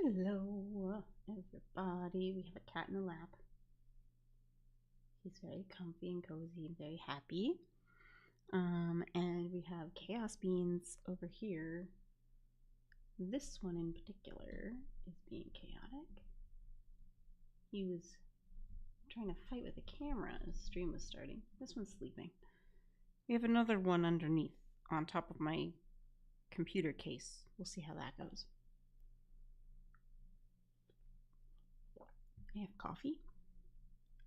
Hello, everybody. We have a cat in the lap. He's very comfy and cozy and very happy. And we have chaos beans over here. This one in particular is being chaotic. He was trying to fight with the camera as the stream was starting. This one's sleeping. We have another one underneath on top of my computer case. We'll see how that goes. I have coffee.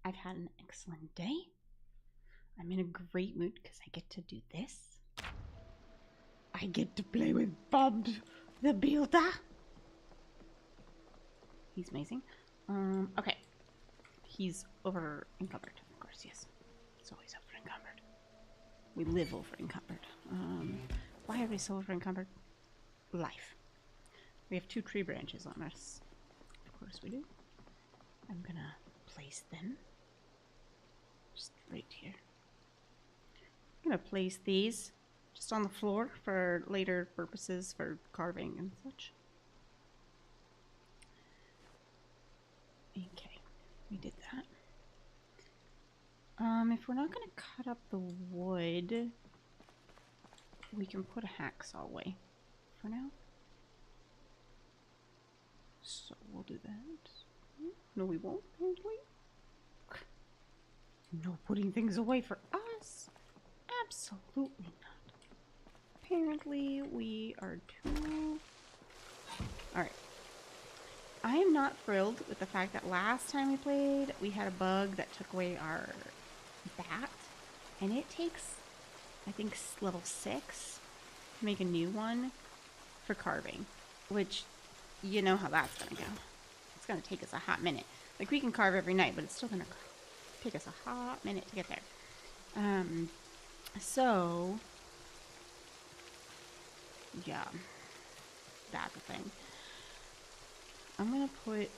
I've had an excellent day. I'm in a great mood because I get to do this. I get to play with Bob the Builder. He's amazing. Okay. He's over encumbered, of course, yes. He's always over encumbered. We live over encumbered. Why are we so over encumbered? Life. We have 2 tree branches on us. Of course we do. I'm gonna place them just right here. I'm gonna place these just on the floor for later purposes for carving and such. Okay, we did that. If we're not gonna cut up the wood, we can put a hacksaw away for now. So we'll do that. No, we won't, apparently. No putting things away for us. Absolutely not. Apparently, we are too... Alright. I am not thrilled with the fact that last time we played, we had a bug that took away our bat. And it takes, I think, level 6 to make a new one for carving. Which, you know how that's going to go. It's going to take us a hot minute. Like, we can carve every night, but it's still going to take us a hot minute to get there. So, yeah, that's the thing. I'm gonna put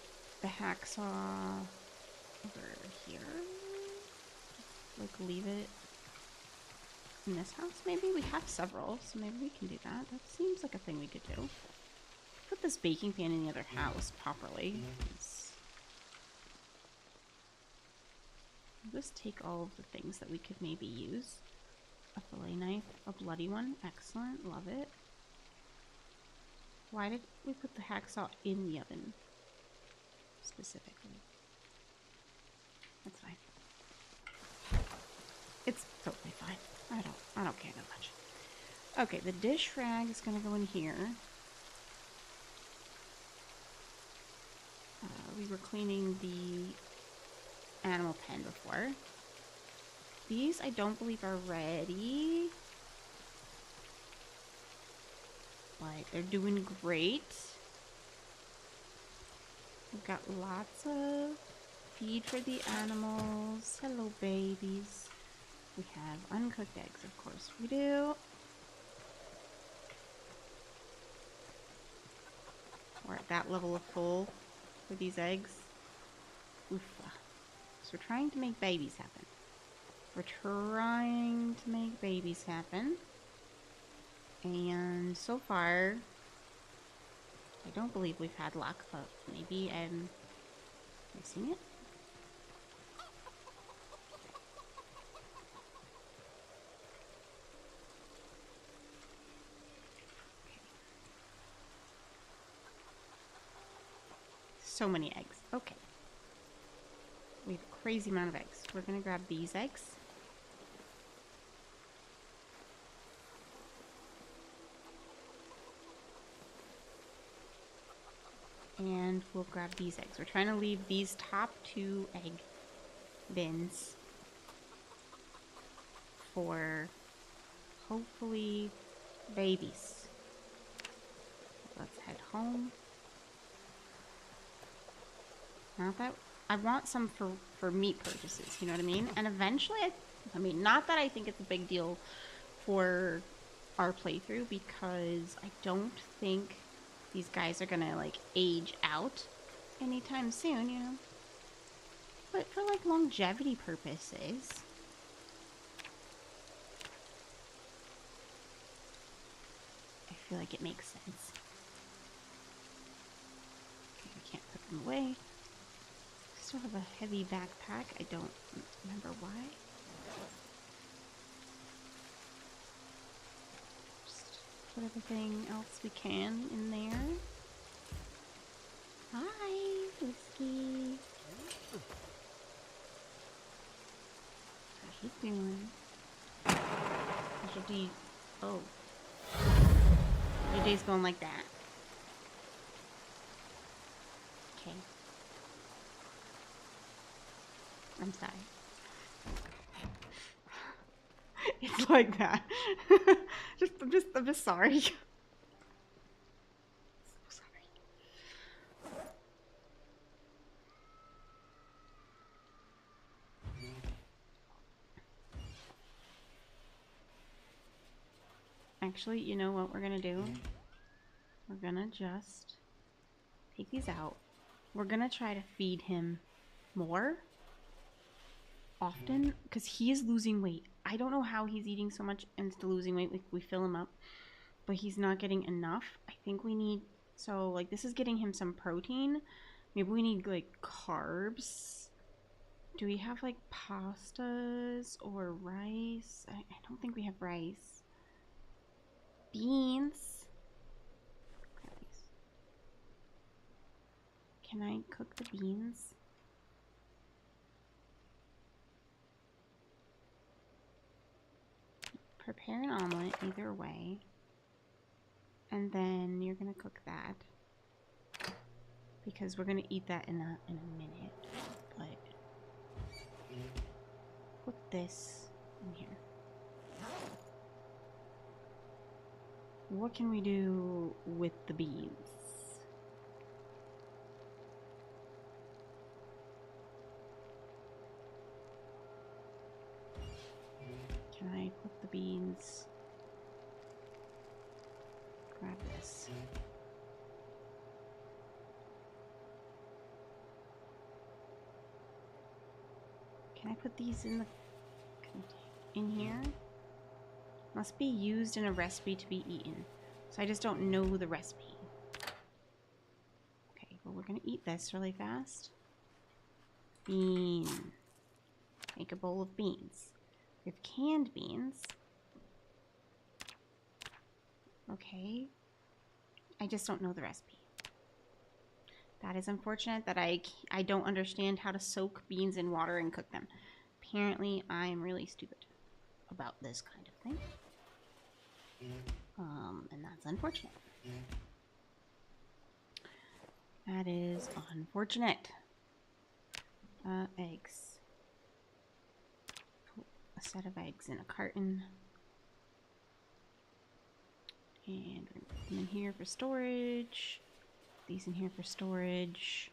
the hacksaw over here. Like, leave it in this house, maybe? We have several, so maybe we can do that. That seems like a thing we could do. Put this baking pan in the other house properly. I'll just take all of the things that we could maybe use. A fillet knife, a bloody one, excellent, love it. Why did we put the hacksaw in the oven specifically? That's fine. It's totally fine. I don't care that much. Okay, the dish rag is gonna go in here. We were cleaning the animal pen before. These I don't believe are ready. But they're doing great. We've got lots of feed for the animals. Hello, babies. We have uncooked eggs, of course we do. We're at that level of full for these eggs. Oof. So we're trying to make babies happen. We're trying to make babies happen. And so far, I don't believe we've had luck, but maybe I'm missing it. Okay. So many eggs. Okay. We have a crazy amount of eggs. We're going to grab these eggs. And we'll grab these eggs. We're trying to leave these top 2 egg bins for hopefully babies. Let's head home. Not that I want some for meat purchases, you know what I mean? And eventually, I mean, not that I think it's a big deal for our playthrough, because I don't think these guys are gonna, like, age out anytime soon, you know? But for, like, longevity purposes, I feel like it makes sense. in the way. Still have a heavy backpack. I don't remember why. Just put everything else we can in there. Hi, Whiskey. How you doing? How's your day? Oh. Your day's going like that. Okay. I'm sorry. It's like that. I'm just sorry. So sorry. Actually, you know what we're gonna do? We're gonna just take these out. We're gonna try to feed him more often because he is losing weight. I don't know how he's eating so much and still losing weight. Like, we fill him up, but he's not getting enough. I think we need, so like this is getting him some protein. Maybe we need like carbs. Do we have like pastas or rice? I don't think we have rice. Beans. Grab these. Can I cook the beans? Prepare an omelet either way. And then you're gonna cook that. Because we're gonna eat that in a minute. But put this in here. What can we do with the beans? Can I put the beans? Grab this. Can I put these in the here? Must be used in a recipe to be eaten. So I just don't know the recipe. Okay, well we're gonna eat this really fast. Bean. Make a bowl of beans. We have canned beans. Okay. I just don't know the recipe. That is unfortunate that I don't understand how to soak beans in water and cook them. Apparently, I'm really stupid about this kind of thing. And that's unfortunate. That is unfortunate. Eggs. Put a set of eggs in a carton. And we're gonna put them in here for storage. These in here for storage.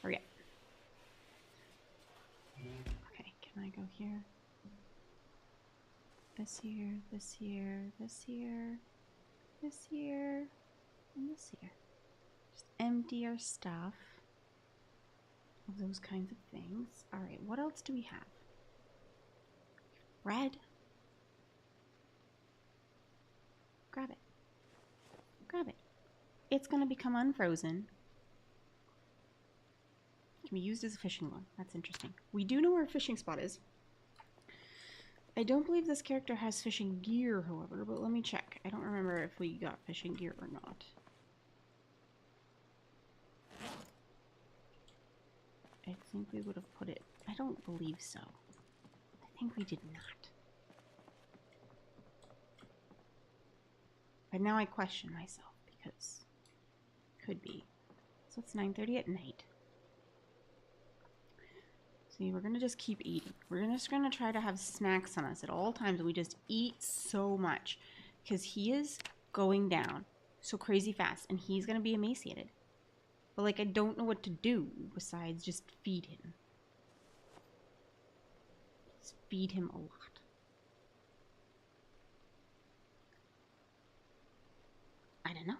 Hurry up. Okay, can I go here? This here, this here, this here, this here, and this here. Just empty our stuff of those kinds of things. Alright, what else do we have? Bread. Grab it. Grab it. It's going to become unfrozen. It can be used as a fishing rod. That's interesting. We do know where a fishing spot is. I don't believe this character has fishing gear, however, but let me check. I don't remember if we got fishing gear or not. I think we would have put it... I don't believe so. I think we did not. But now I question myself, because... Could be. So it's 9:30 at night. See, we're gonna just keep eating. We're just gonna try to have snacks on us at all times. We just eat so much. Because he is going down so crazy fast, and he's gonna be emaciated. But, like, I don't know what to do besides just feed him. Just feed him a lot. I don't know.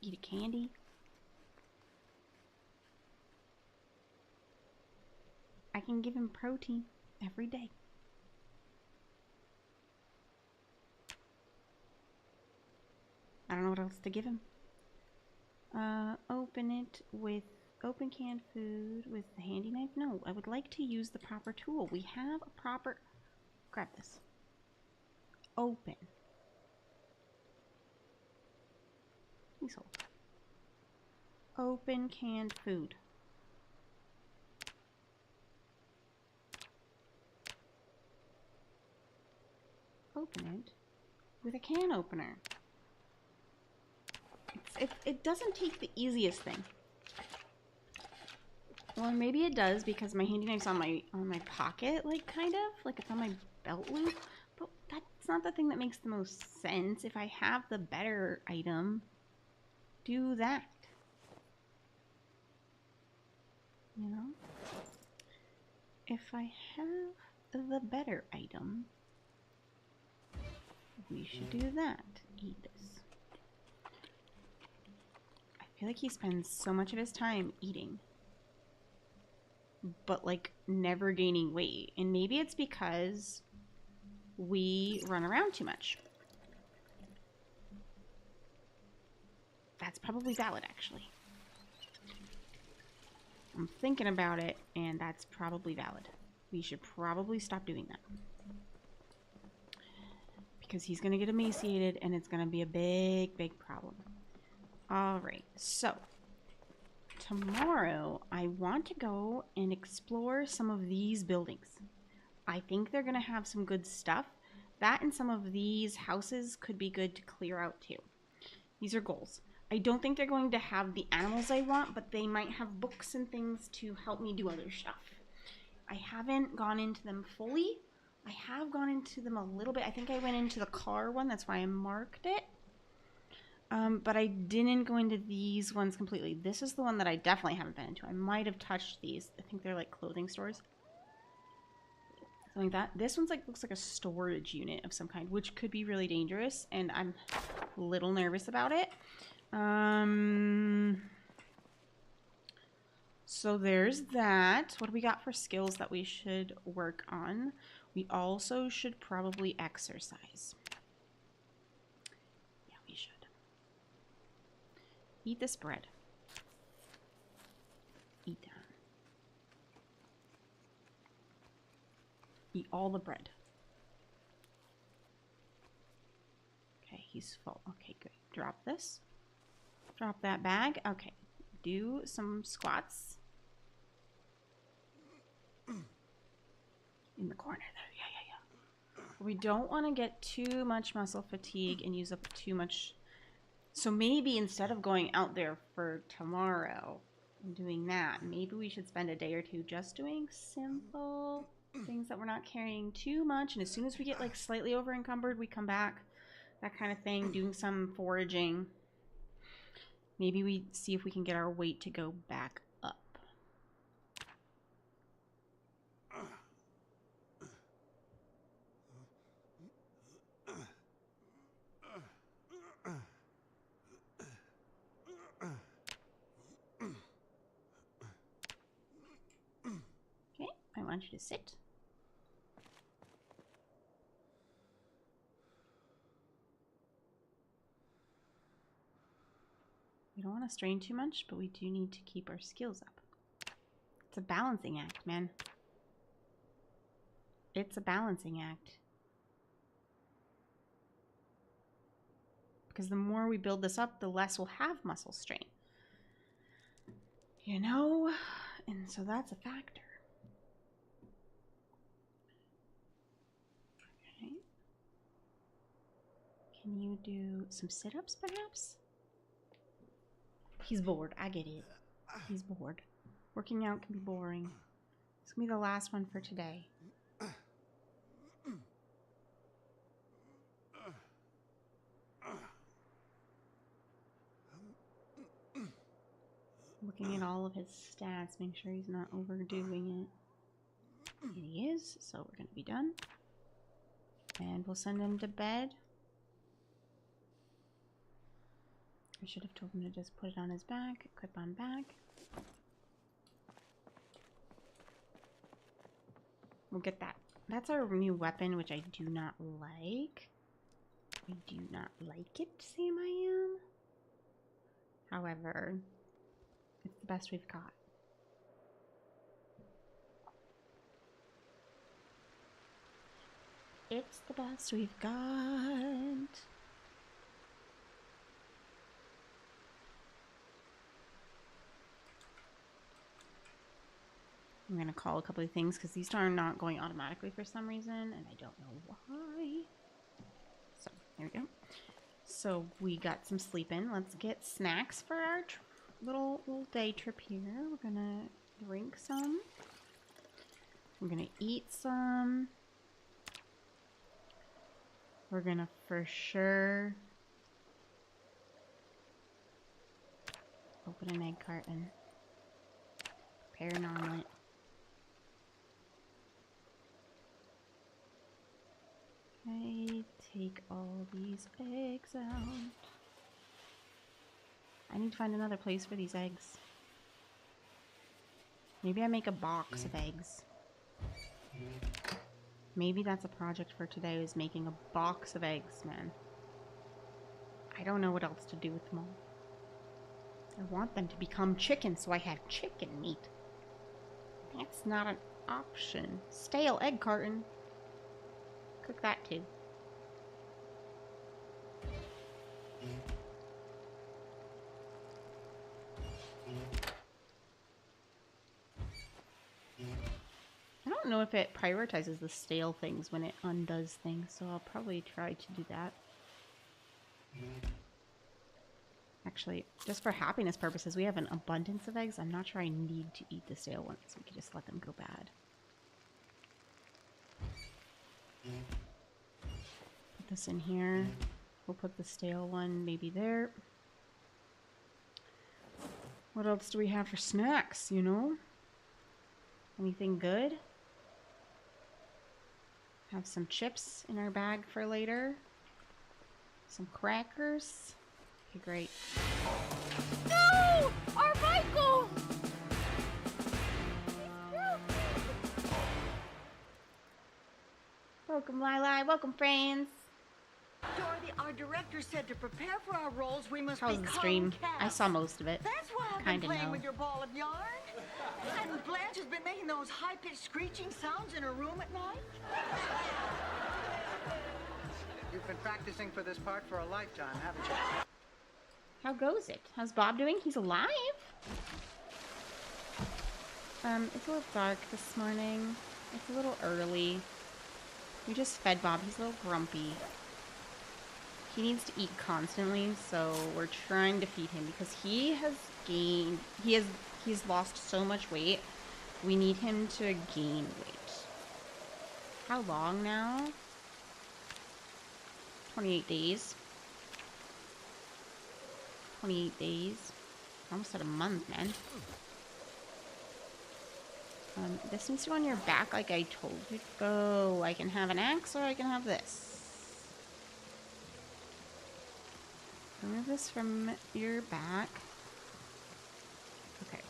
Eat a candy. I can give him protein every day. I don't know what else to give him. Open it with open canned food with the handy knife. No, I would like to use the proper tool. We have a proper... Grab this. Open. Please hold. Open canned food. Open it with a can opener. It doesn't take the easiest thing. Well, maybe it does because my handy knife's on my pocket, like kind of like it's on my belt loop. But that's not the thing that makes the most sense. If I have the better item, do that. You know? If I have the better item, we should do that. Eat this. I feel like he spends so much of his time eating, but like never gaining weight. And maybe it's because we run around too much. That's probably valid, actually. I'm thinking about it, and that's probably valid. We should probably stop doing that. Because he's going to get emaciated, and it's going to be a big, big problem. Alright, so tomorrow I want to go and explore some of these buildings. I think they're going to have some good stuff. That and some of these houses could be good to clear out too. These are goals. I don't think they're going to have the animals I want, but they might have books and things to help me do other stuff. I haven't gone into them fully. I have gone into them a little bit. I think I went into the car one. That's why I marked it. But I didn't go into these ones completely. This is the one that I definitely haven't been into. I might have touched these. I think they're like clothing stores. Something like that. This one's like looks like a storage unit of some kind, which could be really dangerous, and I'm a little nervous about it. So there's that. What do we got for skills that we should work on? We also should probably exercise. Yeah, we should. Eat this bread. Eat that. Eat all the bread. Okay, he's full. Okay, good. Drop this. Drop that bag. Okay. Do some squats. In the corner there. Yeah. We don't want to get too much muscle fatigue and use up too much. So maybe instead of going out there for tomorrow and doing that, maybe we should spend a day or two just doing simple things that we're not carrying too much. And as soon as we get like slightly over encumbered, we come back. That kind of thing. Doing some foraging. Maybe we see if we can get our weight to go back up. Okay, I want you to sit. We don't want to strain too much, but we do need to keep our skills up. It's a balancing act, man. It's a balancing act. Because the more we build this up, the less we'll have muscle strain. You know? And so that's a factor. Okay. Can you do some sit-ups, perhaps? He's bored. I get it. He's bored. Working out can be boring. It's going to be the last one for today. Looking at all of his stats, make sure he's not overdoing it. And he is, so we're going to be done. And we'll send him to bed. I should have told him to just put it on his back, clip on back. We'll get that. That's our new weapon, which I do not like. I do not like it, Sam I am. However, it's the best we've got. It's the best we've got. I'm going to call a couple of things because these are not going automatically for some reason, and I don't know why. So, there we go. So, we got some sleep in. Let's get snacks for our little day trip here. We're going to drink some. We're going to eat some. We're going to for sure open an egg carton. Prepare an omelet. Okay, take all these eggs out. I need to find another place for these eggs. Maybe I make a box of eggs. Maybe that's a project for today, is making a box of eggs, man. I don't know what else to do with them all. I want them to become chicken, so I have chicken meat. That's not an option. Stale egg carton. Cook that too. I don't know if it prioritizes the stale things when it undoes things, so I'll probably try to do that. Actually, just for happiness purposes, we have an abundance of eggs. I'm not sure I need to eat the stale ones. We could just let them go bad. Put this in here. We'll put the stale one maybe there. What else do we have for snacks, you know? Anything good? Have some chips in our bag for later. Some crackers. Okay, great. No! Our Michael! Welcome, Lili. Welcome, friends. Dorothy, our director said to prepare for our roles, we must How's become the stream? cats. I saw most of it. That's why I've Kinda been playing know. with your ball of yarn. And Blanche has been making those high-pitched screeching sounds in her room at night. You've been practicing for this part for a lifetime, haven't you? How goes it? How's Bob doing? He's alive? It's a little dark this morning. It's a little early. We just fed Bob. He's a little grumpy. He needs to eat constantly, so we're trying to feed him because he has gained... He's lost so much weight. We need him to gain weight. How long now? 28 days. 28 days. Almost at a month, man. This needs to go on your back like I told you to go. I can have an axe or I can have this. Remove this from your back. Okay.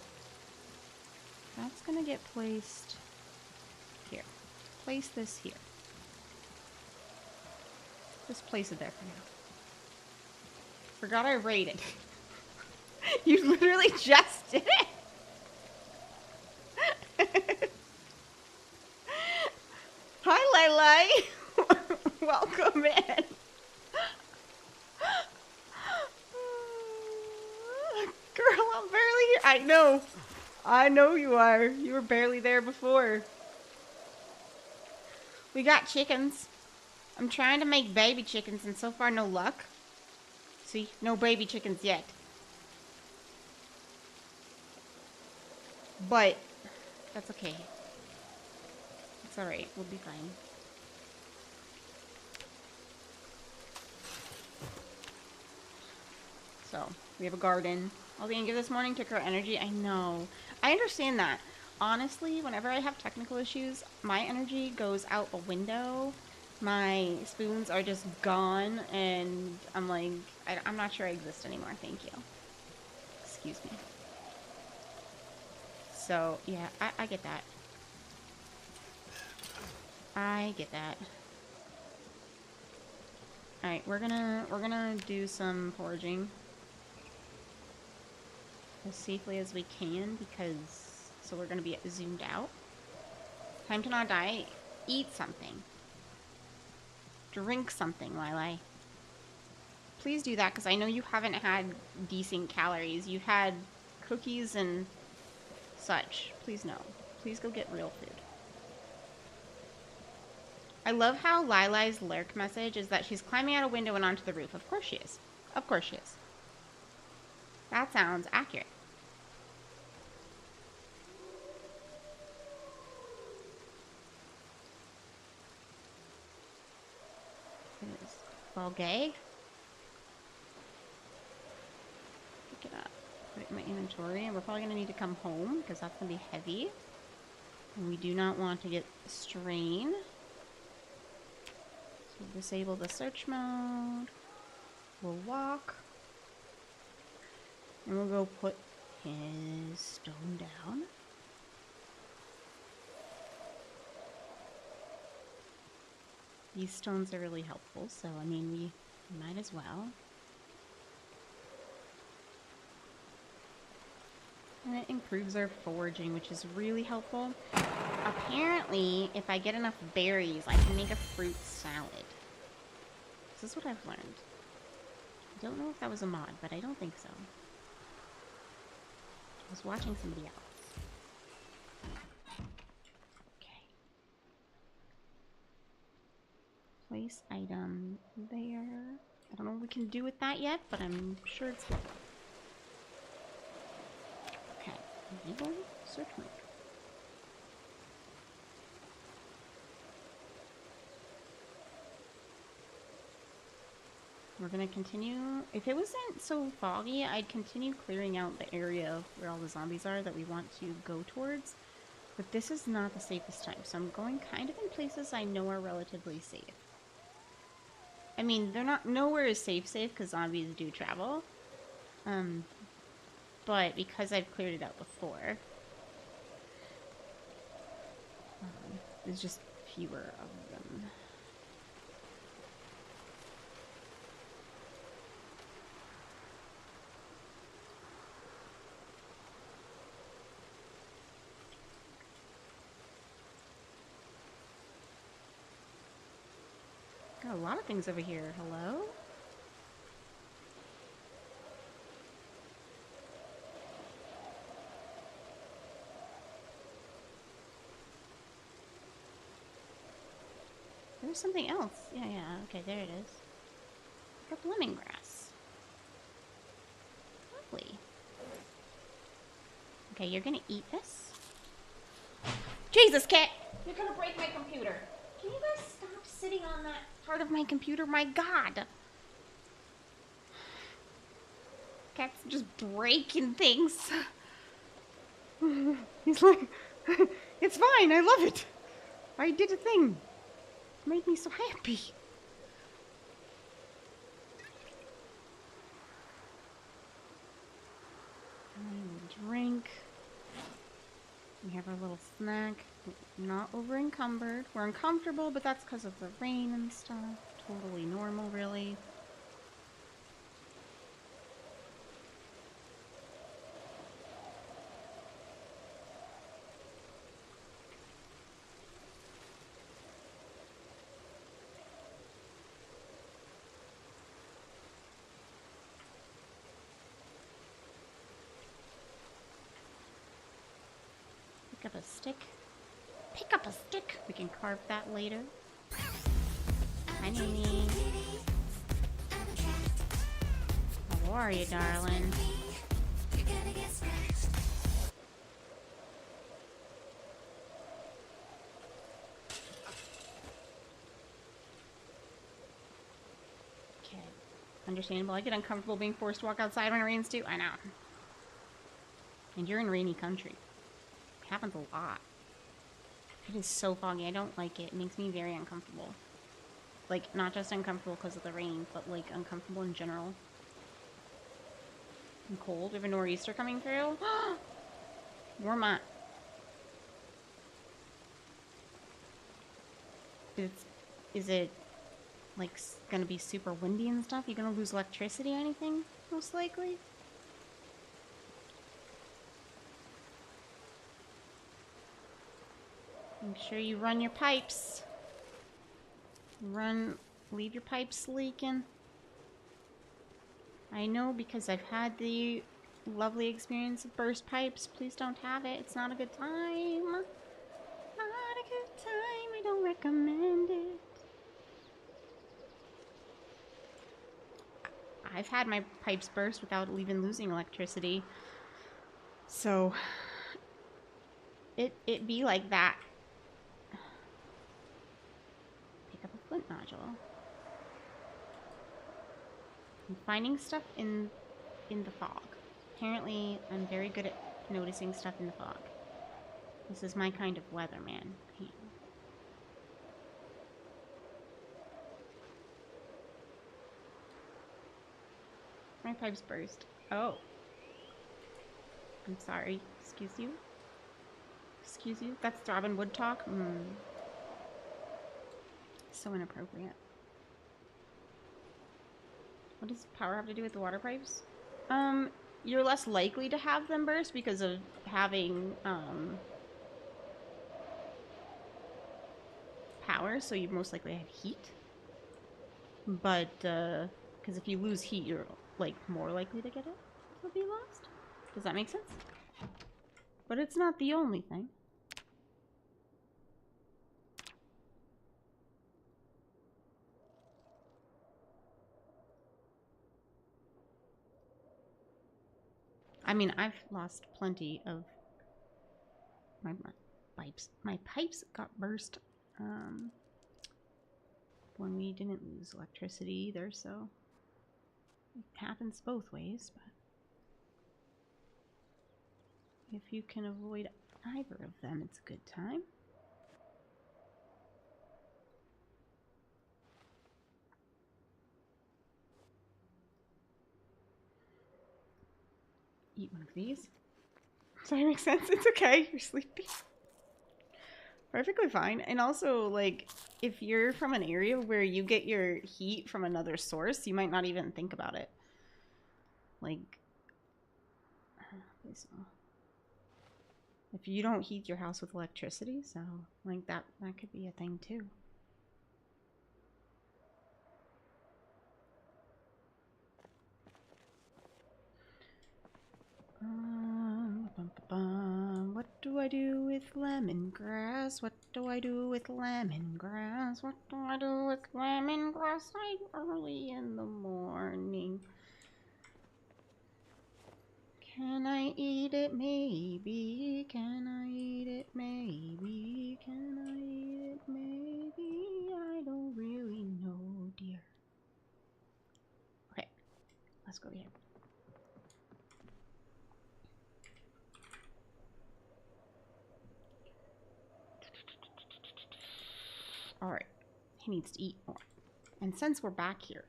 That's gonna get placed here. Place this here. Just place it there for now. Forgot I rated. You literally just did it. Hi, Lili. Welcome in. Girl, I'm barely here. I know. I know you are. You were barely there before. We got chickens. I'm trying to make baby chickens, and so far no luck. See? No baby chickens yet. But that's okay. It's alright. We'll be fine. So, we have a garden. All we can give this morning took our energy. I know. I understand that. Honestly, whenever I have technical issues, my energy goes out a window. My spoons are just gone, and I'm like, I'm not sure I exist anymore. Thank you. Excuse me. So, yeah, I get that. I get that. Alright, we're gonna do some foraging as safely as we can because so we're gonna be zoomed out. Time to not die. Eat something. Drink something, Lili. Please do that because I know you haven't had decent calories. You've had cookies and such. Please no. Please go get real food. I love how Lili's lurk message is that she's climbing out a window and onto the roof. Of course she is. Of course she is. That sounds accurate. It is foggy. Pick it up. Put it in my inventory. And we're probably going to need to come home because that's going to be heavy. And we do not want to get strain. So disable the search mode. We'll walk. And we'll go put his stone down. These stones are really helpful, so I mean, we might as well. And it improves our foraging, which is really helpful. Apparently, if I get enough berries, I can make a fruit salad. This is what I've learned. I don't know if that was a mod, but I don't think so. I was watching somebody else. Okay. Place item there. I don't know what we can do with that yet, but I'm sure it's good. Okay. Enable search mode. We're gonna continue. If it wasn't so foggy, I'd continue clearing out the area where all the zombies are that we want to go towards. But this is not the safest time, so I'm going kind of in places I know are relatively safe. I mean, they're not nowhere is safe because zombies do travel. But because I've cleared it out before, there's just fewer of them. Got a lot of things over here. Hello? There's something else. Yeah, okay, there it is. Got lemongrass. Lovely. Okay, you're gonna eat this? Jesus, cat! You're gonna break my computer. Can you guys stop sitting on that part of my computer? My God! Cat's just breaking things. He's like, it's fine, I love it. I did a thing. It made me so happy. Drink. We have our little snack. Not over encumbered. We're uncomfortable, but that's because of the rain and stuff. Totally normal, really. Pick up a stick. Pick up a stick! We can carve that later. Hi, Nini. How are you, darling? Okay. Understandable. I get uncomfortable being forced to walk outside when it rains too. I know. And you're in rainy country. It happens a lot. It is so foggy. I don't like it. It makes me very uncomfortable. Like, not just uncomfortable because of the rain, but, like, uncomfortable in general. And cold. We have a nor'easter coming through. Warm up. Is it like gonna be super windy and stuff? You gonna lose electricity or anything? Most likely. Make sure you run your pipes. Leave your pipes leaking. I know because I've had the lovely experience of burst pipes. Please don't have it. It's not a good time. Not a good time. I don't recommend it. I've had my pipes burst without even losing electricity. So it be like that. Pick up a flint nodule. I'm finding stuff in the fog. Apparently, I'm very good at noticing stuff in the fog. This is my kind of weatherman. My pipes burst. Oh. I'm sorry. Excuse you? Excuse you? That's Robin Wood talk? So inappropriate. What does power have to do with the water pipes? You're less likely to have them burst because of having, power, so you most likely have heat. But, because if you lose heat, you're, like, more likely to get it to be lost. Does that make sense? But it's not the only thing. I mean, I've lost plenty of my pipes. My pipes got burst when we didn't lose electricity either, so it happens both ways. But if you can avoid either of them, it's a good time. Eat one of these. Does that make sense? It's okay. You're sleepy. Perfectly fine. And also, like, if you're from an area where you get your heat from another source, you might not even think about it. Like, if you don't heat your house with electricity, so, like, that could be a thing, too. What do I do with lemongrass? What do I do with lemongrass? What do I do with lemongrass? Early in the morning. Can I eat it? Maybe. Can I eat it? Maybe. Can I eat it? Maybe. I don't really know, dear. Okay, let's go here. Alright, he needs to eat more. And since we're back here,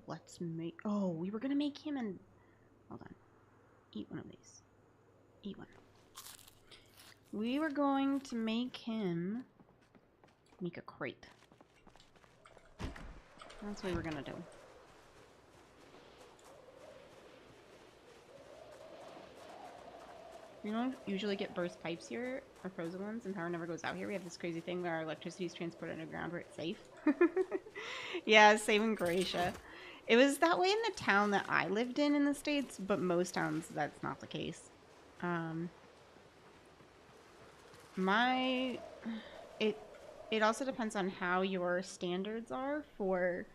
let's make... Oh, we were gonna make him and... Hold on. Eat one of these. Eat one. We were going to make him... make a crate. That's what we were gonna do. We don't usually get burst pipes here, or frozen ones, and power never goes out here. We have this crazy thing where our electricity is transported underground where it's safe. Yeah, same in Croatia. It was that way in the town that I lived in the States, but most towns that's not the case. It also depends on how your standards are for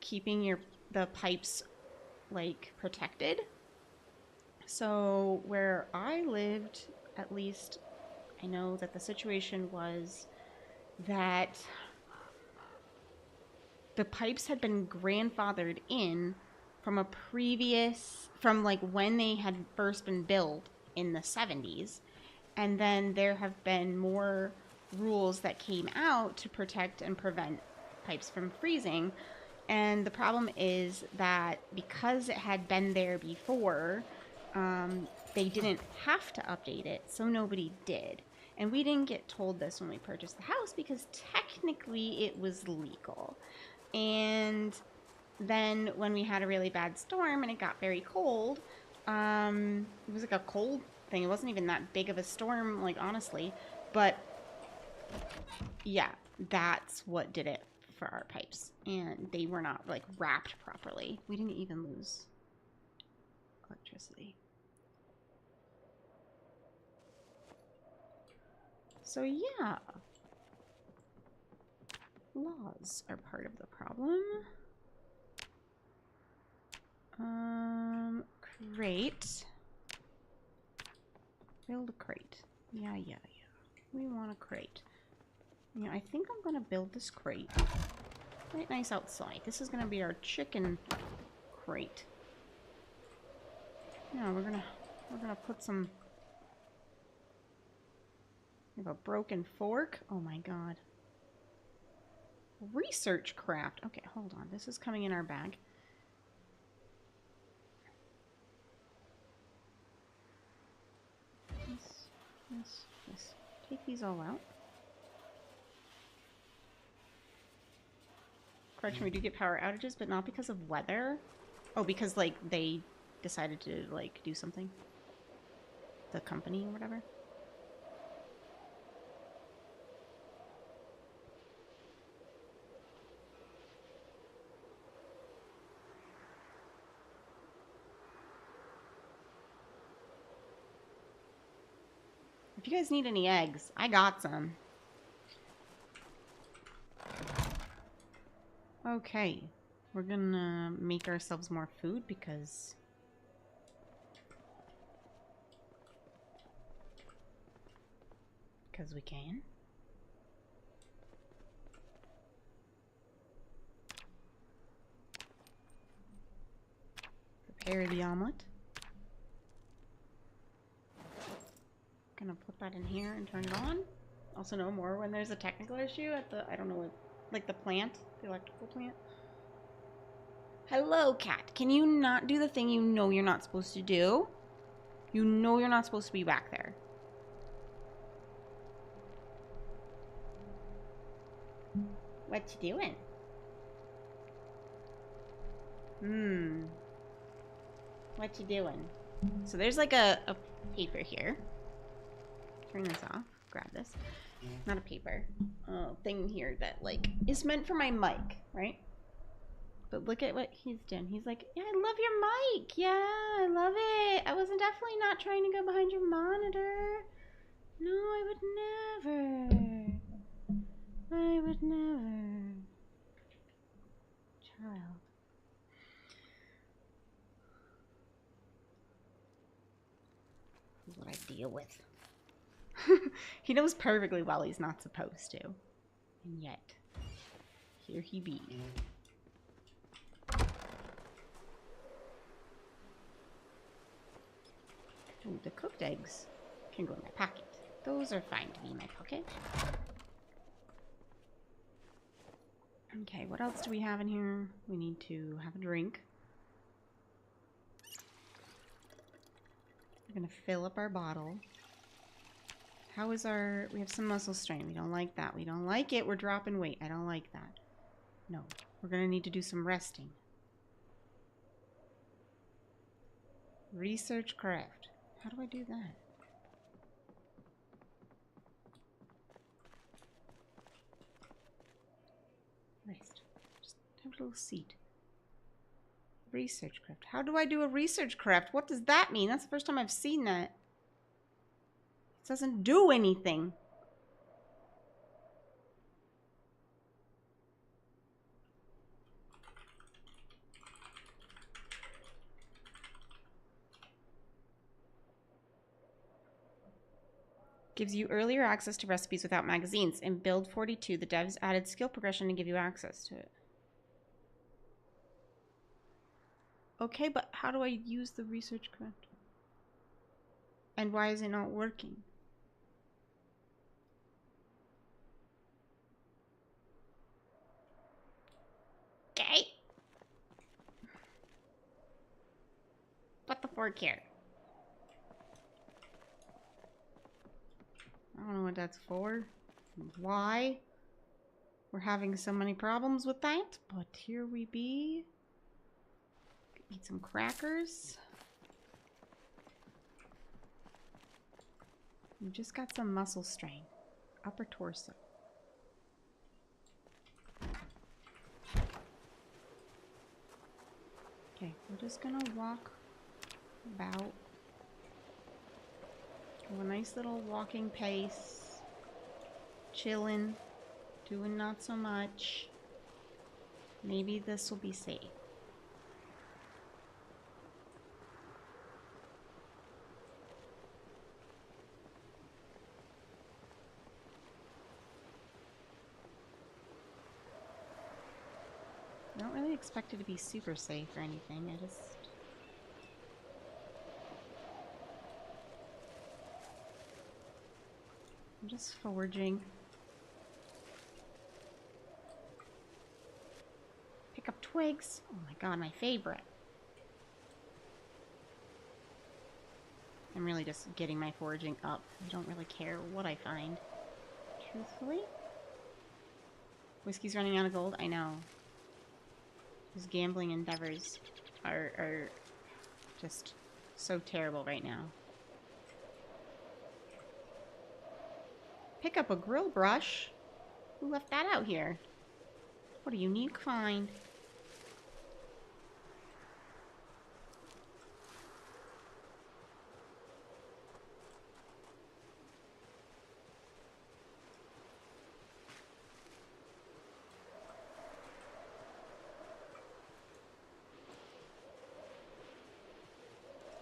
keeping the pipes like protected. So where I lived, at least I know that the situation was that the pipes had been grandfathered in from a previous, from like when they had first been built in the 70s. And then there have been more rules that came out to protect and prevent pipes from freezing. And the problem is that because it had been there before, they didn't have to update it, so nobody did. And we didn't get told this when we purchased the house because technically it was legal. And then when we had a really bad storm and it got very cold, it was like a cold thing. It wasn't even that big of a storm, like, honestly. But yeah, that's what did it for our pipes. And they were not, like, wrapped properly. We didn't even lose electricity. So yeah, laws are part of the problem. Crate. Build a crate. Yeah. We want a crate. Yeah, I think I'm gonna build this crate right nice outside. This is gonna be our chicken crate. Yeah, we're gonna put some. We have a broken fork. Oh my god. Research craft. Okay, hold on. This is coming in our bag. This. Take these all out. Correction, we do get power outages, but not because of weather. Oh, because, like, they decided to, like, do something. The company or whatever. If you guys need any eggs, I got some. Okay. We're gonna make ourselves more food because we can. Prepare the omelet. Gonna put that in here and turn it on. Also know more when there's a technical issue at the, I don't know what, like the plant, the electrical plant. Hello, cat. Can you not do the thing you know you're not supposed to do? You know you're not supposed to be back there. What you doing? What you doing? So there's like a paper here. Turn this off. Grab this. Not a paper. Thing here that, like, is meant for my mic, right? But look at what he's doing. He's like, yeah, I love your mic. Yeah, I love it. I wasn't definitely not trying to go behind your monitor. No, I would never. I would never. Child. This is what I deal with. He knows perfectly well he's not supposed to. And yet, here he be. Ooh, the cooked eggs can go in my pocket. Those are fine to be in my pocket. Okay, what else do we have in here? We need to have a drink. We're gonna fill up our bottle. How is our... We have some muscle strain. We don't like that. We don't like it. We're dropping weight. I don't like that. No. We're gonna need to do some resting. Research craft. How do I do that? Rest. Just have a little seat. Research craft. How do I do a research craft? What does that mean? That's the first time I've seen that. It doesn't do anything. Gives you earlier access to recipes without magazines. In Build 42, the devs added skill progression to give you access to it. Okay, but how do I use the research craft? And why is it not working? Okay. Put the fork here. I don't know what that's for. Why we're having so many problems with that. But here we be. Eat some crackers. We just got some muscle strain. Upper torso. Okay, we're just gonna walk about. Have a nice little walking pace. Chilling. Doing not so much. Maybe this will be safe. I don't really expect it to be super safe or anything. I'm just foraging. Pick up twigs. Oh my god, my favorite. I'm really just getting my foraging up. I don't really care what I find. Truthfully. Whiskey's running out of gold? I know. His gambling endeavors are just so terrible right now. Pick up a grill brush? Who left that out here? What a unique find.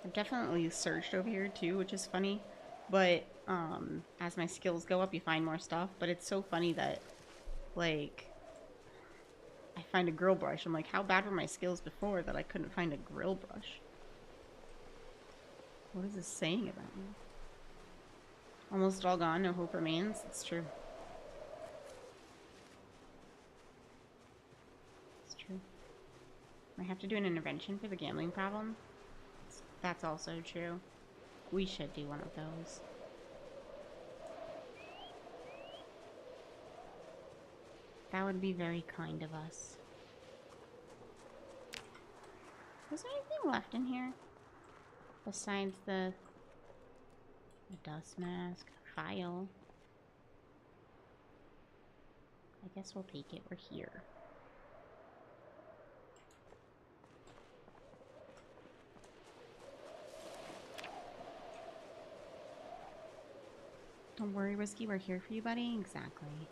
I've definitely searched over here too, which is funny. But as my skills go up, you find more stuff. But it's so funny that, like, I find a grill brush. I'm like, how bad were my skills before that I couldn't find a grill brush? What is this saying about me? Almost all gone, no hope remains. It's true. It's true. I have to do an intervention for the gambling problem. That's also true. We should do one of those. That would be very kind of us. Is there anything left in here? Besides the dust mask, file. I guess we'll take it. We're here. Don't worry, Whiskey. We're here for you, buddy. Exactly.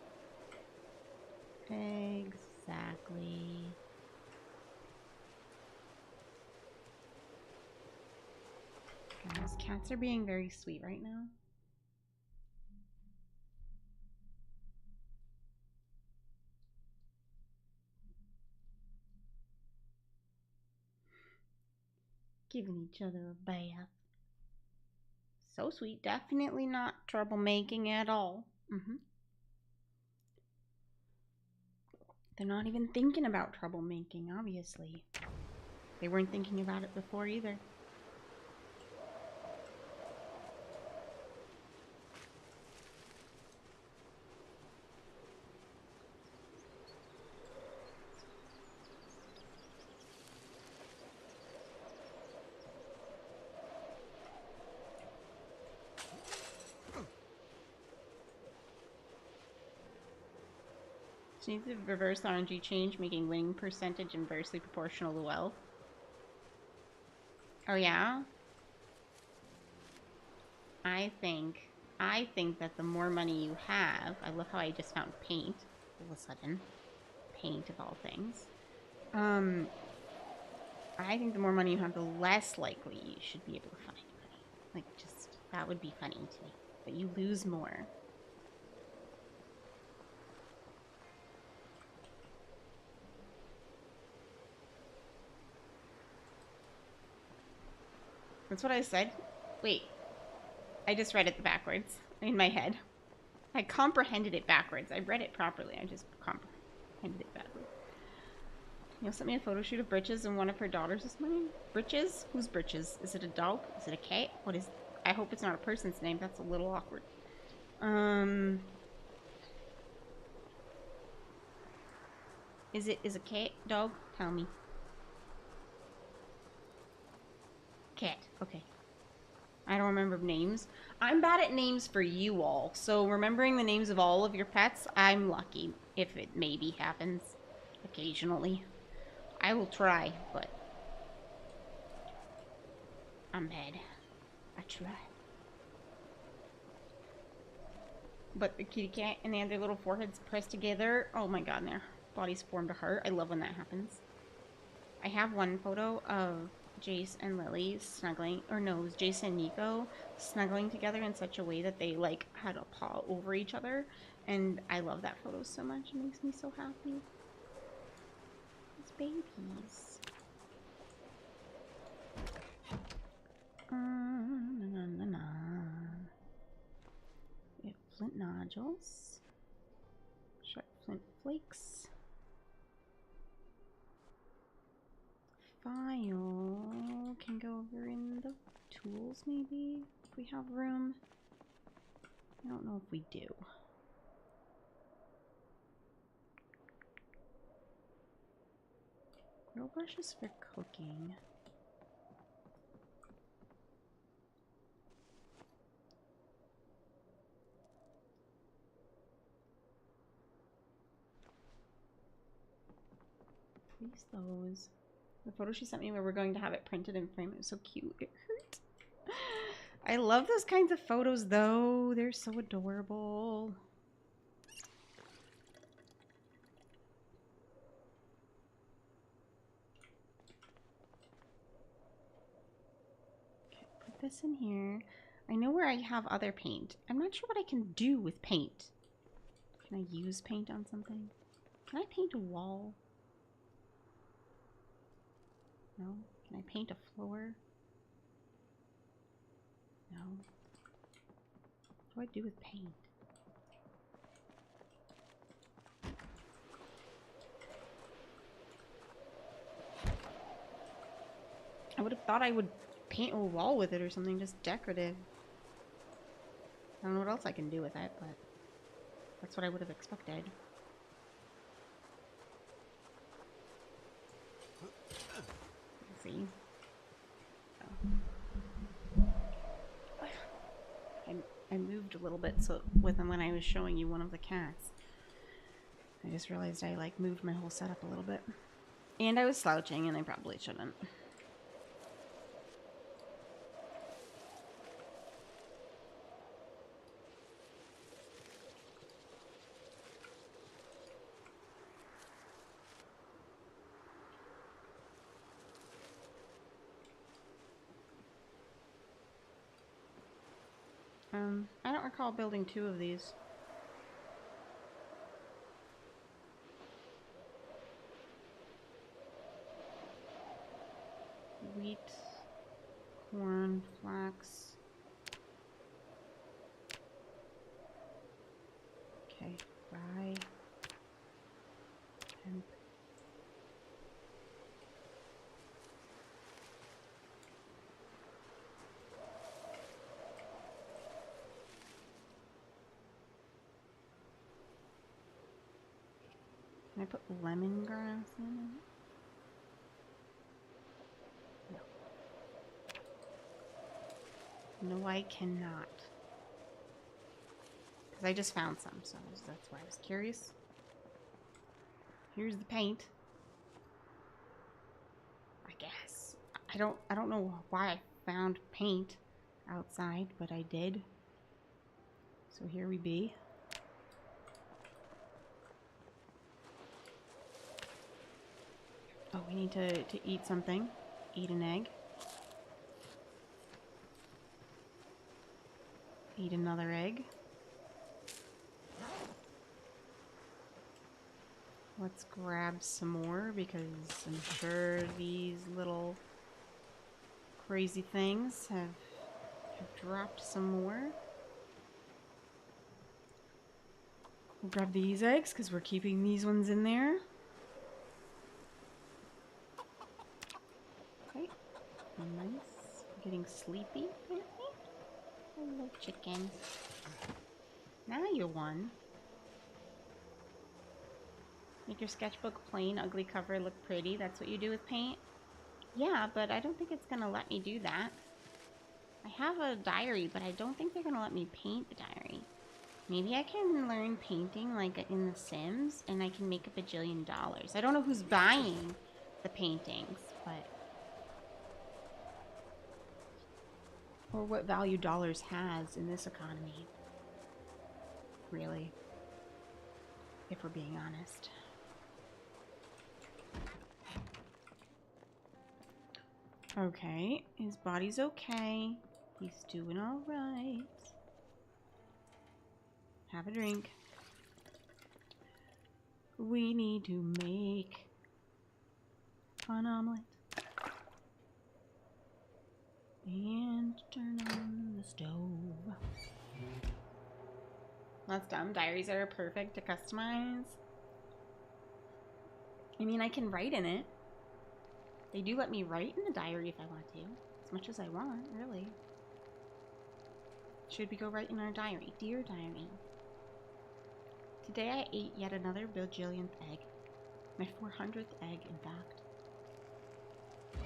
Exactly. Guys, cats are being very sweet right now. Giving each other a bath. So sweet. Definitely not troublemaking at all. They're not even thinking about troublemaking, obviously. They weren't thinking about it before either. Needs to reverse RNG change, making winning percentage inversely proportional to wealth. Oh yeah? I think that the more money you have, I love how I just found paint all of a sudden. Paint of all things. I think the more money you have, the less likely you should be able to find money. Like, just, that would be funny to me. But you lose more. That's what I said? Wait. I just read it backwards in my head. I comprehended it backwards. I read it properly. I just comprehended it backwards. You sent me a photo shoot of Britches and one of her daughters this morning. Britches? Who's Britches? Is it a dog? Is it a cat? What is... I hope it's not a person's name. That's a little awkward. Is a cat, dog? Tell me. Cat. Okay. I don't remember names. I'm bad at names for you all, so remembering the names of all of your pets, I'm lucky if it maybe happens occasionally. I will try, but I'm bad. I try. But the kitty cat and they have their little foreheads pressed together. Oh my god, and their bodies formed a heart. I love when that happens. I have one photo of Jace and Lily snuggling, or no, it was Jace and Nico snuggling together in such a way that they like had a paw over each other. And I love that photo so much. It makes me so happy. These babies. Na, na, na, na. We have flint nodules. Sharp flint flakes. File can go over in the tools maybe if we have room. I don't know if we do. Grill brushes for cooking. Place those. The photo she sent me where we're going to have it printed and framed, it was so cute. It hurt. I love those kinds of photos though. They're so adorable. Okay, put this in here. I know where I have other paint. I'm not sure what I can do with paint. Can I use paint on something? Can I paint a wall? No. Can I paint a floor? No. What do I do with paint? I would have thought I would paint a wall with it or something, just decorative. I don't know what else I can do with it, but that's what I would have expected. Let's see. I moved a little bit so with when I was showing you one of the cats. I just realized I like moved my whole setup a little bit. And I was slouching and I probably shouldn't. I don't recall building 2 of these. Wheat, corn, flax. Okay, rye, hemp. Can I put lemongrass in it? No. No, I cannot. Because I just found some, so that's why I was curious. Here's the paint. I guess. I don't know why I found paint outside, but I did. So here we be. Oh, we need to eat something. Eat an egg. Eat another egg. Let's grab some more because I'm sure these little crazy things have dropped some more. We'll grab these eggs because we're keeping these ones in there. Okay. Nice. Getting sleepy, apparently. Hello, chicken. Yeah, you won. Make your sketchbook plain, ugly cover look pretty. That's what you do with paint? Yeah, but I don't think it's gonna let me do that. I have a diary, but I don't think they're gonna let me paint the diary. Maybe I can learn painting like in The Sims and I can make a bajillion dollars. I don't know who's buying the paintings, but... Or what value dollars has in this economy. Really. If we're being honest. Okay, his body's okay. He's doing alright. Have a drink. We need to make an omelet. And turn on the stove. That's dumb. Diaries are perfect to customize. I mean, I can write in it. They do let me write in the diary if I want to. As much as I want, really. Should we go write in our diary? Dear diary. Today I ate yet another bajillionth egg. My 400th egg, in fact.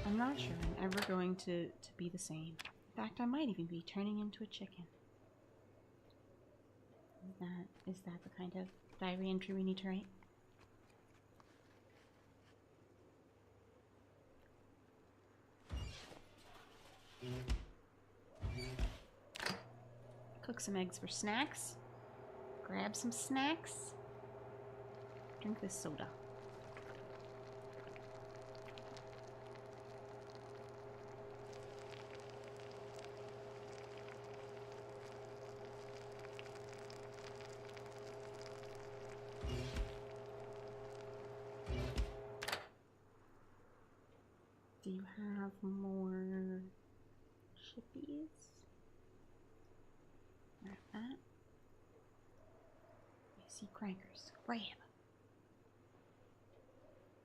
I'm not sure I'm ever going to be the same. In fact, I might even be turning into a chicken. Is that the kind of diary entry we need to write? Cook some eggs for snacks. Grab some snacks. Drink this soda. Do you have more chippies? Grab that. I see crackers. Grab.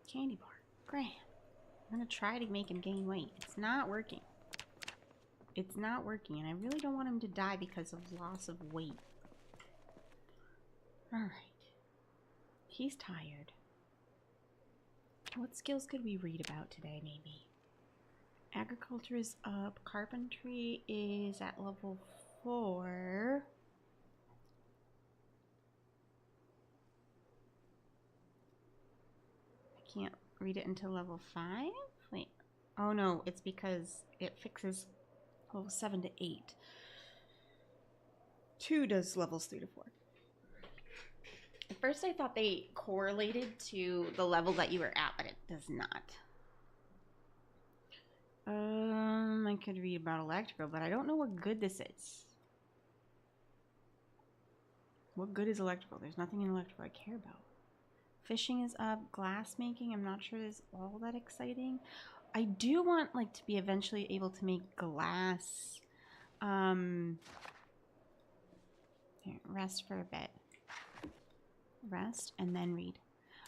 Candy bar. Grab. I'm gonna try to make him gain weight. It's not working. It's not working, and I really don't want him to die because of loss of weight. Alright. He's tired. What skills could we read about today, maybe? Agriculture is up. Carpentry is at level 4. I can't read it until level 5? Wait. Oh no, it's because it fixes level 7 to 8. 2 does levels 3 to 4. At first I thought they correlated to the level that you were at, but it does not. I could read about electrical, but I don't know what good this is. What good is electrical? There's nothing in electrical I care about. Fishing is up. Glass making, I'm not sure is all that exciting. I do want like to be eventually able to make glass. Here, rest for a bit. Rest and then read.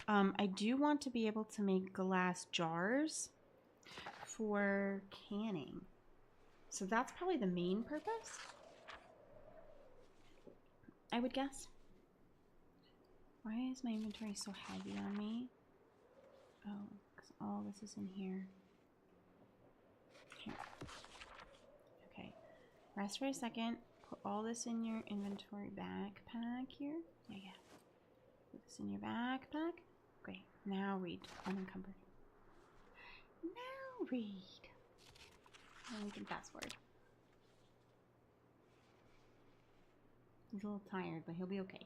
I do want to be able to make glass jars for canning. So that's probably the main purpose, I would guess. Why is my inventory so heavy on me? Oh, because all this is in here. Here. Okay. Rest for a second. Put all this in your inventory backpack here. Yeah. Put this in your backpack. Great. Now read. Unencumbered. Now read. And we can fast forward. He's a little tired, but he'll be okay.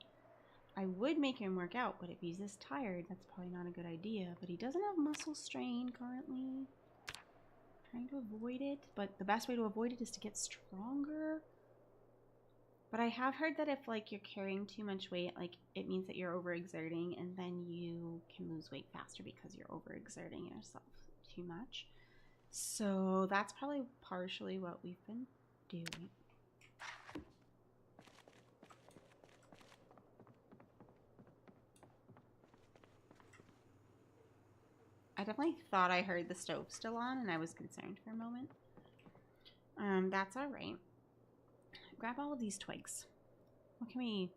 I would make him work out, but if he's this tired, that's probably not a good idea. But he doesn't have muscle strain currently. Trying to avoid it, but the best way to avoid it is to get stronger. But I have heard that if like you're carrying too much weight, like it means that you're overexerting, and then you can lose weight faster because you're overexerting yourself too much. So that's probably partially what we've been doing. I definitely thought I heard the stove still on, and I was concerned for a moment. That's all right. Grab all of these twigs. What can we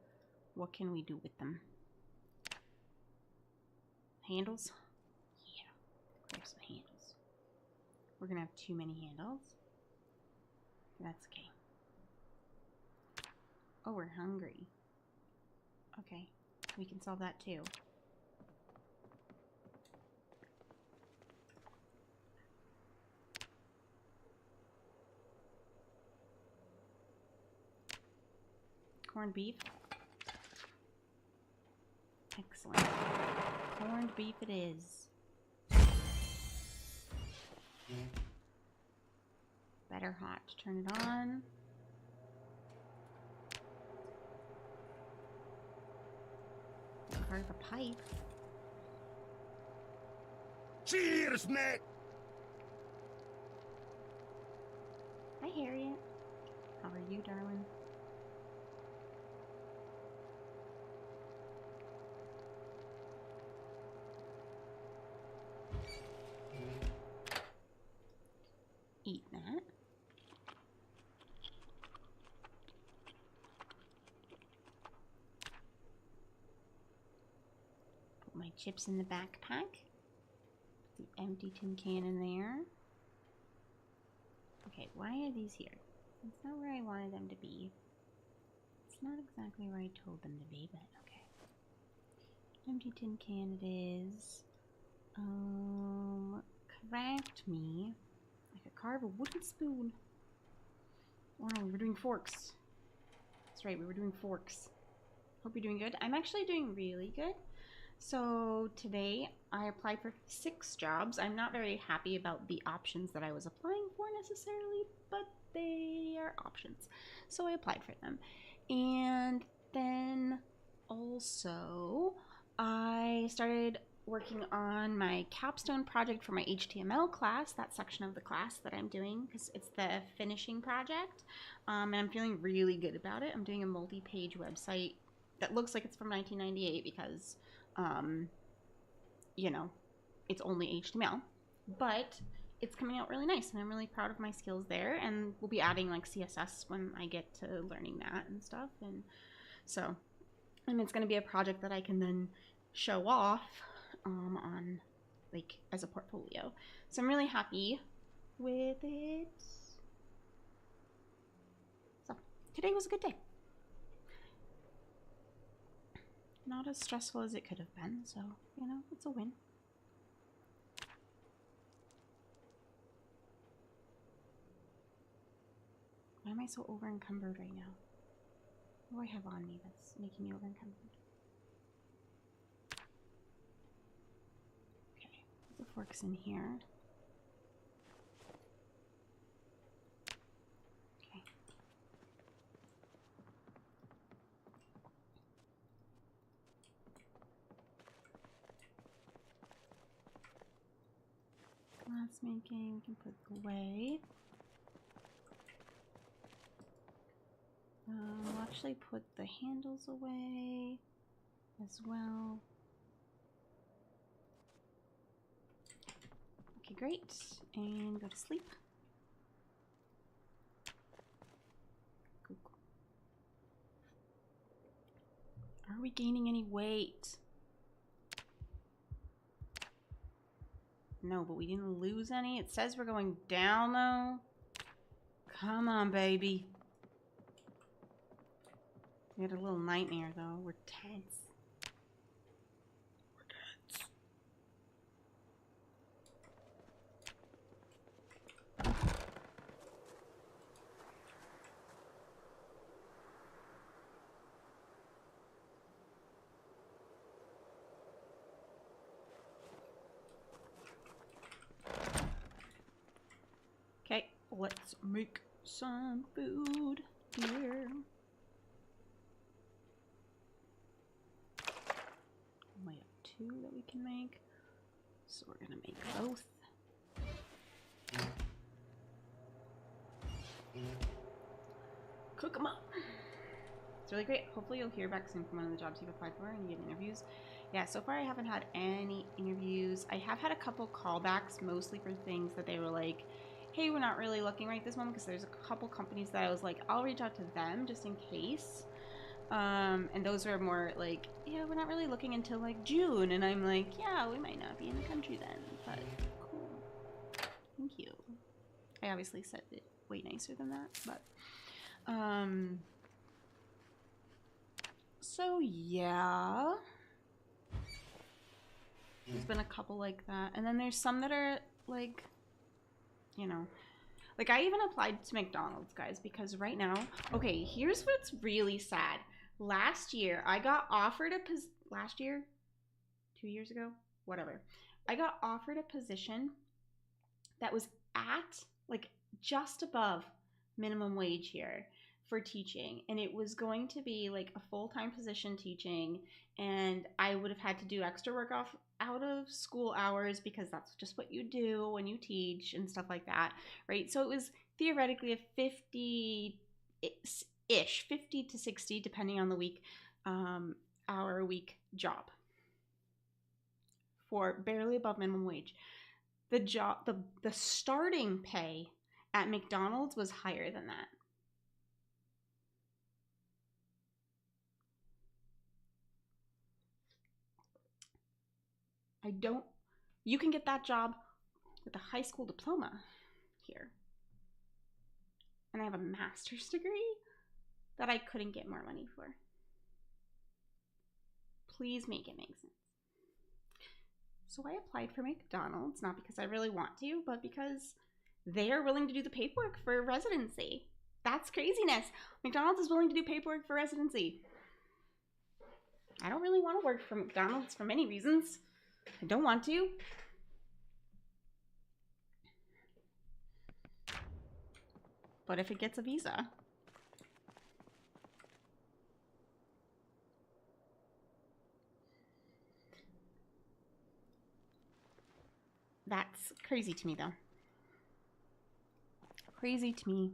What can we do with them? Handles? Yeah. Grab some handles. We're gonna have too many handles. That's okay. Oh, we're hungry. Okay. We can solve that too. Corned beef. Excellent. Corned beef it is. Better hot. Turn it on. Part of the pipe. Cheers, mate! Hi, Harriet. How are you, darling? Eat that. Put my chips in the backpack. Put the empty tin can in there. Okay, why are these here? It's not where I wanted them to be. It's not exactly where I told them to be, but okay. Empty tin can it is. Craft me. I could carve a wooden spoon. Oh no, we were doing forks. That's right, we were doing forks. Hope you're doing good. I'm actually doing really good. So today I applied for 6 jobs. I'm not very happy about the options that I was applying for necessarily, but they are options. So I applied for them. And then also I started working on my capstone project for my HTML class, that section of the class that I'm doing, because it's the finishing project. And I'm feeling really good about it. I'm doing a multi-page website that looks like it's from 1998 because, you know, it's only HTML. But it's coming out really nice, and I'm really proud of my skills there. And we'll be adding like CSS when I get to learning that and stuff. And so, and it's going to be a project that I can then show off on like as a portfolio. So I'm really happy with it. So today was a good day. Not as stressful as it could have been, so you know, it's a win. Why am I so over encumbered right now? What do I have on me that's making me over encumbered? The forks in here. Okay. Glass making, we can put away. We'll actually put the handles away as well. Okay, great. And go to sleep. Cool. Are we gaining any weight? No, but we didn't lose any. It says we're going down though. Come on, baby. We had a little nightmare though. We're tense. Okay, let's make some food here. We have 2 that we can make, so we're gonna make both. Cook them up. It's really great. Hopefully you'll hear back soon from one of the jobs you've applied for and you get interviews. Yeah, so far I haven't had any interviews. I have had a couple callbacks, mostly for things that they were like, hey, we're not really looking right this moment, because there's a couple companies that I was like, I'll reach out to them just in case. And those are more like, yeah, we're not really looking until like June. And I'm like, yeah, we might not be in the country then, but cool. Thank you. I obviously said it way nicer than that, but so yeah. There's been a couple like that. And then there's some that are like, you know, like I even applied to McDonald's, guys, because right now, okay, here's what's really sad. Last year, I got offered a last year, 2 years ago, whatever. I got offered a position that was at like just above minimum wage here for teaching, and it was going to be like a full-time position teaching, and I would have had to do extra work out of school hours because that's just what you do when you teach and stuff like that, right? So it was theoretically a 50-ish, 50 to 60 depending on the week, hour a week job for barely above minimum wage. The starting pay at McDonald's was higher than that. You can get that job with a high school diploma here. And I have a master's degree that I couldn't get more money for. Please make it make sense. So I applied for McDonald's, not because I really want to, but because they are willing to do the paperwork for residency. That's craziness. McDonald's is willing to do paperwork for residency. I don't really want to work for McDonald's for many reasons. I don't want to. But if it gets a visa, that's crazy to me, though. Crazy to me.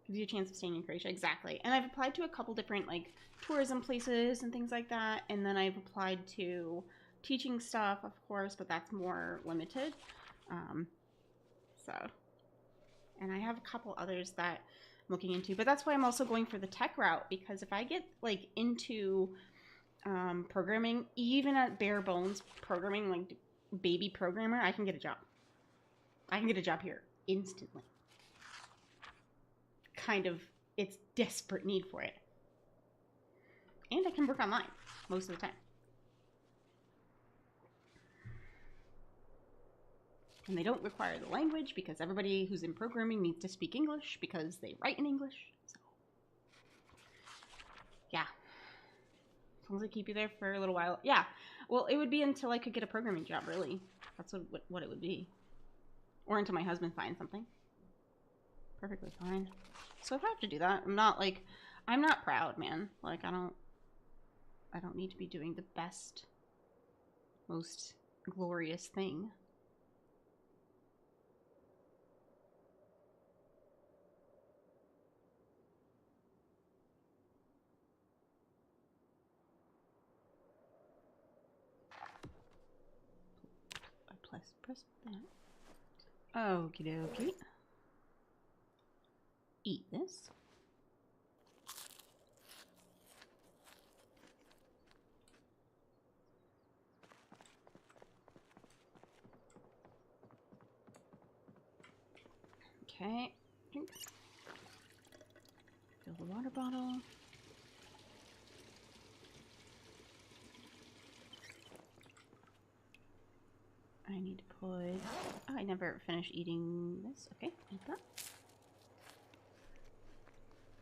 Gives you a chance of staying in Croatia. Exactly. And I've applied to a couple different like tourism places and things like that. And then I've applied to teaching stuff, of course, but that's more limited. And I have a couple others that I'm looking into. But that's why I'm also going for the tech route, because if I get like into programming, even at bare bones programming, like baby programmer, I can get a job. I can get a job here instantly. Kind of, it's desperate need for it. And I can work online most of the time. And they don't require the language because everybody who's in programming needs to speak English because they write in English. So, yeah. As long as they keep you there for a little while. Yeah. Well, it would be until I could get a programming job, really. That's what it would be. Or until my husband finds something. Perfectly fine. So if I have to do that, I'm not proud, man. Like, I don't need to be doing the best, most glorious thing. Press that. Okie dokie. Eat this. Okay. Drink. Fill the water bottle. I need to put... Oh, I never finished eating this. Okay, eat that.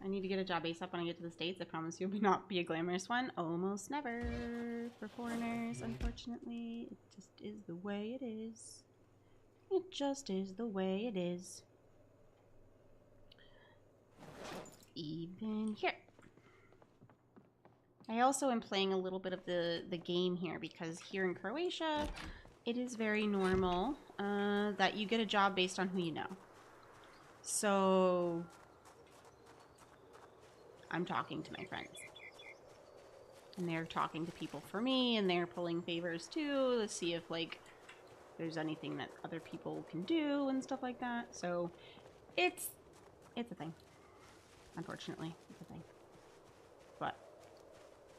I need to get a job ASAP when I get to the States. I promise you it will not be a glamorous one. Almost never for foreigners, unfortunately. It just is the way it is. It just is the way it is. Even here. I also am playing a little bit of the game here because here in Croatia, it is very normal that you get a job based on who you know. So I'm talking to my friends. And they're talking to people for me, and they're pulling favors too to see if like there's anything that other people can do and stuff like that. So it's a thing. unfortunately, is the thing. But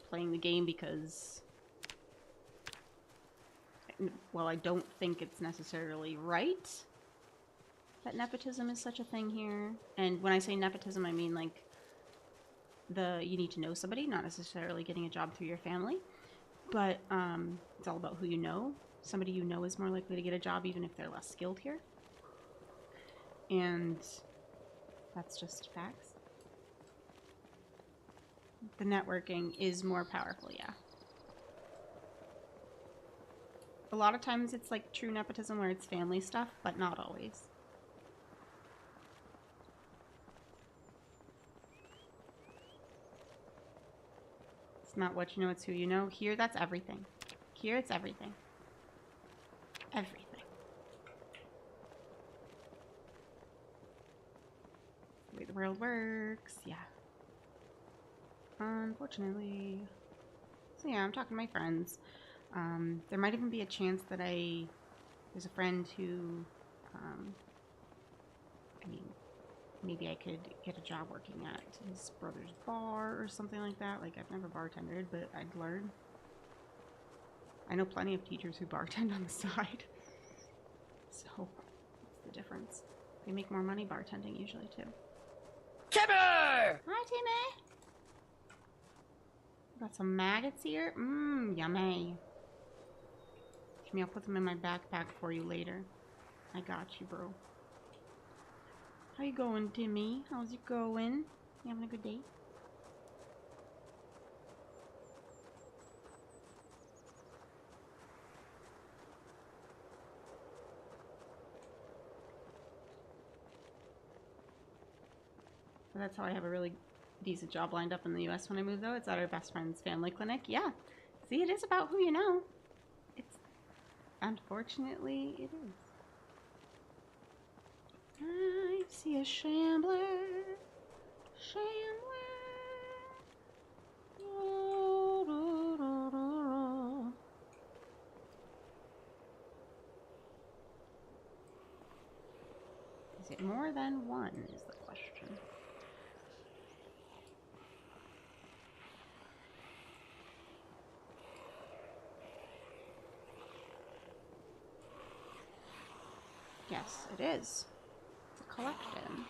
playing the game because, well, I don't think it's necessarily right that nepotism is such a thing here. And when I say nepotism, I mean like you need to know somebody, not necessarily getting a job through your family, but it's all about who you know. Somebody you know is more likely to get a job even if they're less skilled here. And that's just facts. The networking is more powerful, yeah. A lot of times it's like true nepotism where it's family stuff, but not always. It's not what you know, it's who you know. Here, that's everything. Here, it's everything. Everything. The way the world works, yeah. Unfortunately. So yeah, I'm talking to my friends. There might even be a chance that there's a friend who, I mean, maybe I could get a job working at his brother's bar or something like that. Like, I've never bartended, but I'd learn. I know plenty of teachers who bartend on the side. So, what's the difference? They make more money bartending usually, too. Timmy! Hi, Timmy! Got some maggots here. Mmm, yummy. Timmy, I'll put them in my backpack for you later. I got you, bro. How you going, Timmy? How's it going? You having a good day? So that's how I have a really decent job lined up in the US when I move, though. It's at our best friend's family clinic. Yeah. See, it is about who you know. Unfortunately, it is. I see a shambler. Shambler. Is it more than one, is the question. Yes, it is. It's a collection.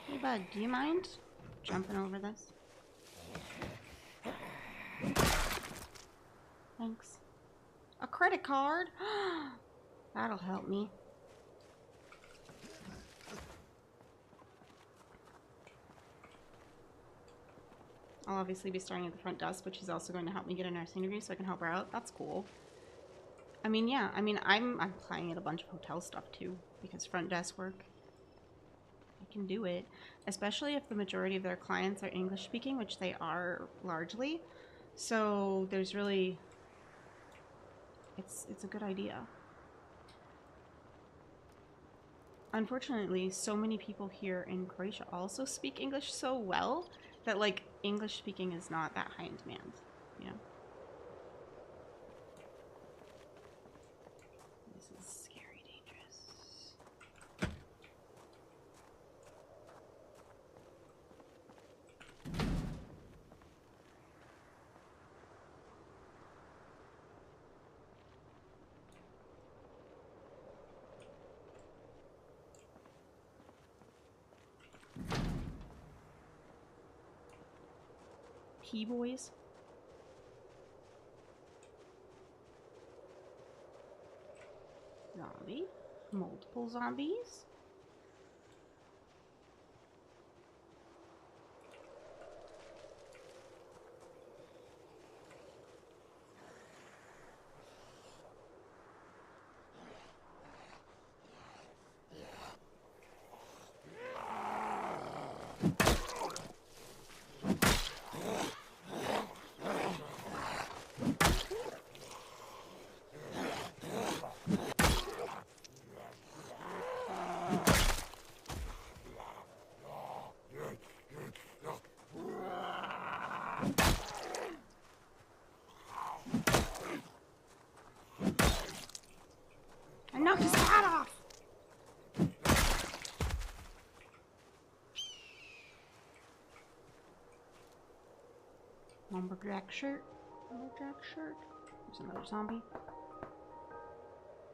Hey bud, do you mind jumping over this? Thanks. A credit card? That'll help me. I'll obviously be starting at the front desk, but she's also going to help me get a nursing degree so I can help her out. That's cool. I mean, yeah. I mean, I'm applying at a bunch of hotel stuff too, because front desk work, I can do it. Especially if the majority of their clients are English speaking, which they are largely. So there's really, it's a good idea. Unfortunately, so many people here in Croatia also speak English so well that, like, English speaking is not that high in demand, you know? This is scary dangerous. P-boys. Zombie. Multiple zombies. Lumberjack shirt. Lumberjack shirt. There's another zombie.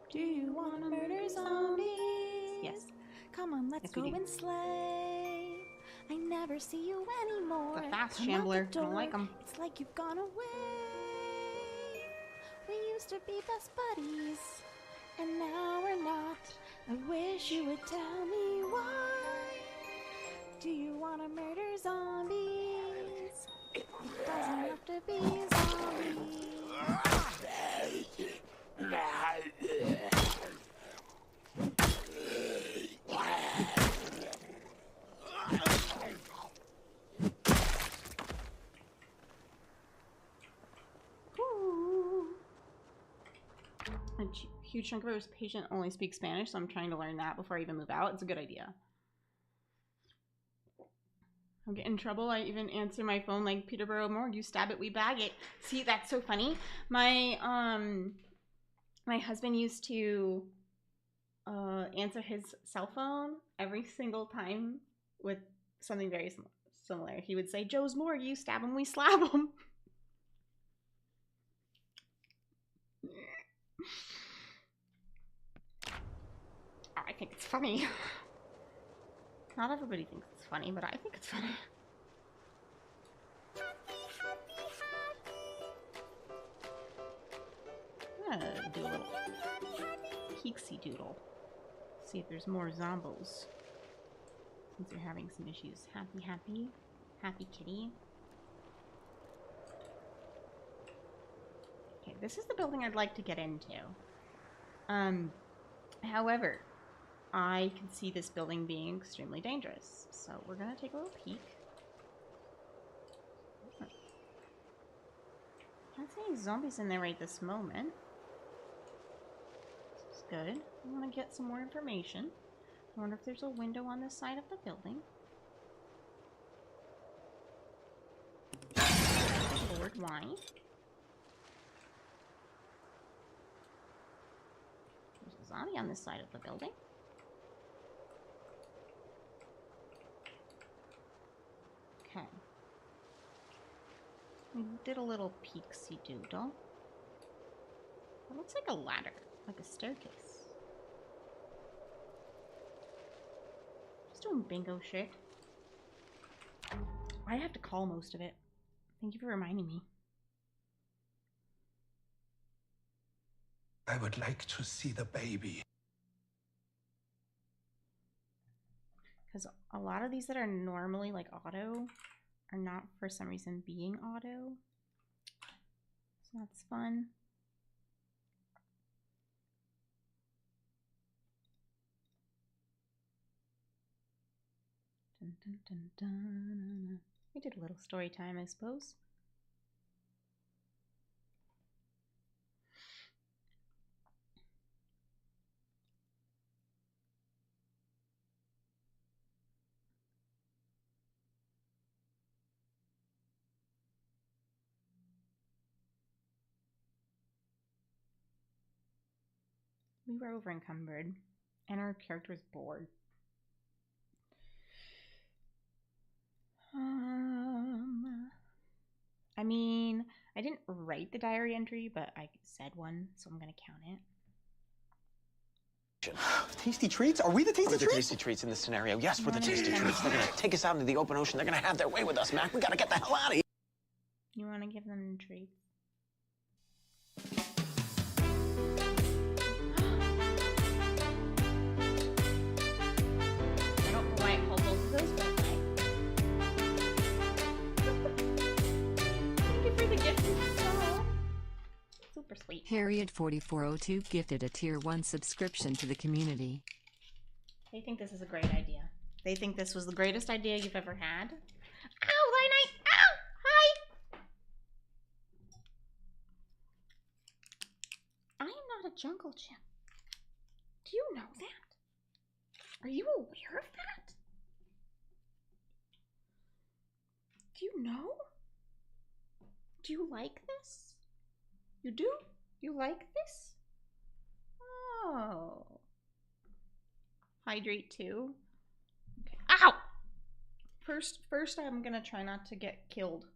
Do you want to murder zombies? Yes. Come on, let's Yes, we go do. and slay. I never see you anymore. The fast Come out shambler. the I don't like door. him. It's like you've gone away. We used to be best buddies, and now we're not. I wish you would tell me why. Do you want to murder zombies? It doesn't have to be zombies. A huge chunk of it was patient only speaks Spanish, so I'm trying to learn that before I even move out. It's a good idea. I'll get in trouble. I even answer my phone like Peterborough Morgue. You stab it, we bag it. See, that's so funny. My husband used to answer his cell phone every single time with something very similar. He would say, "Joe's Morgue, you stab him, we slab him." I think it's funny. Not everybody thinks it's funny, but I think it's funny. I'm gonna do a little peeksy doodle. See if there's more zombos. Since you're having some issues. Happy kitty. Okay, this is the building I'd like to get into. However, I can see this building being extremely dangerous. So we're gonna take a little peek. Can't see any zombies in there right this moment. This is good. I want to get some more information. I wonder if there's a window on this side of the building. Lord, why? There's a zombie on this side of the building. Okay. We did a little peeksy doodle. It looks like a ladder, like a staircase. Just doing bingo shit. I have to call most of it. Thank you for reminding me. I would like to see the baby. Because a lot of these that are normally like auto are not for some reason being auto. So that's fun. Dun, dun, dun, dun. We did a little story time, I suppose. We were over encumbered, and our character is bored. I mean, I didn't write the diary entry, but I said one, so I'm gonna count it. Tasty treats? Are we the tasty We're the treats? tasty treats in this scenario. Yes, we're the Wanna tasty give them treats. They're gonna treats? take us out into the open ocean. They're gonna have their way with us, Mac. We gotta get the hell out of here. You want to give them treats? I don't know why I called both of those, but okay. Thank you for the gift. Oh, super sweet. Harriet4402 gifted a Tier 1 subscription to the community. They think this is a great idea. They think this was the greatest idea you've ever had. Ow, Lionite! Ow! Hi! I am not a jungle gym. Do you know that? Are you aware of that? Do you know? Do you like this? You do? You like this? Oh. Hydrate too. Okay. Ow! First I'm gonna try not to get killed.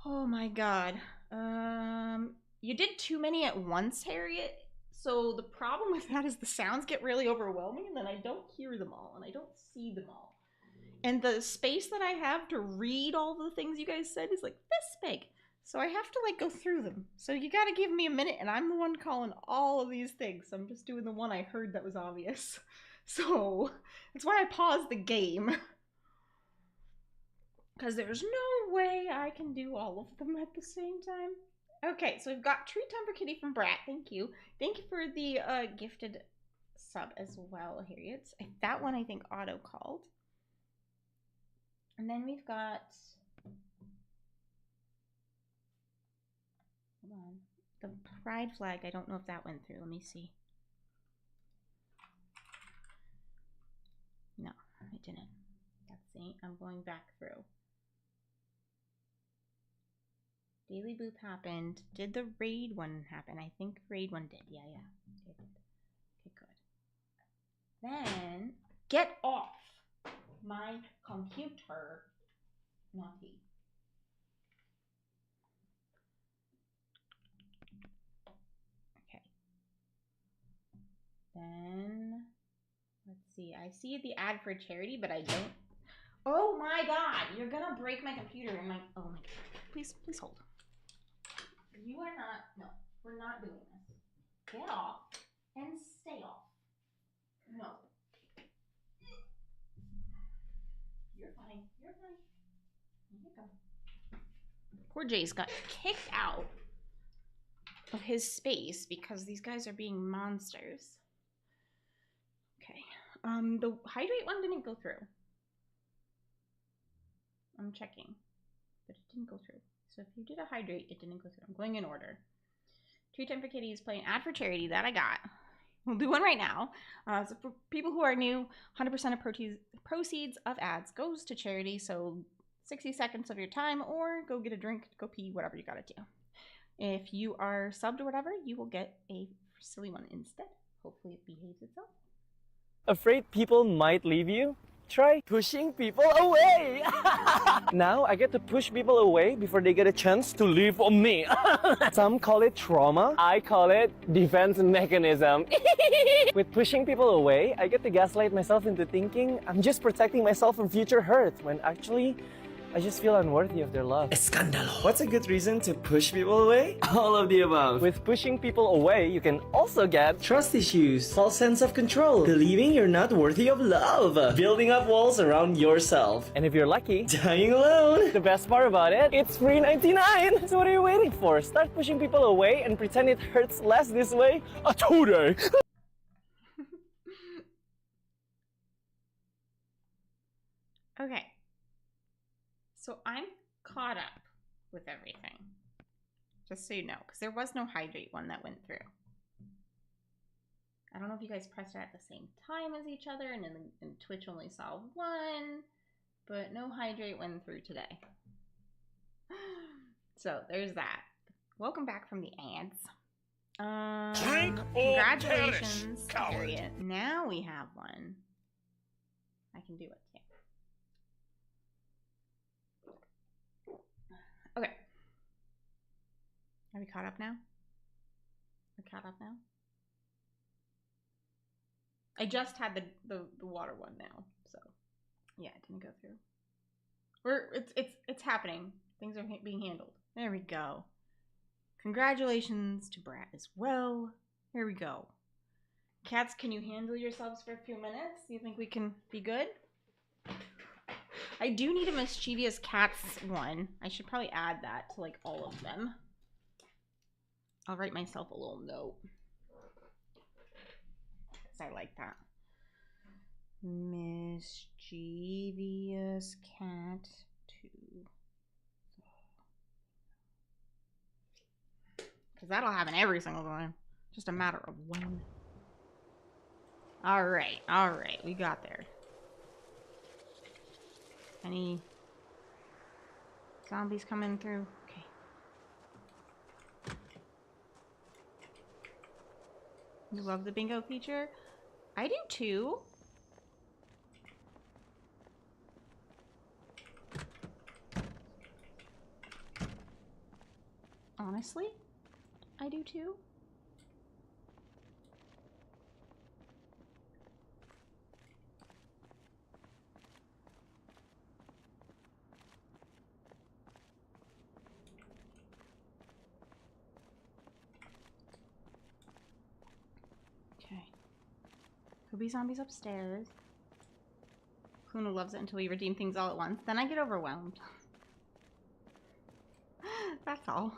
Oh my god. You did too many at once, Harriet. So the problem with that is the sounds get really overwhelming and then I don't hear them all and I don't see them all. And the space that I have to read all the things you guys said is like this big. So I have to like go through them. So you gotta give me a minute and I'm the one calling all of these things. So I'm just doing the one I heard that was obvious. So that's why I paused the game. Because there's no way I can do all of them at the same time. Okay, so we've got Treat Time for Kitty from Brat. Thank you. Thank you for the gifted sub as well, Harriet. That one I think auto called. And then we've got... Hold on. The pride flag, I don't know if that went through. Let me see. No, it didn't. Let's see. I'm going back through. Daily Boop happened. Did the raid one happen? I think raid one did. Yeah. It did. Okay, good. Then, get off my computer, naughty. Okay. Then, let's see. I see the ad for charity, but I don't. Oh my god! You're gonna break my computer and my. Oh my god. Please hold. You are not. No, we're not doing this. Get off and stay off. No. You're fine. You're fine. Here you go. Poor Jace got kicked out of his space because these guys are being monsters. Okay. The hydrate one didn't go through. I'm checking, but it didn't go through. So if you did a hydrate, it didn't go through. I'm going in order. Treat Time for Kitties, play an ad for charity. That I got. We'll do one right now. So for people who are new, 100% of proceeds of ads goes to charity. So 60 seconds of your time, or go get a drink, go pee, whatever you gotta do. If you are subbed or whatever, you will get a silly one instead. Hopefully it behaves itself. Afraid people might leave you? Try pushing people away! Now I get to push people away before they get a chance to leave on me. Some call it trauma, I call it defense mechanism. With pushing people away, I get to gaslight myself into thinking I'm just protecting myself from future hurt, when actually, I just feel unworthy of their love. Escándalo. What's a good reason to push people away? All of the above. With pushing people away, you can also get trust issues, false sense of control, believing you're not worthy of love, building up walls around yourself, and if you're lucky, dying alone. The best part about it, it's free 99. So what are you waiting for? Start pushing people away and pretend it hurts less this way. Today. Okay. So I'm caught up with everything. Just so you know, because there was no hydrate one that went through. I don't know if you guys pressed it at the same time as each other, and Twitch only saw one, but no hydrate went through today. So there's that. Welcome back from the ads. Drink or Congratulations, perish, Harriet. Now we have one. I can do it. Yeah. Okay. Are we caught up now? We're caught up now? I just had the water one now, so yeah, it didn't go through. It's happening. Things are being handled. There we go. Congratulations to Brat as well. Here we go. Cats, can you handle yourselves for a few minutes? You think we can be good? I do need a mischievous cats one. I should probably add that to like all of them. I'll write myself a little note. Because I like that. Mischievous cat 2. Because that'll happen every single time. Just a matter of when. Alright, we got there. Any zombies coming through? Okay. You love the bingo feature? I do too. Honestly, I do too. Okay. Could be zombies upstairs. Luna loves it until we redeem things all at once. Then I get overwhelmed. That's all.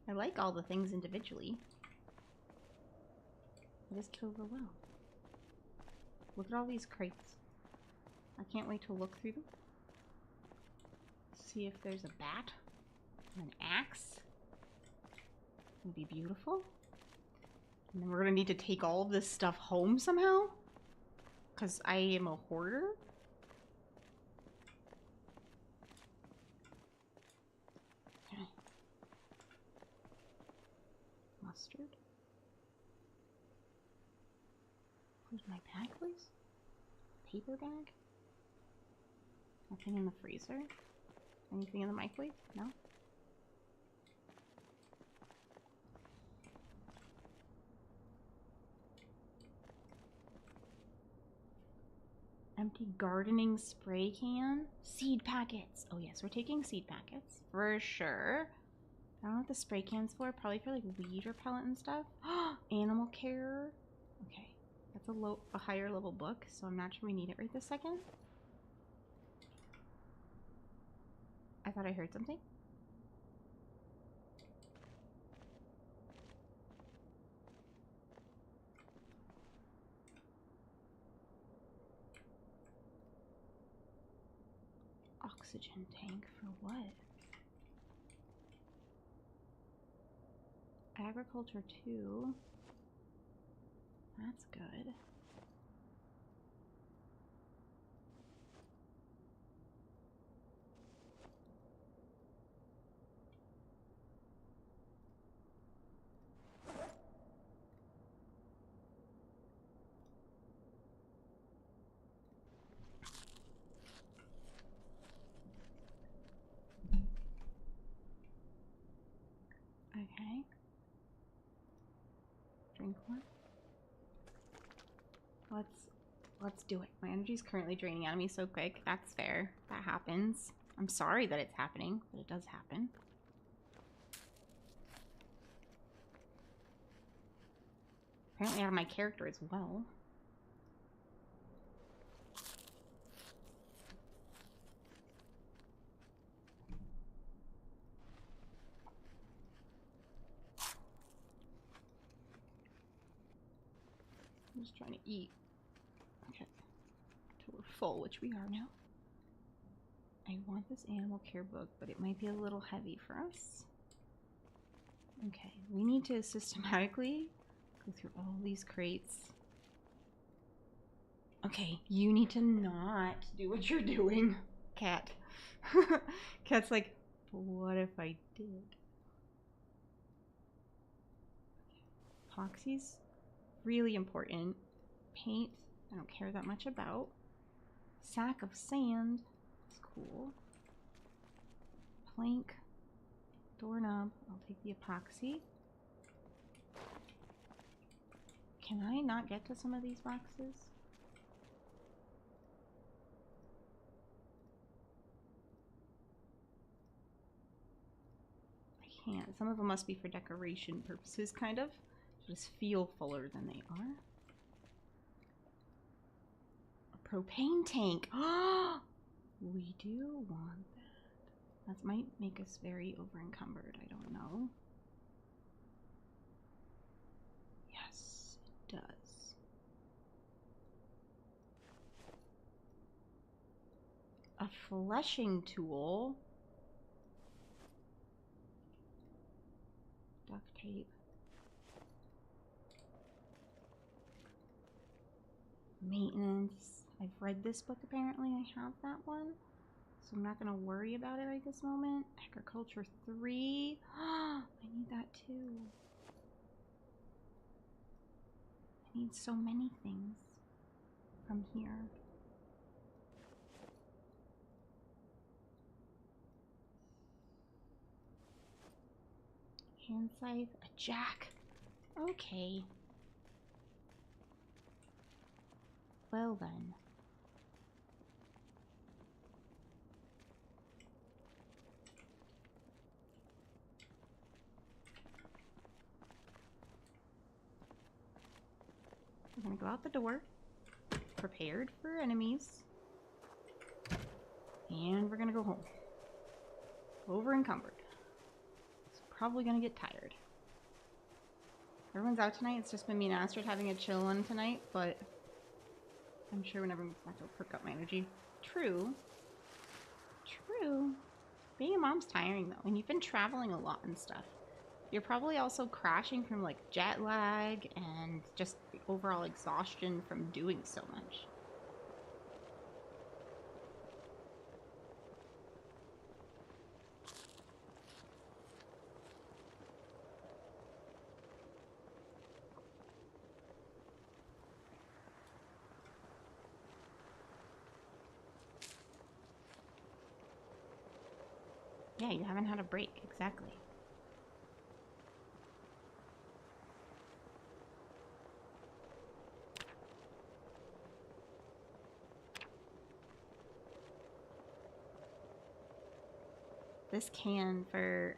I like all the things individually. I just get overwhelmed. Look at all these crates. I can't wait to look through them. See if there's a bat or an axe. It would be beautiful. And then we're gonna need to take all of this stuff home somehow. Because I am a hoarder. Okay. Mustard. Where's my bag, please? Paper bag? Nothing in the freezer? Anything in the microwave? No? Empty gardening spray can? Seed packets! Oh yes, we're taking seed packets. For sure. I don't know what the spray can's for. Probably for like weed repellent and stuff. Animal care. Okay. That's a higher level book, so I'm not sure we need it right this second. I thought I heard something. Oxygen tank for what? Agriculture 2. That's good. Okay. Drink one. Let's do it. My energy's currently draining out of me so quick. That's fair. That happens. I'm sorry that it's happening, but it does happen. Apparently out of my character as well. I'm just trying to eat. Okay. Till we're full, which we are now. I want this animal care book, but it might be a little heavy for us. Okay, we need to systematically go through all these crates. Okay, you need to not do what you're doing, Cat. Cat's like, what if I did? Epoxy's really important. Paint, I don't care that much about. Sack of sand, it's cool. Plank, doorknob, I'll take the epoxy. Can I not get to some of these boxes? I can't. Some of them must be for decoration purposes, kind of. Just feel fuller than they are. A propane tank. We do want that. That might make us very over-encumbered. I don't know. Yes, it does. A fleshing tool. Duct tape. Maintenance. I've read this book apparently. I have that one. So I'm not going to worry about it right this moment. Agriculture 3. I need that too. I need so many things from here. Hand scythe, a jack. Okay. Well then. We're gonna go out the door, prepared for enemies, and we're gonna go home. Over encumbered. It's probably gonna get tired. Everyone's out tonight. It's just been me and Astrid having a chill one tonight, but I'm sure when everyone gets back, it'll perk up my energy. True. True. Being a mom's tiring though, and you've been traveling a lot and stuff. You're probably also crashing from like jet lag and just overall exhaustion from doing so much. Yeah, you haven't had a break, exactly. This can for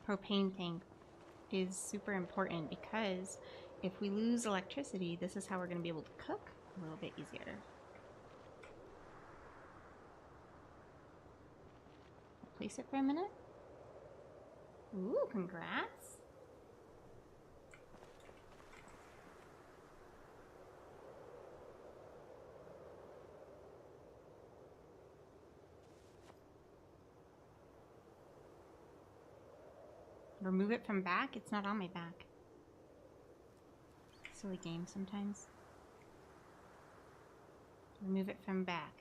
propane tank is super important because if we lose electricity, this is how we're going to be able to cook a little bit easier. Place it for a minute. Ooh, congrats. Remove it from back? It's not on my back. Silly game sometimes. Remove it from back.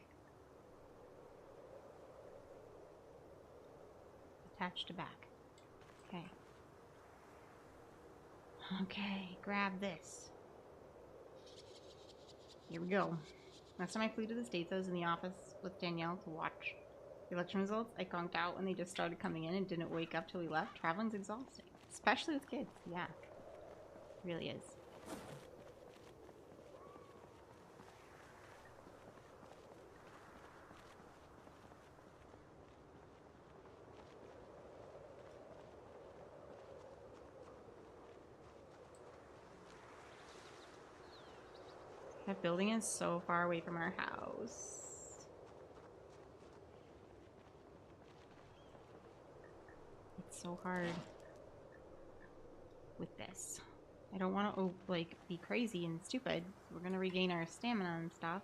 Attach to back. Okay. Okay, grab this. Here we go. Last time I flew to the States, I was in the office with Danielle to watch the election results. I conked out when they just started coming in and didn't wake up till we left. Traveling's exhausting. Especially with kids. Yeah. It really is. That building is so far away from our house. It's so hard with this. I don't want to like be crazy and stupid. We're gonna regain our stamina and stuff.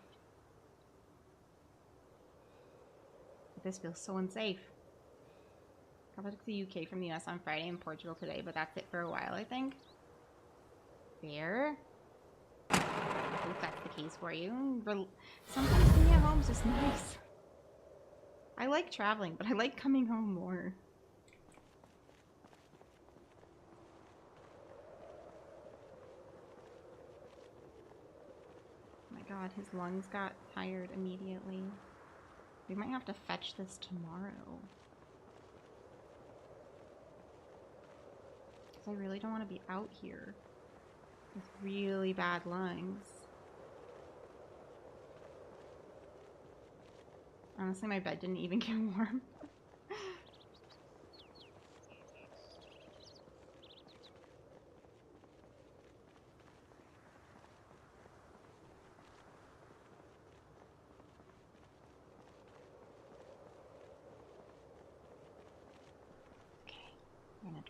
But this feels so unsafe. Got back to the UK from the US on Friday and Portugal today, but that's it for a while, I think. There. I hope that's the case for you. Sometimes being at home is just nice. I like traveling, but I like coming home more. Oh my god, his lungs got tired immediately. We might have to fetch this tomorrow. Because I really don't want to be out here with really bad lungs. Honestly, my bed didn't even get warm. Okay, I'm gonna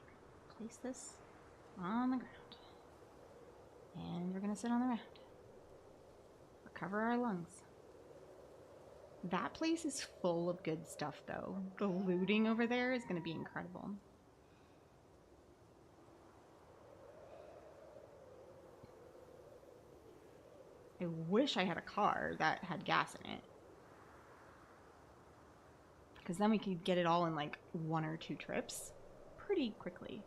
place this on the ground. And we're gonna sit on the ground. Recover our lungs. That place is full of good stuff, though. The looting over there is gonna be incredible. I wish I had a car that had gas in it. Because then we could get it all in like 1 or 2 trips pretty quickly.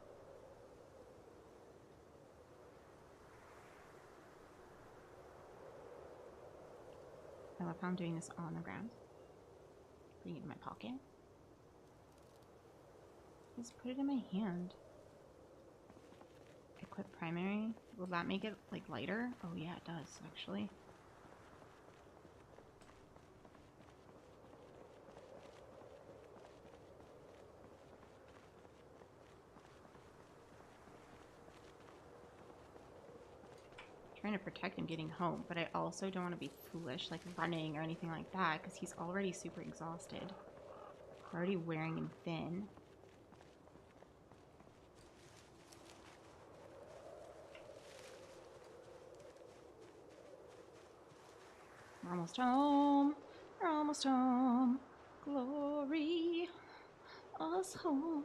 I love how I'm doing this on the ground. Putting it in my pocket. Just put it in my hand. Equip primary. Will that make it like lighter? Oh yeah, it does actually. Trying to protect him getting home, but I also don't want to be foolish, like running or anything like that, because he's already super exhausted. We're already wearing him thin. We're almost home. We're almost home. Glory us home.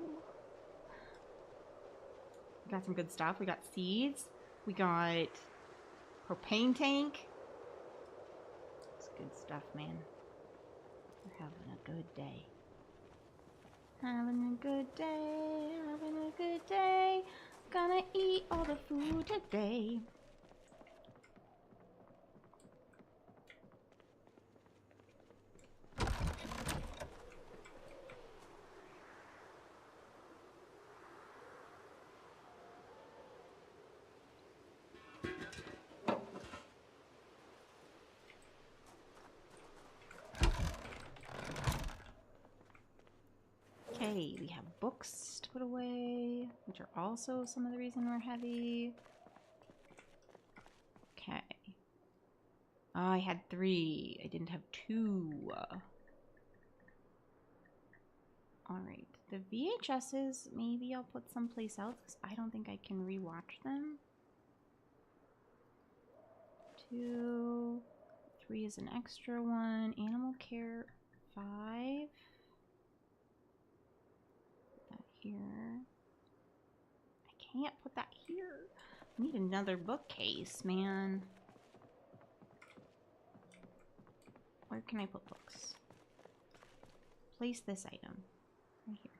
We got some good stuff. We got seeds. We got propane tank. It's good stuff, man. We're having a good day. Having a good day. Having a good day. Gonna eat all the food today. Okay, we have books to put away, which are also some of the reason we're heavy. Okay. Oh, I had 3. I didn't have 2. Alright, the VHSs, maybe I'll put someplace else, because I don't think I can rewatch them. 2. 3 is an extra one. Animal care, 5. That here. I can't put that here. I need another bookcase, man. Where can I put books? Place this item. Right here.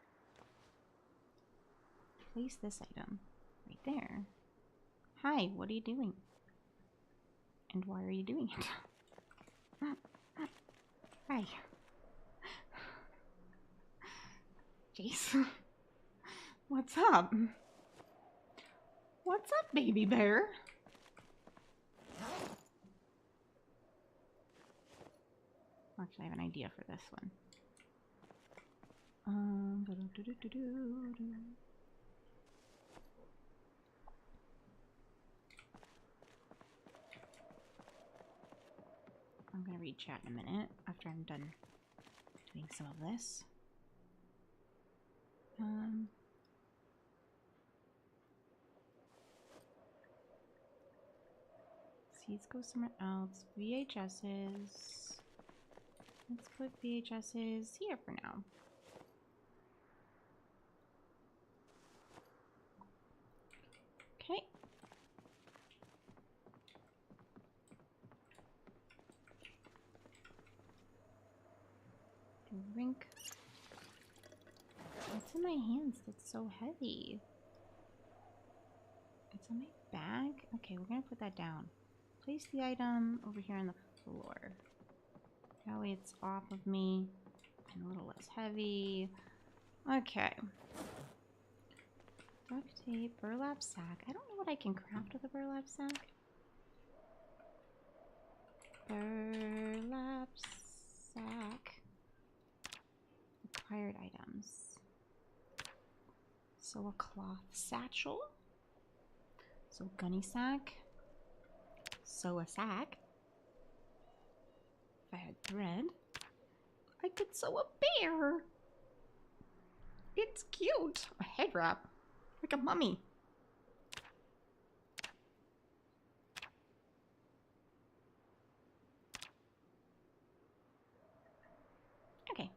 Place this item. Right there. Hi, what are you doing? And why are you doing it? Hi. Jeez. What's up? What's up, baby bear? Actually, I have an idea for this one. I'm gonna read chat in a minute after I'm done doing some of this. Seeds go somewhere else. VHSs. Let's put VHSs here for now. Okay. Drink. What's in my hands that's so heavy? It's on my bag? Okay, we're gonna put that down. Place the item over here on the floor. That way it's off of me and a little less heavy. Okay. Duct tape, burlap sack. I don't know what I can craft with a burlap sack. Burlap sack. Required items. So a cloth satchel. So gunny sack. Sew a sack. If I had thread, I could sew a bear. It's cute. A head wrap. Like a mummy. Okay.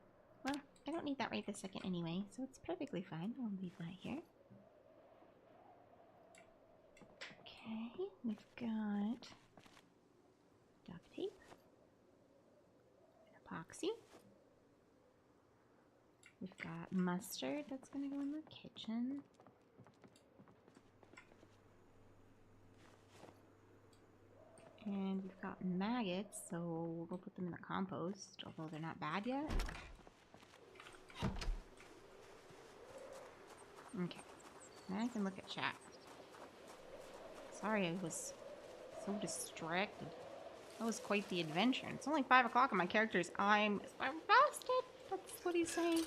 Well, I don't need that right this second anyway, so it's perfectly fine. I'll leave that here. Okay, we've got duct tape, epoxy. We've got mustard that's going to go in the kitchen. And we've got maggots, so we'll go put them in the compost, although they're not bad yet. Okay. Now I can look at chat. Sorry, I was so distracted. That was quite the adventure. It's only 5 o'clock and my character's I'm exhausted. That's what he's saying.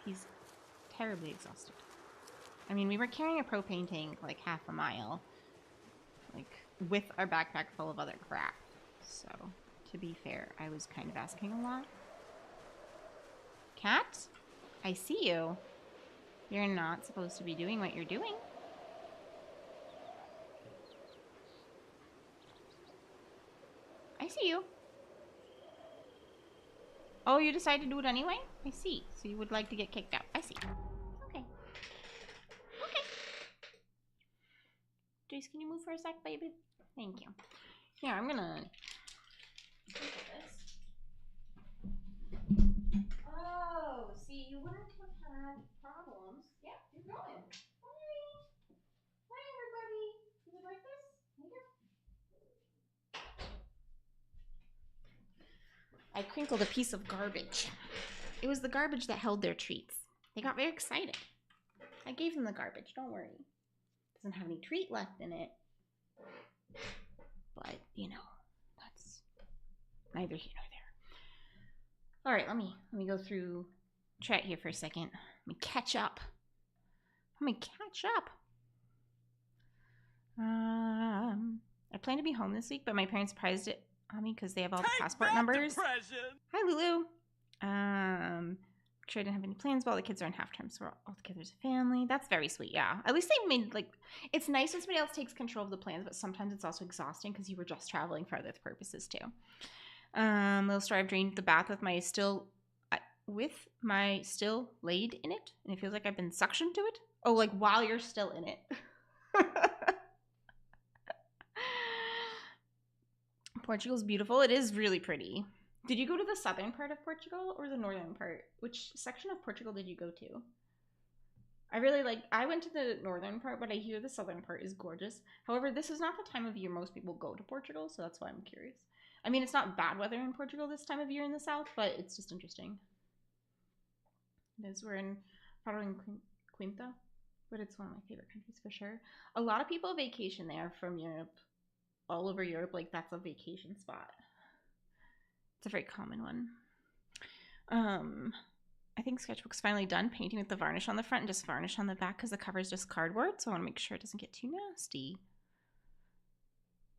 He's terribly exhausted. I mean, we were carrying a propane tank like half a mile. Like, with our backpack full of other crap. So, to be fair, I was kind of asking a lot. Cat? I see you. You're not supposed to be doing what you're doing. I see you. Oh, you decided to do it anyway? I see. So you would like to get kicked out. I see. Okay. Okay. Jace, can you move for a sec, baby? Thank you. Yeah, I'm gonna... Oh, see, you wouldn't have had problems. Yeah, you're going. Hi. Hi, everybody. You would like this? Here you go. I crinkled a piece of garbage. It was the garbage that held their treats. They got very excited. I gave them the garbage, don't worry. Doesn't have any treat left in it. But, you know, that's neither here nor there. Alright, let me go through chat here for a second. Let me catch up. I plan to be home this week, but my parents surprised it on me because they have all the passport numbers. Hi, Lulu. Sure I didn't have any plans while all the kids are in half term, so we're all together as a family. That's very sweet, yeah. At least they made, like, it's nice when somebody else takes control of the plans, but sometimes it's also exhausting because you were just traveling for other purposes, too. Little story, I've drained the bath with my still laid in it, and it feels like I've been suctioned to it. Oh, like while you're still in it. Portugal's beautiful. It is really pretty. Did you go to the southern part of Portugal or the northern part? Which section of Portugal did you go to? I went to the northern part, but I hear the southern part is gorgeous. However, this is not the time of year most people go to Portugal, so that's why I'm curious. I mean, it's not bad weather in Portugal this time of year in the south, but it's just interesting. It is. We're in Foraging Quinta, but it's one of my favorite countries for sure. A lot of people vacation there from Europe, all over Europe. Like, that's a vacation spot. It's a very common one. I think Sketchbook's finally done painting with the varnish on the front and just varnish on the back because the cover is just cardboard, so I want to make sure it doesn't get too nasty.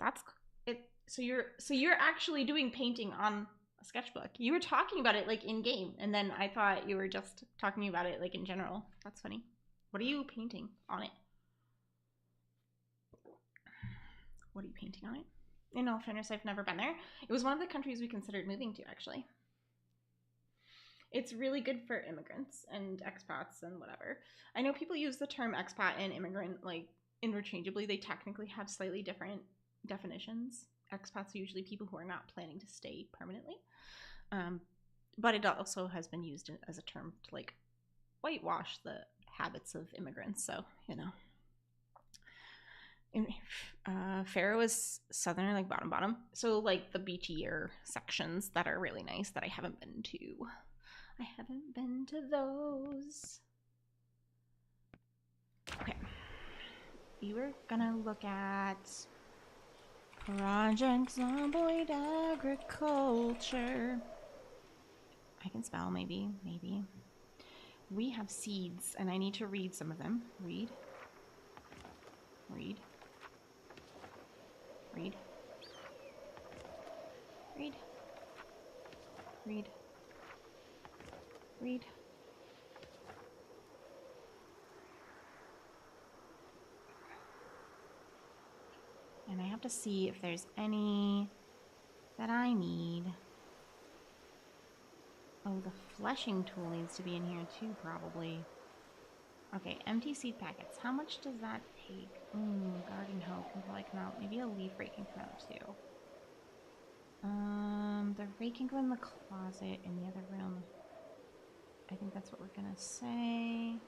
That's it. So you're actually doing painting on a sketchbook. You were talking about it like in game, and then I thought you were just talking about it like in general. That's funny. What are you painting on it? What are you painting on it? In all fairness, I've never been there. It was one of the countries we considered moving to, actually. It's really good for immigrants and expats and whatever. I know people use the term expat and immigrant like interchangeably. They technically have slightly different definitions. Expats are usually people who are not planning to stay permanently. But it also has been used as a term to like whitewash the habits of immigrants. So, you know. Faro is southern, like bottom. So like the beachier sections that are really nice that I haven't been to. I haven't been to those. Okay. We were gonna look at Project Zomboid Agriculture. I can spell, maybe. We have seeds, and I need to read some of them. Read. And I have to see if there's any that I need. Oh, the fleshing tool needs to be in here too, probably. Okay, empty seed packets. How much does that take? Garden hoe can probably come out. Maybe a leaf rake can come out too. The rake can go in the closet in the other room. I think that's what we're gonna say.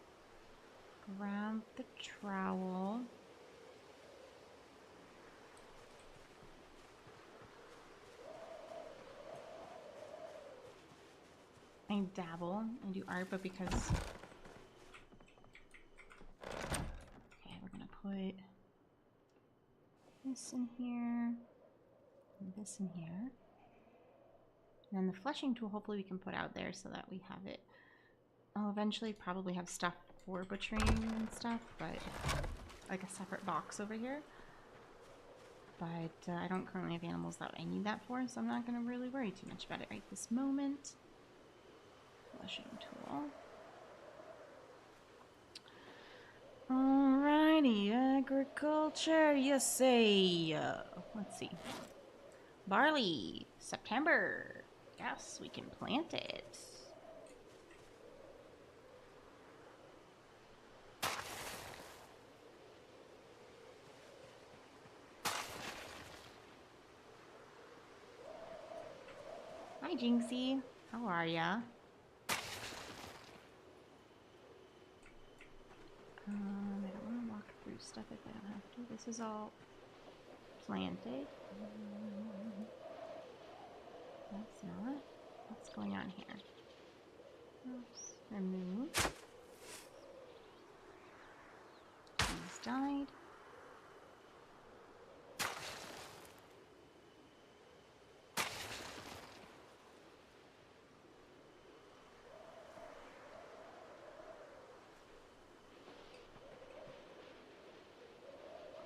Grab the trowel. I dabble. I do art, but because This in here. And this in here. And then the flushing tool, hopefully we can put out there so that we have it. I'll eventually probably have stuff for butchering and stuff, but like a separate box over here. But I don't currently have animals that I need that for, so I'm not going to really worry too much about it right this moment. Flushing tool. Alrighty, agriculture, you say. Let's see. Barley, September. Yes, we can plant it. Hi, Jinxie. How are ya? I don't want to walk through stuff if I don't have to. This is all planted. That's not. What's going on here? Oops. Remove. These died.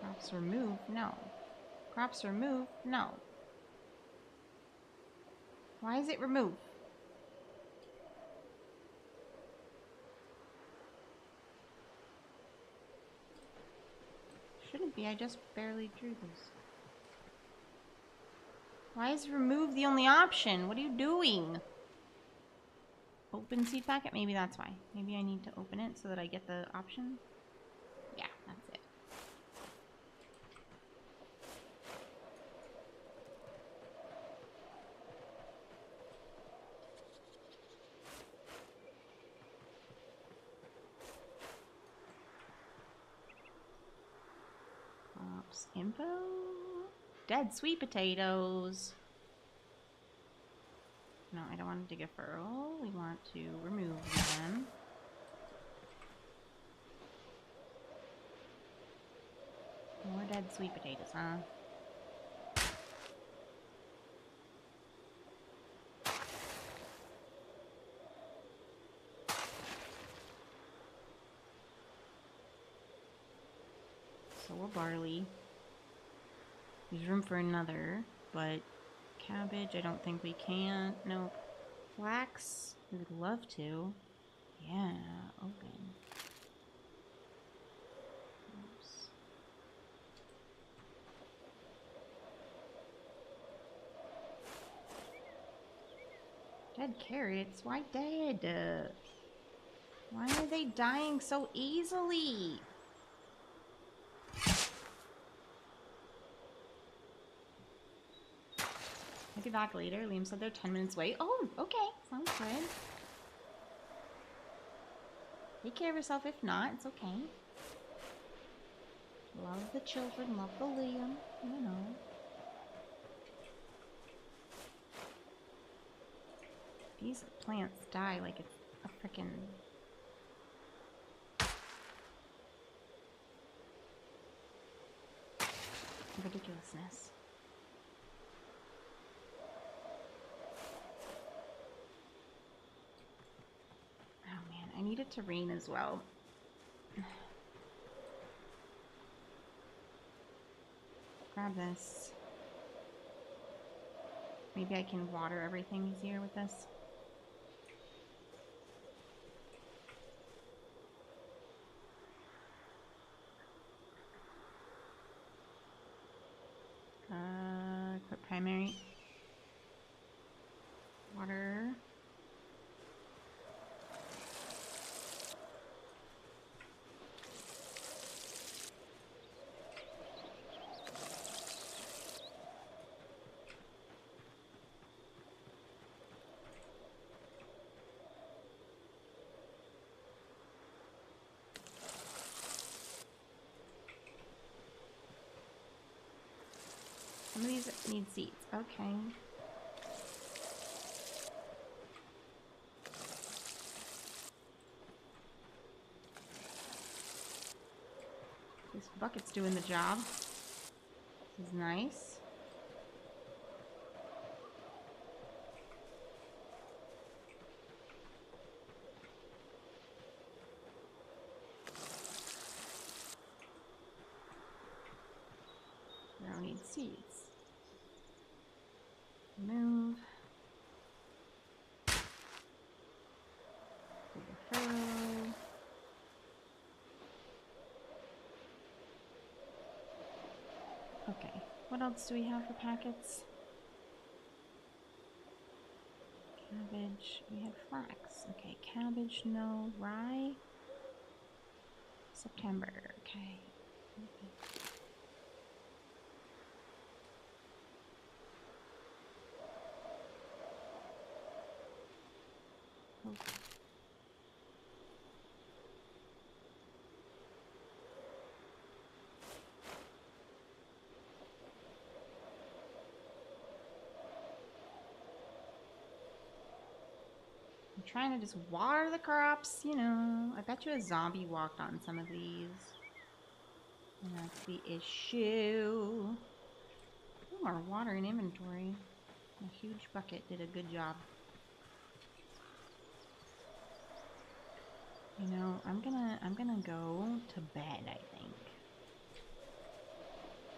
Crops removed? No. Crops removed? No. Why is it removed? Shouldn't be, I just barely drew this. Why is remove the only option? What are you doing? Open seed packet? Maybe that's why. Maybe I need to open it so that I get the option. Yeah, that's it. Ops info. Dead sweet potatoes. No, I don't want to dig a furrow. We want to remove them. More dead sweet potatoes, huh? So we're barley. There's room for another, but cabbage, I don't think we can. Nope. Flax, we would love to. Yeah, open. Oops. Dead carrots? Why dead? Why are they dying so easily? I'll be back later. Liam said they're 10 minutes away. Oh, okay. Sounds good. Take care of yourself. If not, it's okay. Love the children. Love the Liam. You know. These plants die like it's a frickin' ridiculousness. Oh man, I need it to rain as well. Grab this. Maybe I can water everything easier with this. Equip primary. Water. Some of these need seeds. Okay. This bucket's doing the job. This is nice. We don't need seeds. Move. Overthrow. Okay, what else do we have for packets? Cabbage, we have flax. Okay, cabbage, no. Rye? September, okay. Okay. I'm trying to just water the crops, you know. I bet you a zombie walked on some of these. And that's the issue. Ooh, our water in inventory. A huge bucket did a good job. You know, I'm gonna go to bed, I think.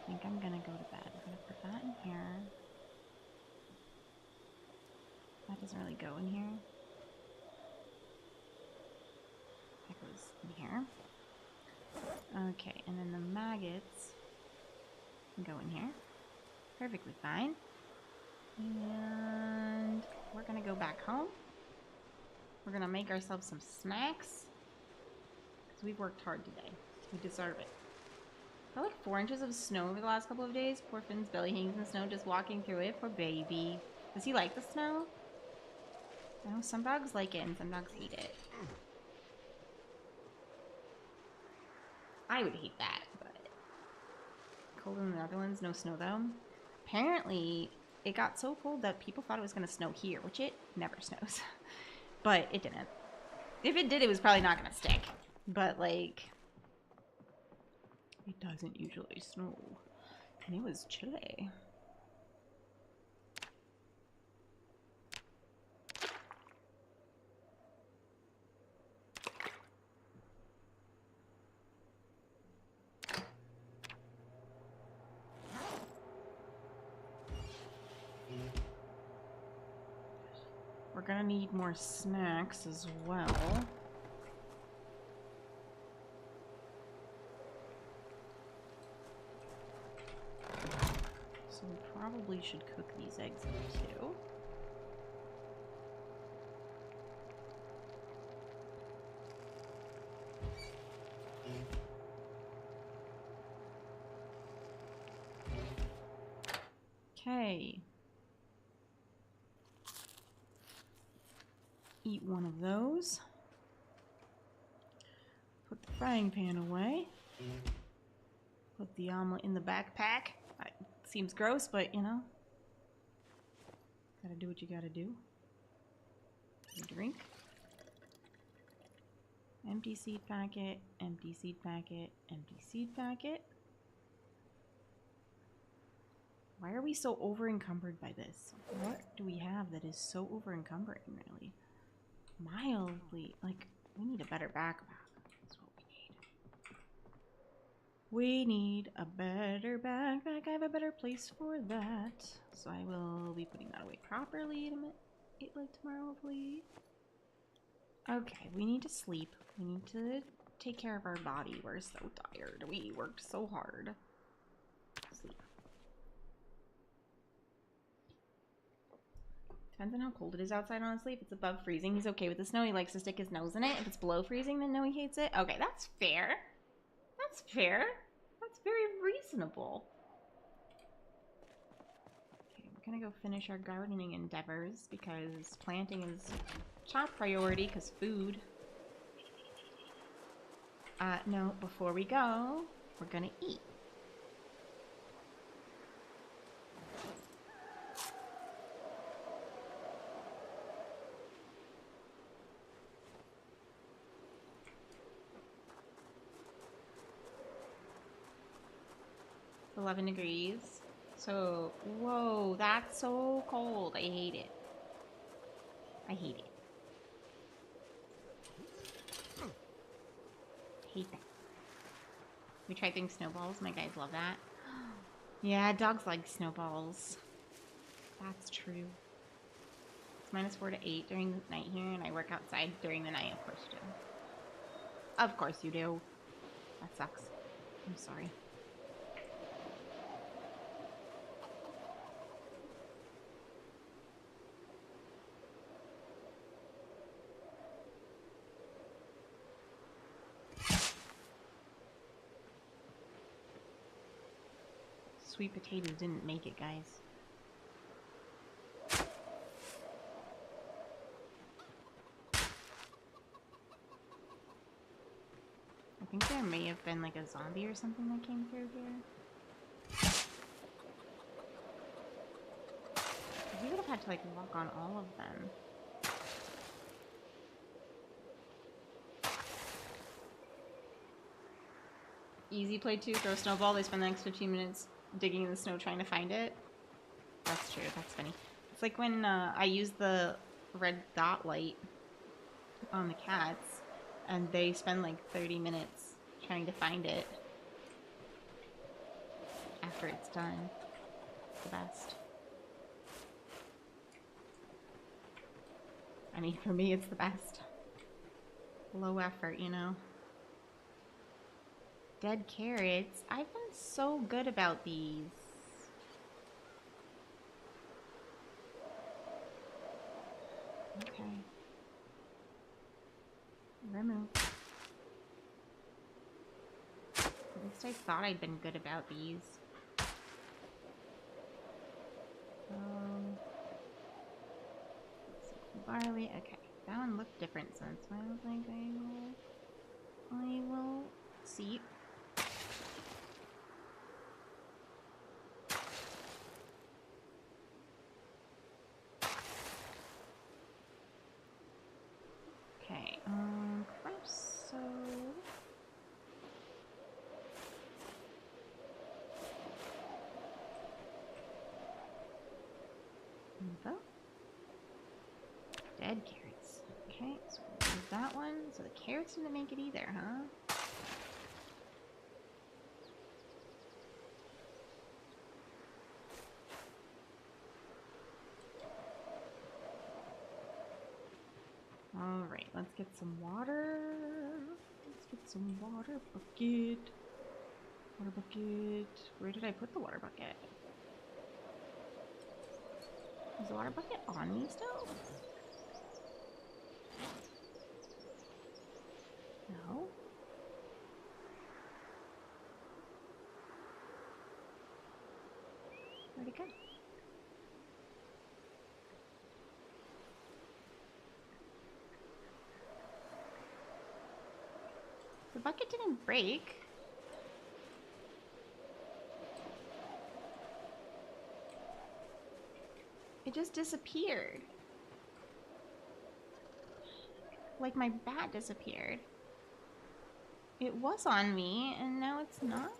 I think I'm gonna go to bed. I'm gonna put that in here. That doesn't really go in here. That goes in here. Okay, and then the maggots can go in here. Perfectly fine. And we're gonna go back home. We're gonna make ourselves some snacks. Because we've worked hard today. We deserve it. Got like 4 inches of snow over the last couple of days. Poor Finn's belly hangs in the snow just walking through it. Poor baby. Does he like the snow? I know some dogs like it and some dogs hate it. I would hate that, but cold in the Netherlands, no snow though. Apparently, it got so cold that people thought it was going to snow here, which it never snows. But it didn't. If it did, it was probably not going to stick. But, like, it doesn't usually snow. And it was chilly. We're gonna need more snacks as well. So we probably should cook these eggs up too. Okay. Eat one of those. Put the frying pan away. Put the omelet in the backpack. Seems gross, but you know. Gotta do what you gotta do. Drink. Empty seed packet, empty seed packet, empty seed packet. Why are we so over encumbered by this? What do we have that is so over encumbering, really? Mildly, like, we need a better backpack. That's what we need. We need a better backpack. I have a better place for that. So I will be putting that away properly to eat like tomorrow, hopefully. Okay, we need to sleep. We need to take care of our body. We're so tired. We worked so hard. Sleep. Depends on how cold it is outside, honestly. If it's above freezing, he's okay with the snow. He likes to stick his nose in it. If it's below freezing, then no, he hates it. Okay, that's fair. That's fair. That's very reasonable. Okay, we're gonna go finish our gardening endeavors because planting is top priority because food. No, before we go, we're gonna eat. 11 degrees. So, whoa, that's so cold. I hate it. I hate it. Hate that. We tried throwing snowballs. My guys love that. Yeah, dogs like snowballs. That's true. It's -4 to 8 during the night here, and I work outside during the night, of course you do. Of course you do. That sucks. I'm sorry. Sweet potatoes didn't make it, guys. I think there may have been like a zombie or something that came through here. We would have had to like walk on all of them. Easy play 2, throw a snowball, they spend the next 15 minutes digging in the snow trying to find it. That's true, that's funny. It's like when I use the red dot light on the cats, and they spend like 30 minutes trying to find it after it's done. It's the best. I mean, for me, it's the best. Low effort, you know? Dead carrots. I've been so good about these. Okay. Remove. At least I thought I'd been good about these. Barley. Okay. That one looked different, so that's why I was like, I will see. Okay, gross, so... Info. Dead carrots. Okay, so we'll use that one. So the carrots didn't make it either, huh? Alright, let's get some water. Let's get some water bucket. Water bucket. Where did I put the water bucket? Is the water bucket on me still? No. Where'd it go? The bucket didn't break. It just disappeared. Like my bat disappeared. It was on me, and now it's not?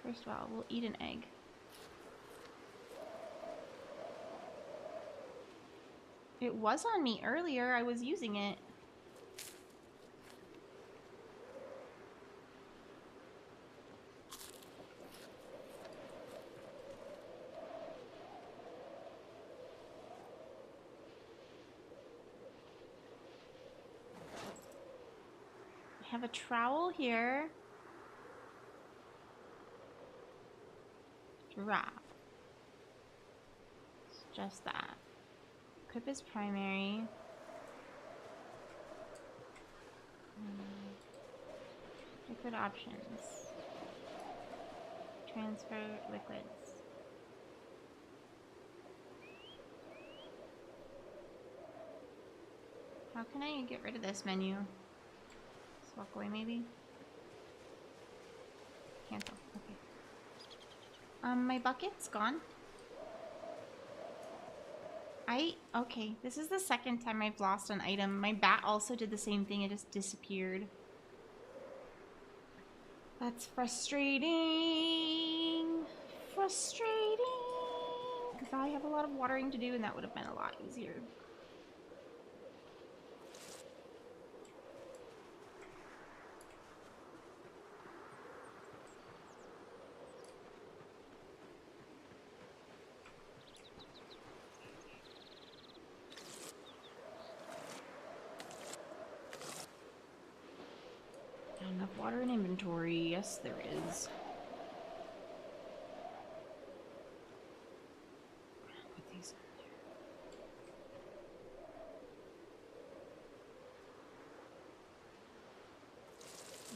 First of all, we'll eat an egg. It was on me earlier. I was using it. I have a trowel here. Drop. It's just that. Equip is primary. Liquid options. Transfer liquids. How can I get rid of this menu? Just walk away maybe? Cancel. Okay. My bucket's gone. Okay, this is the second time I've lost an item. My bat also did the same thing, it just disappeared. That's frustrating. Frustrating. Because I have a lot of watering to do, and that would have been a lot easier. Not enough water in inventory. Yes, there is. Put these in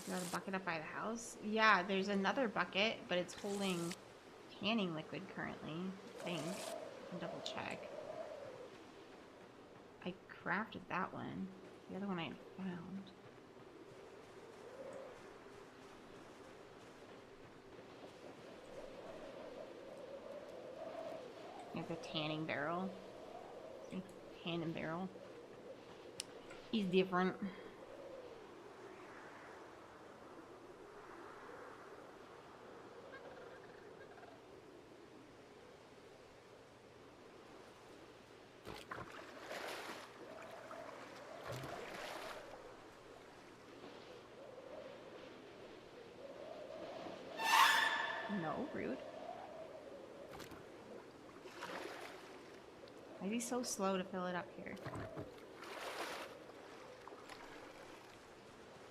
there. Got a bucket up by the house? Yeah, there's another bucket, but it's holding tanning liquid currently, I think. I can double check. I crafted that one. The other one I had found. There's a tanning barrel. See? Tanning barrel. He's different. No, rude. Why is he so slow to fill it up here?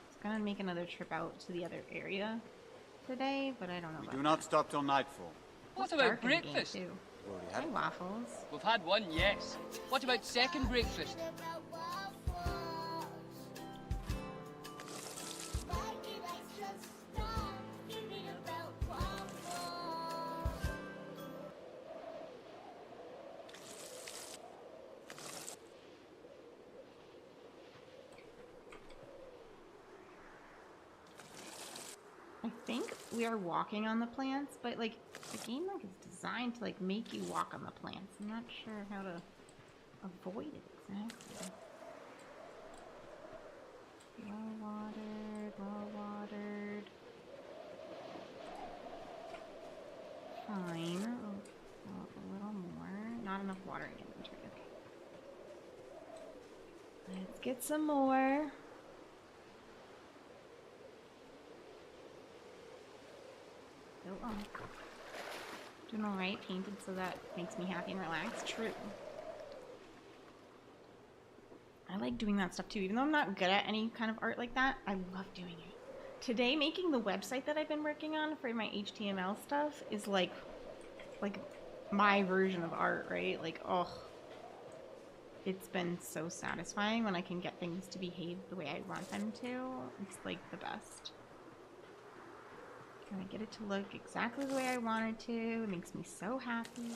It's gonna make another trip out to the other area today, but I don't know about Do not stop till nightfall. What It's about dark in the game, breakfast? too. Already Hi, had it. waffles. We've had one, yes. What about second breakfast? I think we are walking on the plants, but like the game like is designed to like make you walk on the plants. I'm not sure how to avoid it exactly. Well watered, well watered. Fine. Oh, a little more. Not enough water in inventory. Okay. Let's get some more. Oh, doing alright, painted so that makes me happy and relaxed. True. I like doing that stuff too. Even though I'm not good at any kind of art like that, I love doing it. Today, making the website that I've been working on for my HTML stuff is like my version of art, right? Like, oh, it's been so satisfying when I can get things to behave the way I want them to. It's like the best. And I get it to look exactly the way I want it to. It makes me so happy.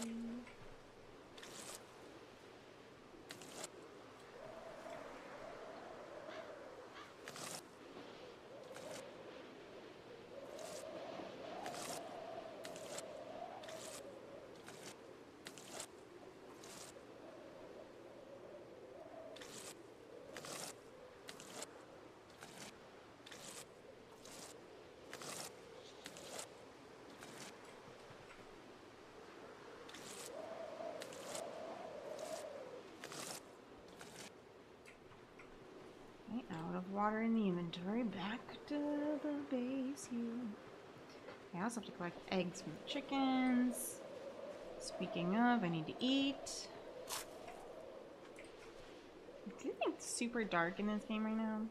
Out of water in the inventory, back to the base here. I also have to collect eggs from the chickens. Speaking of, I need to eat. I do think it's super dark in this game right now.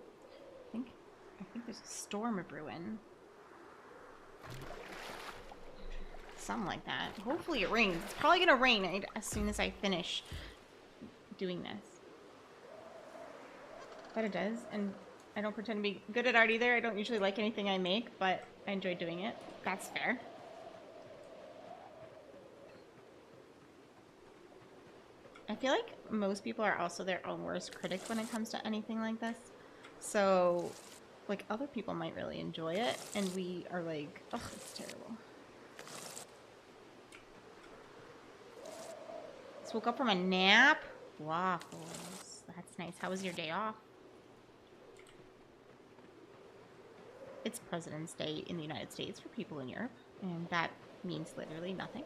I think there's a storm brewing. Something like that. Hopefully it rains. It's probably gonna rain as soon as I finish doing this. But it does, and I don't pretend to be good at art either. I don't usually like anything I make, but I enjoy doing it. That's fair. I feel like most people are also their own worst critic when it comes to anything like this. So, like, other people might really enjoy it, and we are like, ugh, it's terrible. Just woke up from a nap. Waffles. That's nice. How was your day off? it's President's Day in the United States for people in Europe, and that means literally nothing.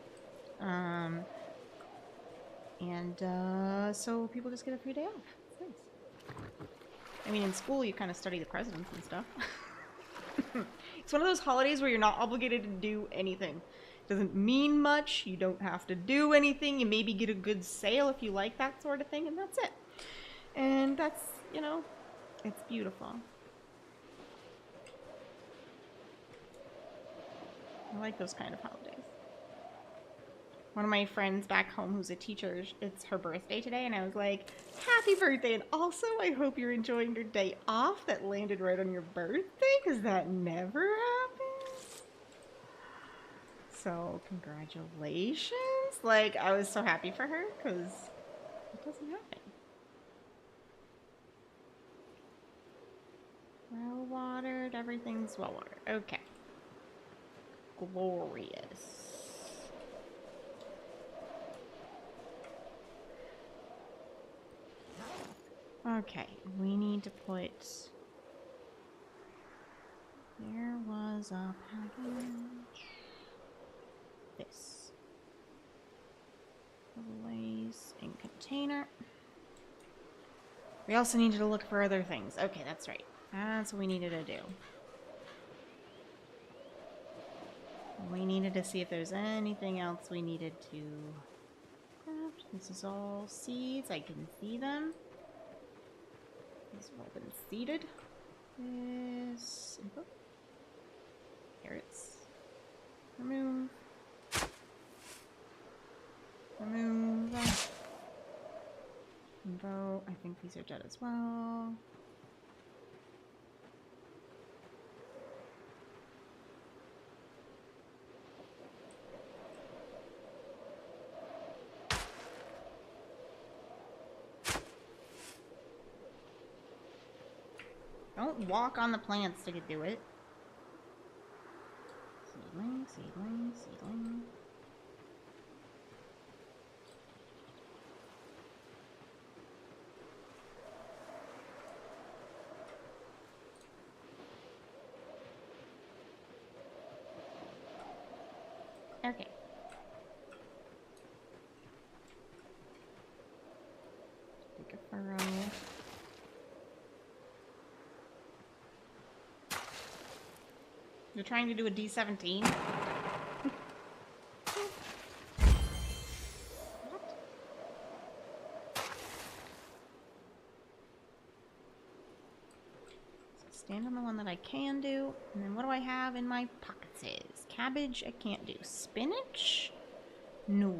So people just get a free day off. It's nice. I mean, in school you kind of study the presidents and stuff. It's one of those holidays where you're not obligated to do anything. It doesn't mean much. You don't have to do anything. You maybe get a good sale if you like that sort of thing, and that's it. And that's, you know, it's beautiful. I like those kind of holidays. One of my friends back home who's a teacher, it's her birthday today, and I was like, happy birthday, and also I hope you're enjoying your day off that landed right on your birthday, because that never happens. So, congratulations. Like, I was so happy for her, because it doesn't happen. Well watered, everything's well watered. Okay. Glorious. Okay, we need to put... There was a package. This. Place in container. We also needed to look for other things. Okay, that's right. That's what we needed to do. We needed to see if there's anything else we needed to craft. This is all seeds. I can see them. These have all been seeded. This info. Carrots. Remove. Remove. Info. I think these are dead as well. Don't walk on the plants to do it. Seedling, seedling, seedling. Okay. Take a furrow. You're trying to do a D17? Stand on the one that I can do. And then what do I have in my pockets? Cabbage, I can't do. Spinach? No.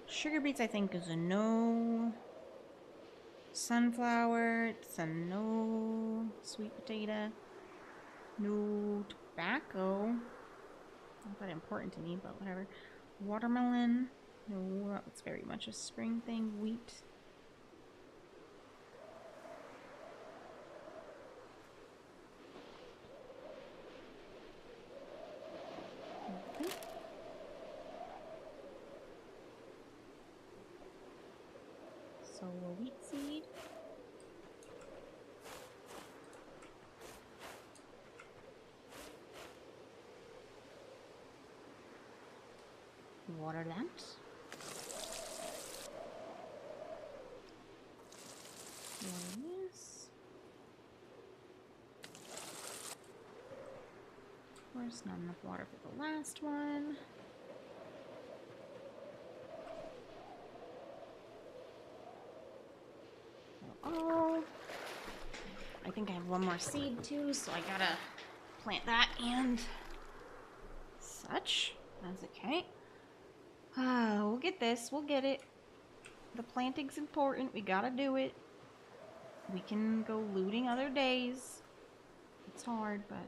Sugar beets, I think, is a no. Sunflower, it's a no. Sweet potato. No. Tobacco. Not that important to me, but whatever. Watermelon. No, that's very much a spring thing. Wheat. Okay. So a wheat seed. Water that. Water this. Of course, not enough water for the last one. Oh, I think I have one more seed too, so I gotta plant that and such. That's okay. We'll get this. We'll get it. The planting's important. We gotta do it. We can go looting other days. It's hard, but...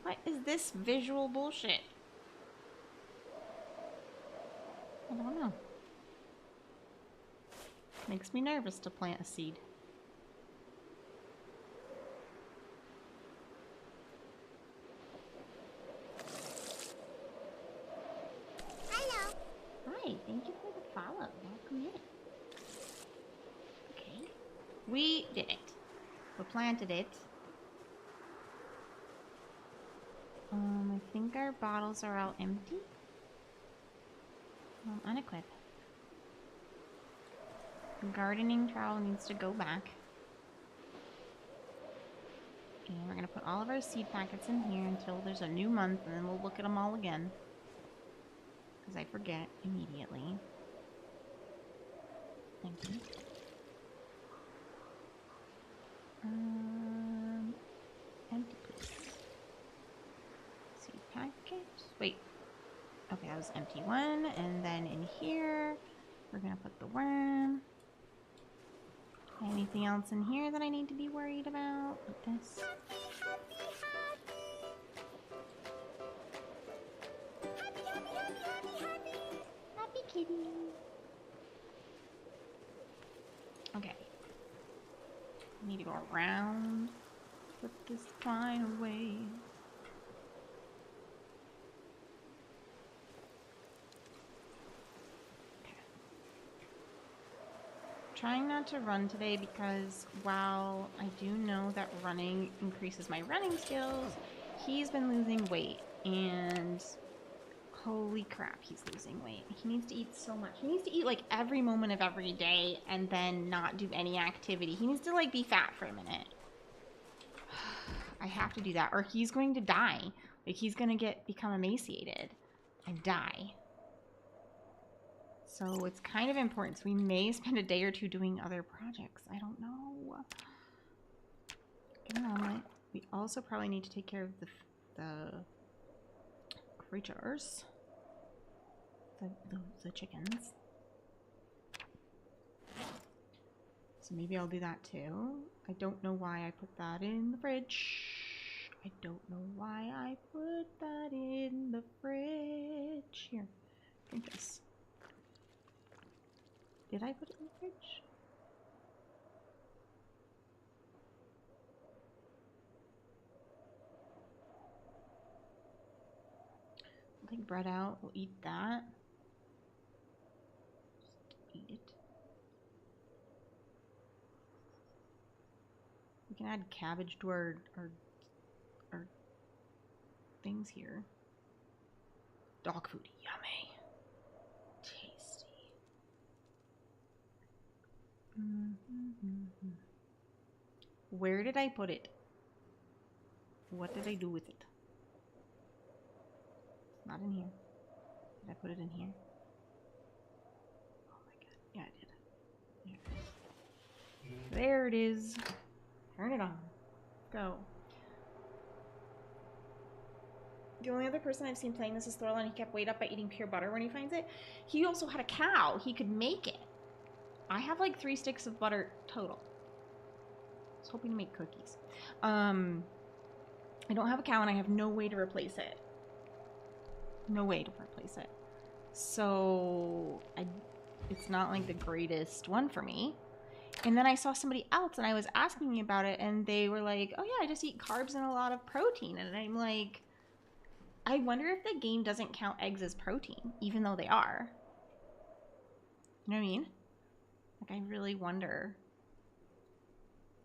What is this visual bullshit? I don't know. Makes me nervous to plant a seed. We did it. We planted it. I think our bottles are all empty. Unequip. Gardening trowel needs to go back. And we're gonna put all of our seed packets in here until there's a new month, and then we'll look at them all again. Because I forget immediately. Thank you. Empty please. Seed packet. Wait. Okay, that was empty one. And then in here, we're gonna put the worm. Anything else in here that I need to be worried about? Like this. Happy kitty. Okay. I need to go around. Put this twine away. Trying not to run today because while I do know that running increases my running skills, he's been losing weight, and holy crap, he's losing weight. He needs to eat so much. He needs to eat like every moment of every day and then not do any activity. He needs to like be fat for a minute. I have to do that or he's going to die. Like he's going to become emaciated and die. So it's kind of important. So we may spend a day or two doing other projects. I don't know. We also probably need to take care of the creatures. The chickens. So maybe I'll do that too. I don't know why I put that in the fridge. I don't know why I put that in the fridge. Here, drink this. Did I put it in the fridge? I'll take bread out. We'll eat that. Just eat it. We can add cabbage to our things here. Dog food, yummy. Tasty. Where did I put it? What did I do with it? It's not in here. Did I put it in here? Oh my god. Yeah, I did. There it is. Turn it on. Go. The only other person I've seen playing this is Thorlon. He kept weight up by eating pure butter when he finds it. He also had a cow. He could make it. I have like 3 sticks of butter total. I was hoping to make cookies. I don't have a cow and I have no way to replace it. No way to replace it. So it's not like the greatest one for me. And then I saw somebody else and I was asking me about it and they were like, oh yeah, I just eat carbs and a lot of protein. And I'm like, I wonder if the game doesn't count eggs as protein, even though they are. You know what I mean? Like, I really wonder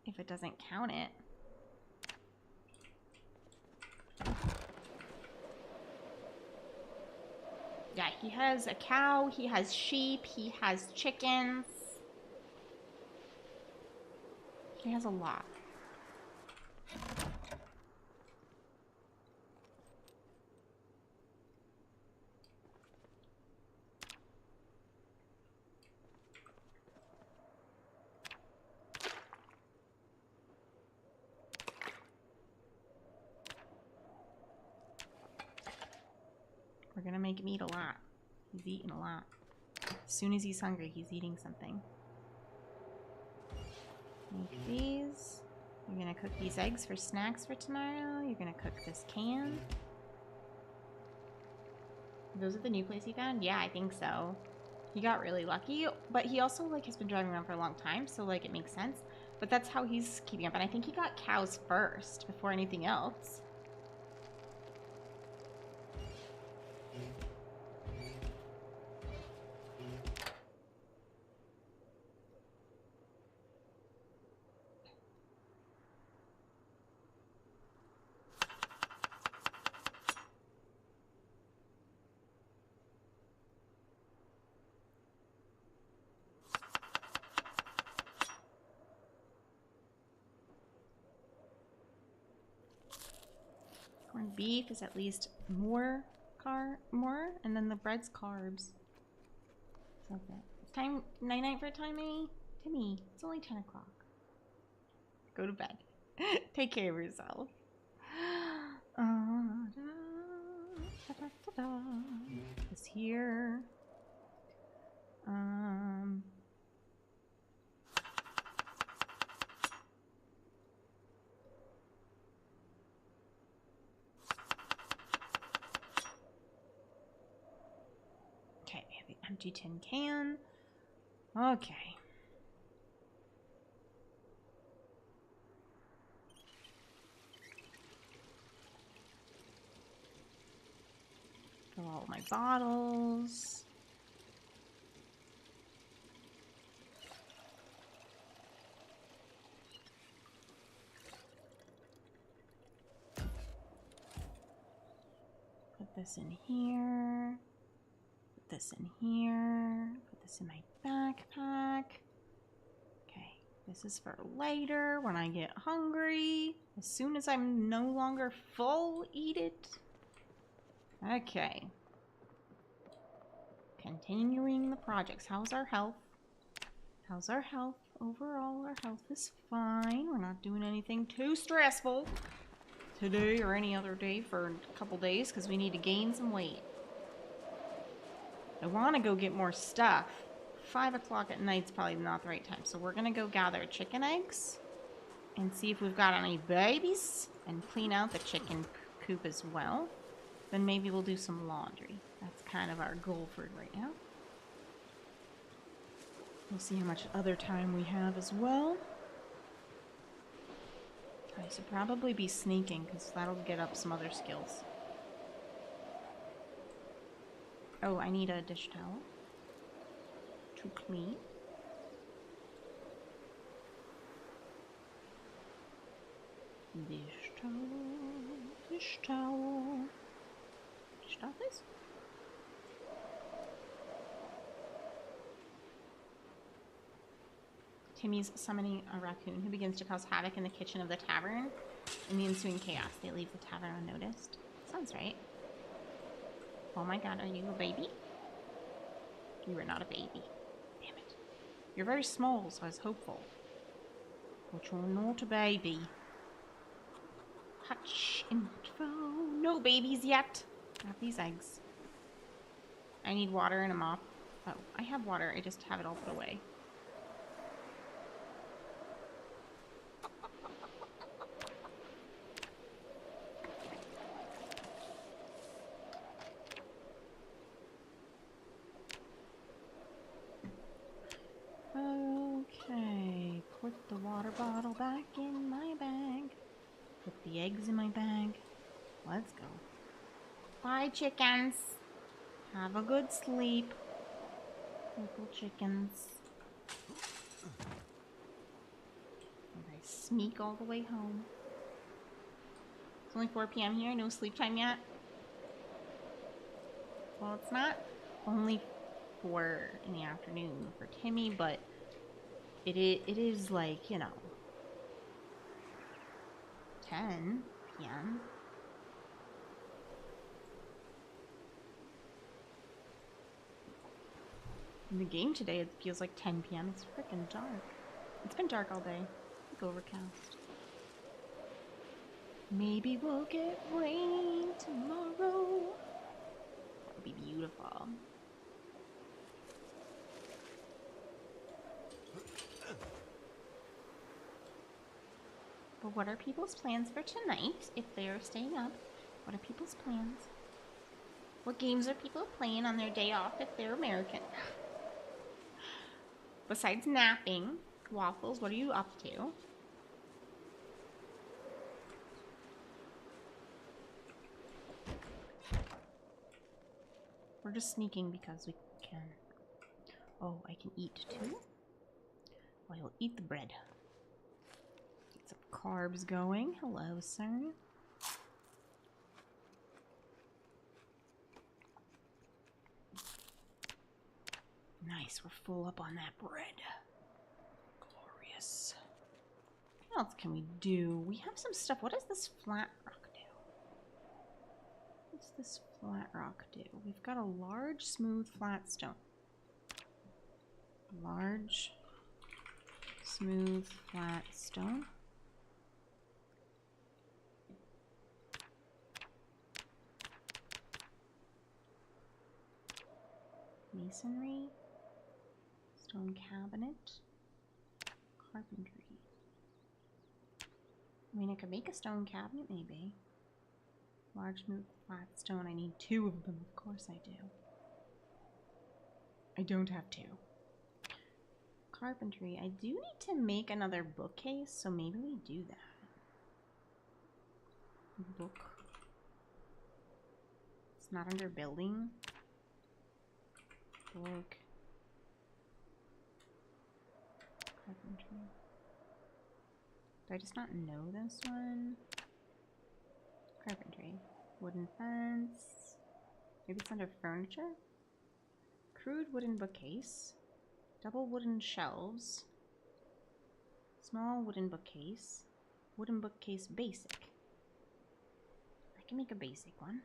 if it doesn't count it. Yeah, he has a cow, he has sheep, he has chickens. He has a lot. We're gonna make him eat a lot. He's eating a lot. As soon as he's hungry, he's eating something. Make these. You're gonna cook these eggs for snacks for tomorrow. You're gonna cook this can. Those are the new place he found? Yeah, I think so. He got really lucky, but he also like has been driving around for a long time, so like it makes sense. But that's how he's keeping up, and I think he got cows first before anything else. beef is at least more, and then the bread's carbs. So that's it. It's time, night-night for Timmy. Timmy, it's only 10 o'clock. Go to bed. Take care of yourself. This here. Okay, we have the empty tin can. Okay. Fill all my bottles. Put this in here. Put this in here. Put this in my backpack. Okay, this is for later when I get hungry. As soon as I'm no longer full, eat it. Okay. Continuing the projects. How's our health? How's our health? Overall, our health is fine. We're not doing anything too stressful today or any other day for a couple days because we need to gain some weight. I want to go get more stuff. 5 o'clock at night's probably not the right time. So we're going to go gather chicken eggs and see if we've got any babies and clean out the chicken coop as well. Then maybe we'll do some laundry. That's kind of our goal for right now. We'll see how much other time we have as well. I should probably be sneaking because that'll get up some other skills. Oh, I need a dish towel to clean. Dish towel, dish towel. Dish towel, please. Timmy's summoning a raccoon who begins to cause havoc in the kitchen of the tavern. In the ensuing chaos, they leave the tavern unnoticed. Sounds right. Oh my god, are you a baby? You are not a baby. Damn it. You're very small, so I was hopeful. But you're not a baby. Hutch info. No babies yet. Grab these eggs. I need water and a mop. Oh, I have water. I just have it all put away. Okay, put the water bottle back in my bag. Put the eggs in my bag. Let's go. Bye, chickens. Have a good sleep. Little chickens. And I sneak all the way home. It's only 4 p.m. here. No sleep time yet. Well, it's not only 4 in the afternoon for Timmy, but it is like, you know, 10 p.m. In the game today, it feels like 10 p.m. It's freaking dark. It's been dark all day. Like overcast. Maybe we'll get rain tomorrow. That would be beautiful. But what are people's plans for tonight if they are staying up? What are people's plans? What games are people playing on their day off if they're American? Besides napping, Waffles, what are you up to? We're just sneaking because we can. Oh, I can eat too? Well, I will eat the bread. Get some carbs going. Hello, sir. Nice, we're full up on that bread. Glorious. What else can we do? We have some stuff. What does this flat rock do? What's this flat rock do? We've got a large, smooth, flat stone. Large, smooth, flat stone. Masonry. Stone cabinet. Carpentry. I mean, I could make a stone cabinet, maybe. Large, smooth, flat stone. I need 2 of them. Of course I do. I don't have 2. Carpentry. I do need to make another bookcase, so maybe we do that. Book. It's not under building. Book. Carpentry. Do I just not know this one? Carpentry. Wooden fence. Maybe it's under furniture? Crude wooden bookcase. Double wooden shelves. Small wooden bookcase. Wooden bookcase basic. I can make a basic one.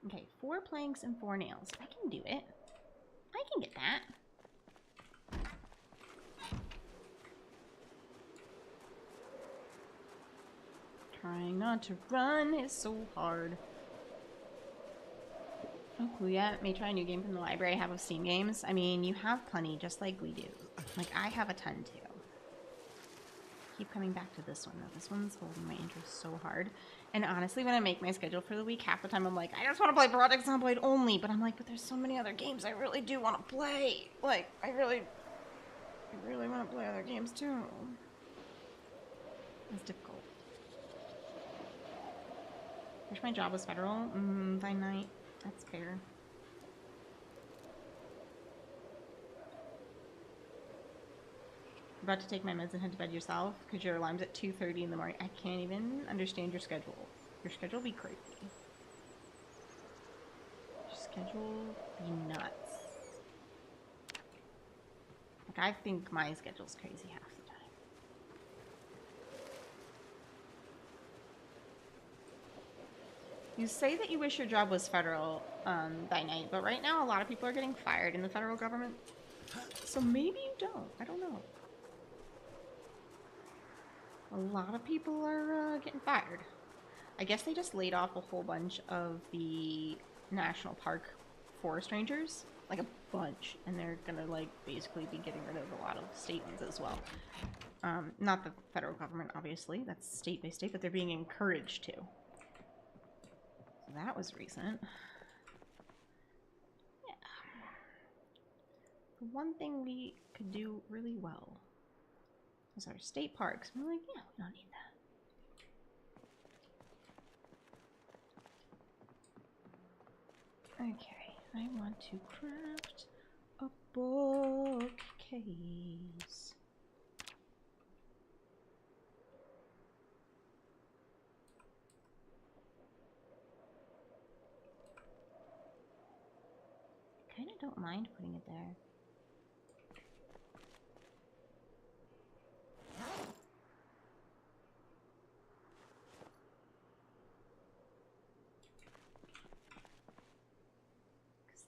Okay, 4 planks and 4 nails. I can do it. I can get that. Trying not to run is so hard. Oh, cool, yeah. May try a new game from the library I have of Steam games. I mean, you have plenty, just like we do. Like, I have a ton, too. Keep coming back to this one, though. This one's holding my interest so hard. And honestly, when I make my schedule for the week, half the time I'm like, I just want to play Project Zomboid only. But I'm like, but there's so many other games I really do want to play. Like, I really want to play other games, too. It's difficult. Wish my job was federal. By night. That's fair. About to take my meds and head to bed yourself because your alarm's at 2:30 in the morning. I can't even understand your schedule. Your schedule be crazy. Your schedule be nuts. Like, I think my schedule's crazy half the time. You say that you wish your job was federal, by night, but right now a lot of people are getting fired in the federal government. So maybe you don't. I don't know. A lot of people are getting fired. I guess they just laid off a whole bunch of the national park forest rangers. Like a bunch. And they're gonna, like, basically be getting rid of a lot of state ones as well. Not the federal government, obviously. That's state by state, but they're being encouraged to. So that was recent. Yeah. The one thing we could do really well is our state parks. We're like, yeah, we don't need that. Okay, I want to craft a bookcase. I kind of don't mind putting it there.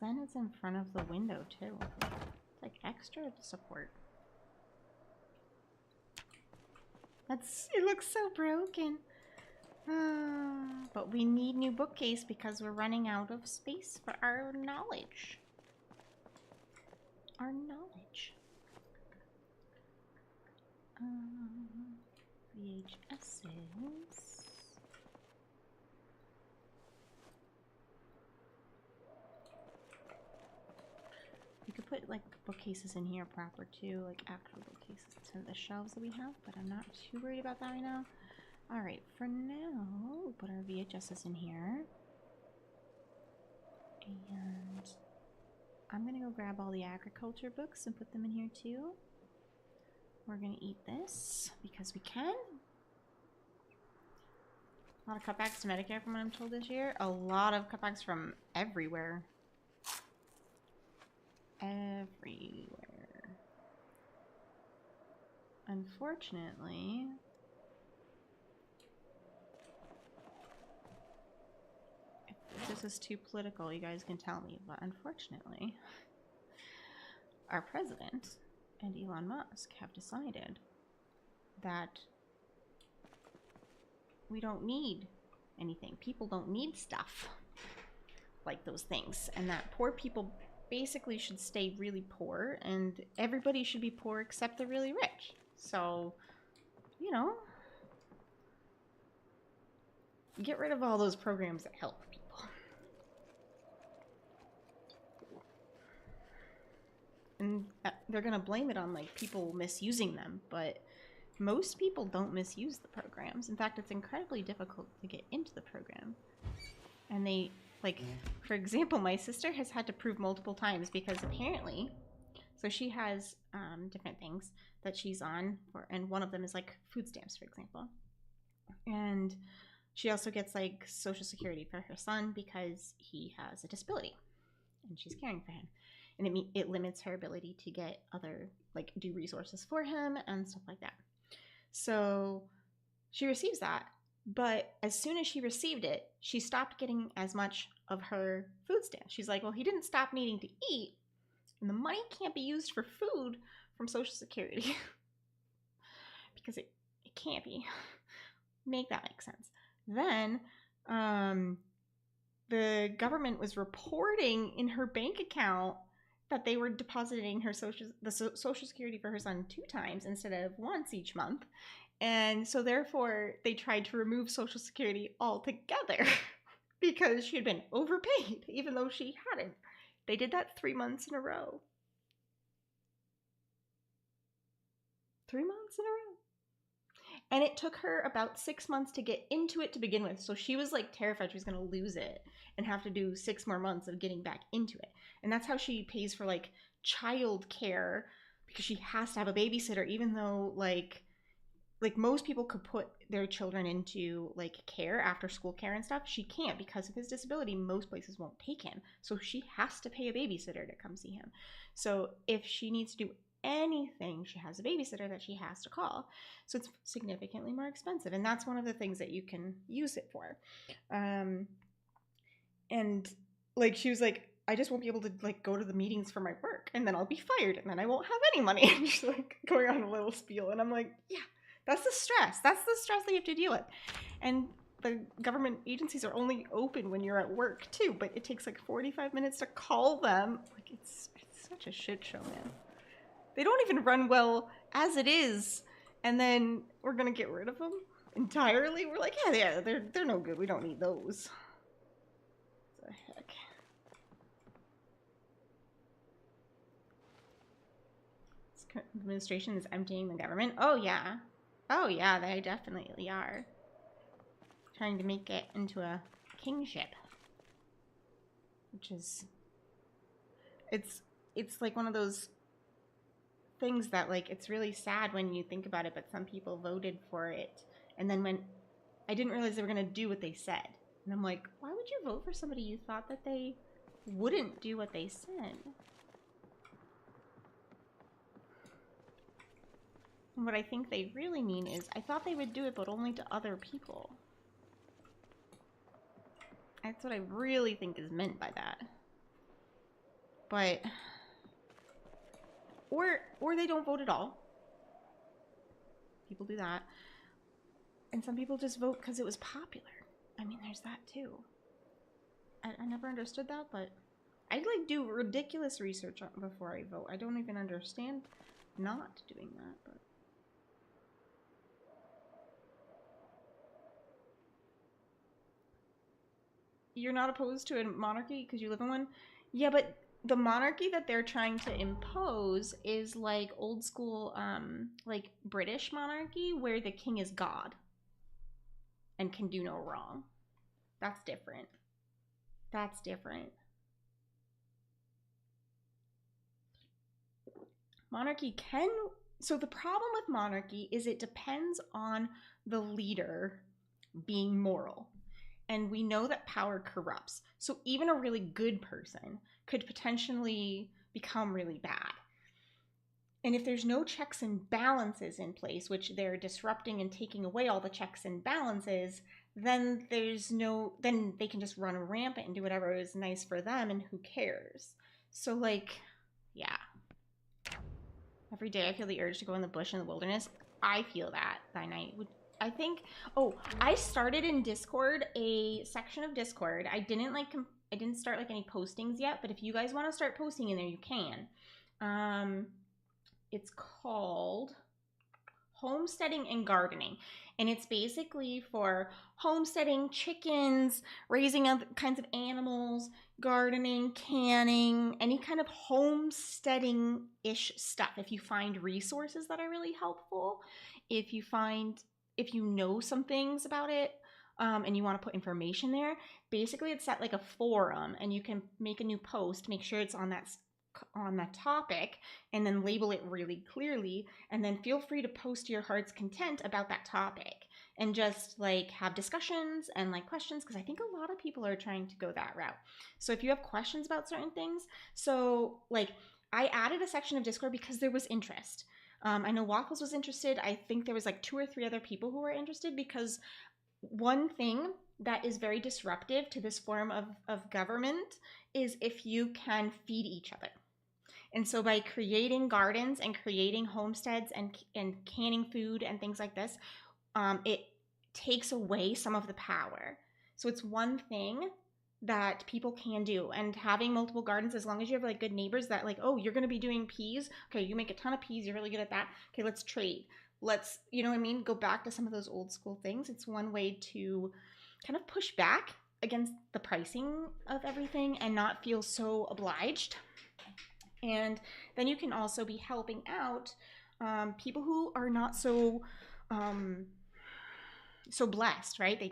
Then it's in front of the window too. It's like extra support. It looks so broken. But we need new bookcase because we're running out of space for our knowledge. Our knowledge. VHSs. You could put like bookcases in here proper too, like actual bookcases to the shelves that we have, but I'm not too worried about that right now. Alright, for now, we'll put our VHSs in here. And I'm gonna go grab all the agriculture books and put them in here too. We're gonna eat this because we can. A lot of cutbacks to Medicare from what I'm told this year. A lot of cutbacks from everywhere. Everywhere. Unfortunately, this is too political, you guys can tell me. But unfortunately, our president and Elon Musk have decided that we don't need anything. People don't need stuff like those things. And that poor people basically should stay really poor, and everybody should be poor except the really rich. So, you know, get rid of all those programs that help people. And they're gonna blame it on like people misusing them, but most people don't misuse the programs. In fact, it's incredibly difficult to get into the program. And they, like, for example, my sister has had to prove multiple times because apparently, so she has different things that she's on, and one of them is like food stamps, for example. And she also gets like Social Security for her son because he has a disability and she's caring for him. And it limits her ability to get other, like, do resources for him and stuff like that. So she receives that, but as soon as she received it, she stopped getting as much of her food stamps. She's like, well, he didn't stop needing to eat, and the money can't be used for food from Social Security because it can't be. Make that make sense. Then the government was reporting in her bank account that they were depositing her Social Security for her son 2 times instead of once each month. And so therefore they tried to remove Social Security altogether because she had been overpaid, even though she hadn't. They did that 3 months in a row. 3 months in a row. And it took her about 6 months to get into it to begin with. So she was like terrified she was going to lose it and have to do 6 more months of getting back into it. And that's how she pays for like child care, because she has to have a babysitter, even though like most people could put their children into like care, after school care and stuff. She can't because of his disability. Most places won't take him. So she has to pay a babysitter to come see him. So if she needs to do anything, she has a babysitter that she has to call. So it's significantly more expensive. And that's one of the things that you can use it for. And like, she was like, I just won't be able to like go to the meetings for my work, and then I'll be fired, and then I won't have any money. And she's like going on a little spiel, and I'm like, yeah, that's the stress. That's the stress that you have to deal with. And the government agencies are only open when you're at work too, but it takes like 45 minutes to call them. Like, it's such a shit show, man. They don't even run well as it is, and then we're gonna get rid of them entirely. We're like, yeah, they're no good. We don't need those. What the heck? This administration is emptying the government. Oh yeah, they definitely are trying to make it into a kingship, which is it's like one of those things that, like, it's really sad when you think about it, but some people voted for it, and then when I didn't realize they were going to do what they said, and I'm like, why would you vote for somebody you thought that they wouldn't do what they said? And what I think they really mean is, I thought they would do it, but only to other people. That's what I really think is meant by that. But or they don't vote at all. People do that. And some people just vote because it was popular. I mean, there's that too. I never understood that, but I like do ridiculous research before I vote. I don't even understand not doing that, but you're not opposed to a monarchy because you live in one? Yeah, but the monarchy that they're trying to impose is like old school, like British monarchy, where the king is God and can do no wrong. That's different. That's different. Monarchy can... So the problem with monarchy is it depends on the leader being moral. And we know that power corrupts. So even a really good person could potentially become really bad. And if there's no checks and balances in place, which they're disrupting and taking away all the checks and balances, then then they can just run rampant and do whatever is nice for them, and who cares? So like, yeah. Every day I feel the urge to go in the bush in the wilderness. I feel that night. I think, oh, I started in Discord, a section of Discord. I didn't start like any postings yet, but if you guys want to start posting in there, you can. It's called Homesteading and Gardening, and it's basically for homesteading, chickens, raising other kinds of animals, gardening, canning, any kind of homesteading-ish stuff. If you find resources that are really helpful, if you know some things about it, and you want to put information there, basically it's set like a forum, and you can make a new post, make sure it's on that topic, and then label it really clearly, and then feel free to post to your heart's content about that topic, and just like have discussions and like questions, because I think a lot of people are trying to go that route. So if you have questions about certain things, so like I added a section of Discord because there was interest. I know Waffles was interested. I think there was like 2 or 3 other people who were interested, because one thing that is very disruptive to this form of government is if you can feed each other. And so by creating gardens and creating homesteads and canning food and things like this, it takes away some of the power. So it's one thing that people can do, and having multiple gardens, as long as you have like good neighbors that like, oh, you're going to be doing peas. Okay, you make a ton of peas. You're really good at that. Okay, let's trade. Let's, you know what I mean? Go back to some of those old school things. It's one way to kind of push back against the pricing of everything and not feel so obliged. And then you can also be helping out people who are not so blessed, right? They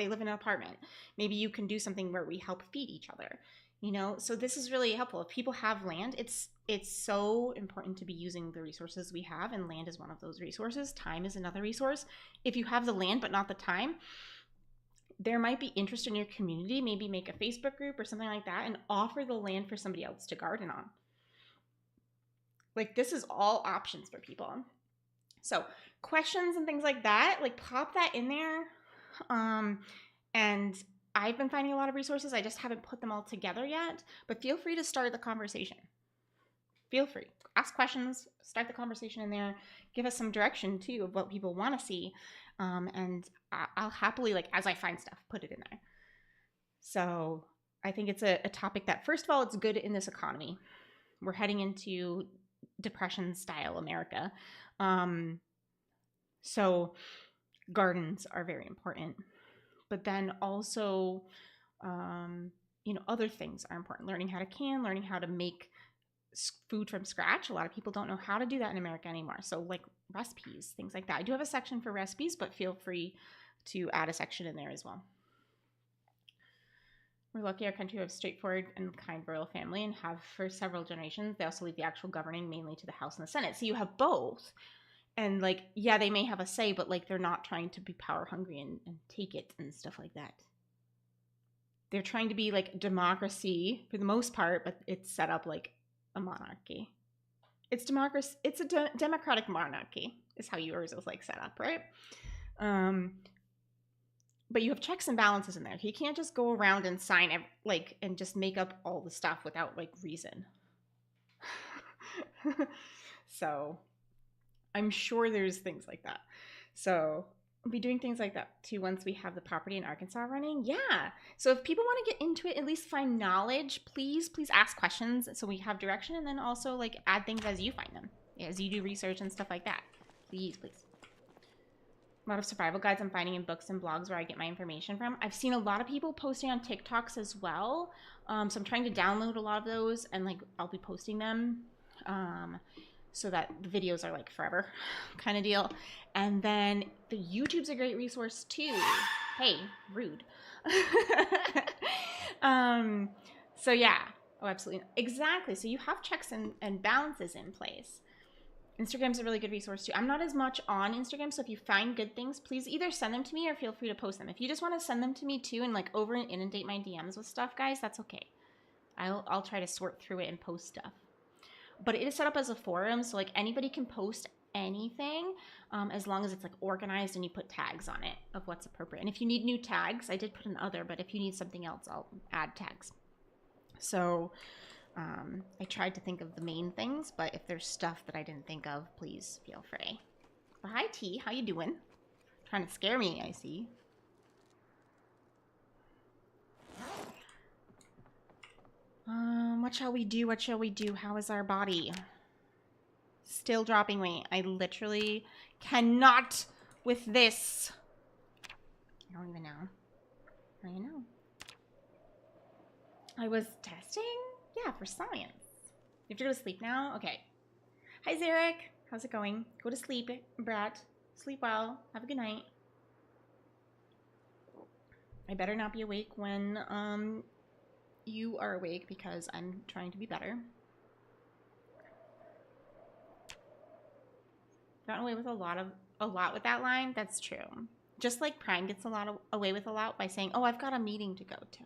live in an apartment. Maybe you can do something where we help feed each other, you know? So this is really helpful. If people have land, it's so important to be using the resources we have, and land is one of those resources. Time is another resource. If you have the land but not the time, there might be interest in your community. Maybe make a Facebook group or something like that and offer the land for somebody else to garden on. Like, this is all options for people. So questions and things like that, like pop that in there. And I've been finding a lot of resources. I just haven't put them all together yet, but feel free to start the conversation. Feel free. Ask questions, start the conversation in there. Give us some direction too of what people want to see. And I'll happily, like, as I find stuff, put it in there. So I think it's a topic that, first of all, it's good in this economy. We're heading into Depression style America. So gardens are very important, but then also, other things are important. Learning how to can, learning how to make food from scratch. A lot of people don't know how to do that in America anymore. So like recipes, things like that. I do have a section for recipes, but feel free to add a section in there as well. We're lucky our country has a straightforward and kind royal family, and have for several generations. They also leave the actual governing mainly to the House and the Senate. So you have both. And like, yeah, they may have a say, but like they're not trying to be power hungry and take it and stuff like that. They're trying to be like democracy for the most part, but it's set up like a monarchy. It's democracy. It's a democratic monarchy is how yours is like set up, right? But you have checks and balances in there. You can't just go around and sign and just make up all the stuff without like reason. So I'm sure there's things like that. So we'll be doing things like that too once we have the property in Arkansas running. Yeah. So if people want to get into it, at least find knowledge, please ask questions so we have direction, and then also like add things as you find them, as you do research and stuff like that. Please. A lot of survival guides I'm finding in books and blogs where I get my information from. I've seen a lot of people posting on TikToks as well. So I'm trying to download a lot of those, and like I'll be posting them. So that the videos are like forever kind of deal. And then the YouTube's a great resource too. Hey, rude. So yeah. Oh, absolutely. Exactly. So you have checks and balances in place. Instagram's a really good resource too. I'm not as much on Instagram, so if you find good things, please either send them to me or feel free to post them. If you just want to send them to me too and like over and inundate my DMs with stuff, guys, that's okay. I'll try to sort through it and post stuff. But it is set up as a forum, so like anybody can post anything, as long as it's like organized and you put tags on it of what's appropriate. And if you need new tags, I did put an other, but if you need something else, I'll add tags. So I tried to think of the main things, but if there's stuff that I didn't think of, please feel free. But hi T, how you doing? Trying to scare me, I see. What shall we do? What shall we do? How is our body? Still dropping weight. I literally cannot with this. I don't even know. I don't even know. I was testing? Yeah, for science. You have to go to sleep now? Okay. Hi, Zarek. How's it going? Go to sleep, brat. Sleep well. Have a good night. I better not be awake when you are awake because I'm trying to be better. Gotten away with a lot with that line. That's true. Just like Prime gets away with a lot by saying, "Oh, I've got a meeting to go to."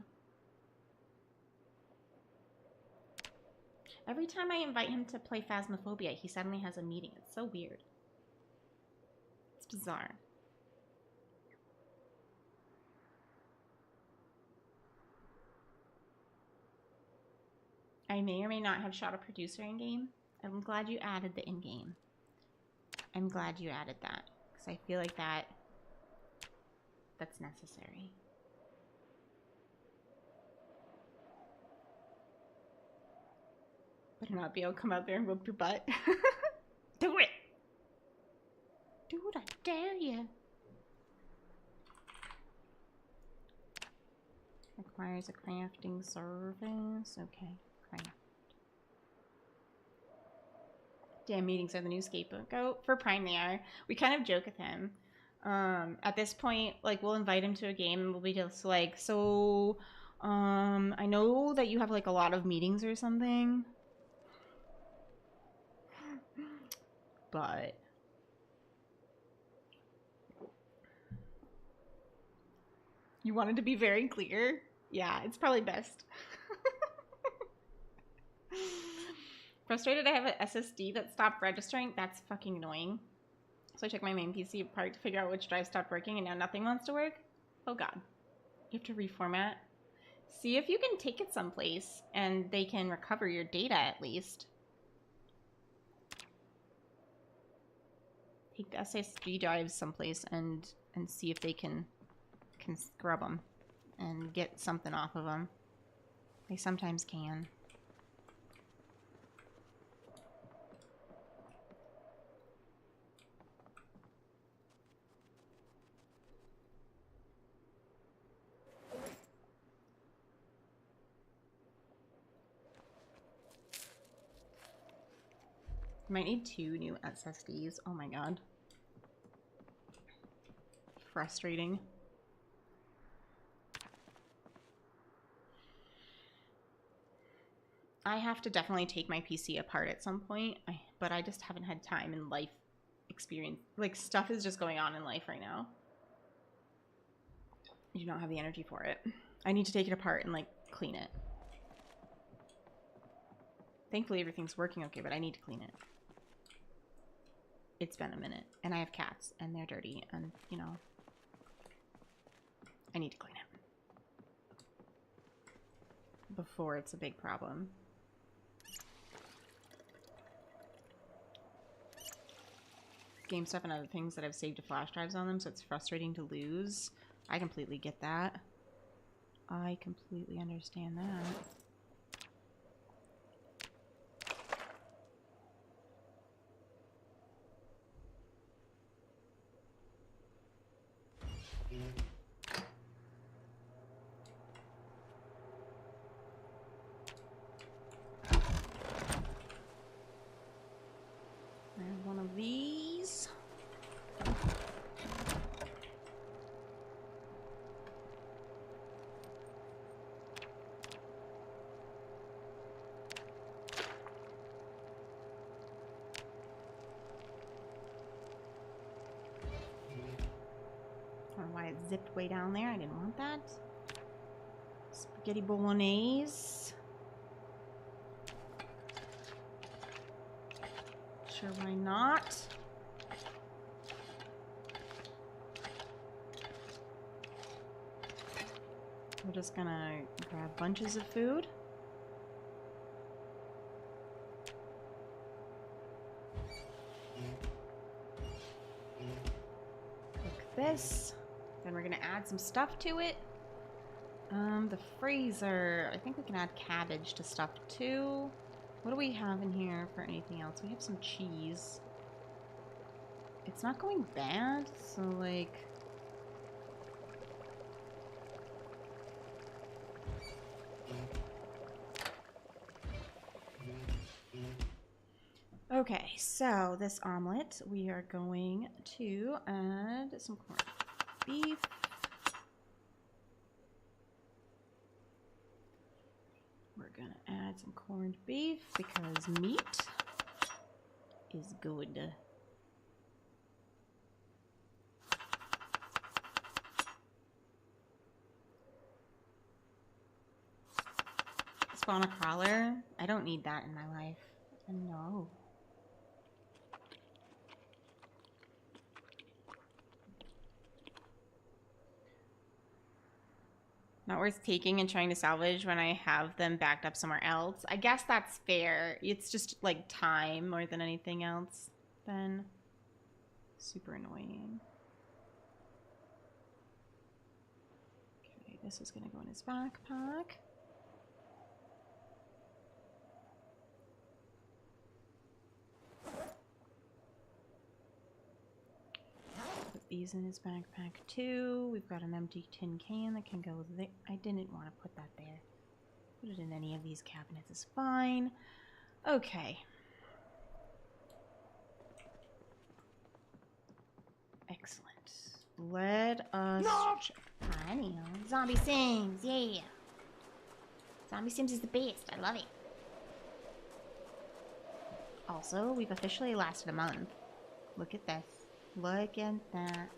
Every time I invite him to play Phasmophobia, he suddenly has a meeting. It's so weird. It's bizarre. I may or may not have shot a producer in-game. I'm glad you added the in-game. I'm glad you added that, because I feel like that's necessary. Better not be able to come out there and whoop your butt. Do it! Dude, I dare you. Requires a crafting service. Okay, craft. Damn, meetings are the new scapegoat. For Prime, they are. We kind of joke with him. At this point, like, we'll invite him to a game and we'll be just like, so, I know that you have, like, a lot of meetings or something. But you wanted to be very clear? Yeah, it's probably best. Frustrated I have an SSD that stopped registering. That's fucking annoying. So I took my main PC apart to figure out which drive stopped working and now nothing wants to work. Oh god. You have to reformat. See if you can take it someplace and they can recover your data at least. Take the SSD drives someplace and see if they can scrub them and get something off of them. They sometimes can. Might need 2 new SSDs. Oh my god. Frustrating. I have to definitely take my PC apart at some point, but I just haven't had time in life experience. Like, stuff is just going on in life right now. I do not have the energy for it. I need to take it apart and, like, clean it. Thankfully, everything's working okay, but I need to clean it. It's been a minute, and I have cats, and they're dirty, and, you know, I need to clean it before it's a big problem. Game stuff and other things that I've saved to flash drives on them, so it's frustrating to lose. I completely get that. I completely understand that. There's one of these. I don't know why it zipped way down there. I didn't want that. Spaghetti bolognese. Sure, why not? We're just gonna grab bunches of food. Cook this. Then we're gonna add some stuff to it. The freezer. I think we can add cabbage to stuff too. What do we have in here for anything else? We have some cheese. It's not going bad, so like... Okay, so this omelet, we are going to add some corned beef. We're gonna add some corned beef because meat is good. Spawn a crawler? I don't need that in my life. No. Not worth taking and trying to salvage when I have them backed up somewhere else. I guess that's fair. It's just like time more than anything else. Then super annoying. Okay, this is gonna go in his backpack. Put these in his backpack too. We've got an empty tin can that can go there. I didn't want to put that there. Put it in any of these cabinets is fine. Okay. Excellent. Let us... I know. Zombie Sims, yeah. Zombie Sims is the best. I love it. Also, we've officially lasted a month. Look at this. Look at that.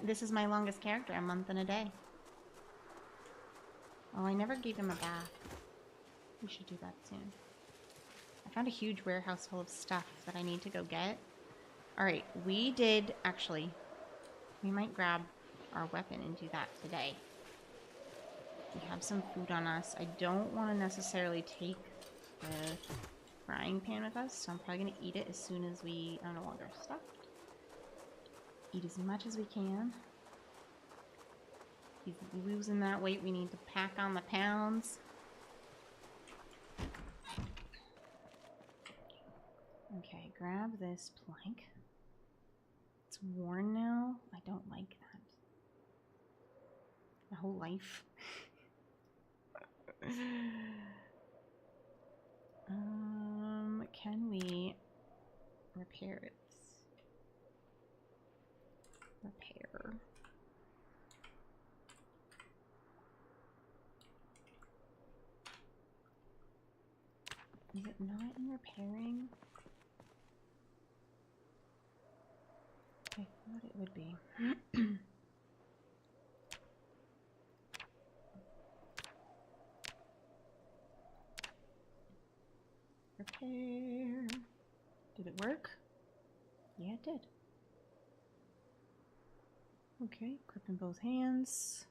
This is my longest character, a month and a day. Oh, I never gave him a bath. We should do that soon. I found a huge warehouse full of stuff that I need to go get. Alright, we did... Actually, we might grab our weapon and do that today. We have some food on us. I don't want to necessarily take the frying pan with us, so I'm probably going to eat it as soon as we are no longer stuffed. Eat as much as we can. He's losing that weight. We need to pack on the pounds. Okay, grab this plank. It's worn now. I don't like that. My whole life. Can we repair it? Repair. Is it not in repairing? I thought it would be. Repair. Did it work? Yeah, it did. Okay, grip in both hands.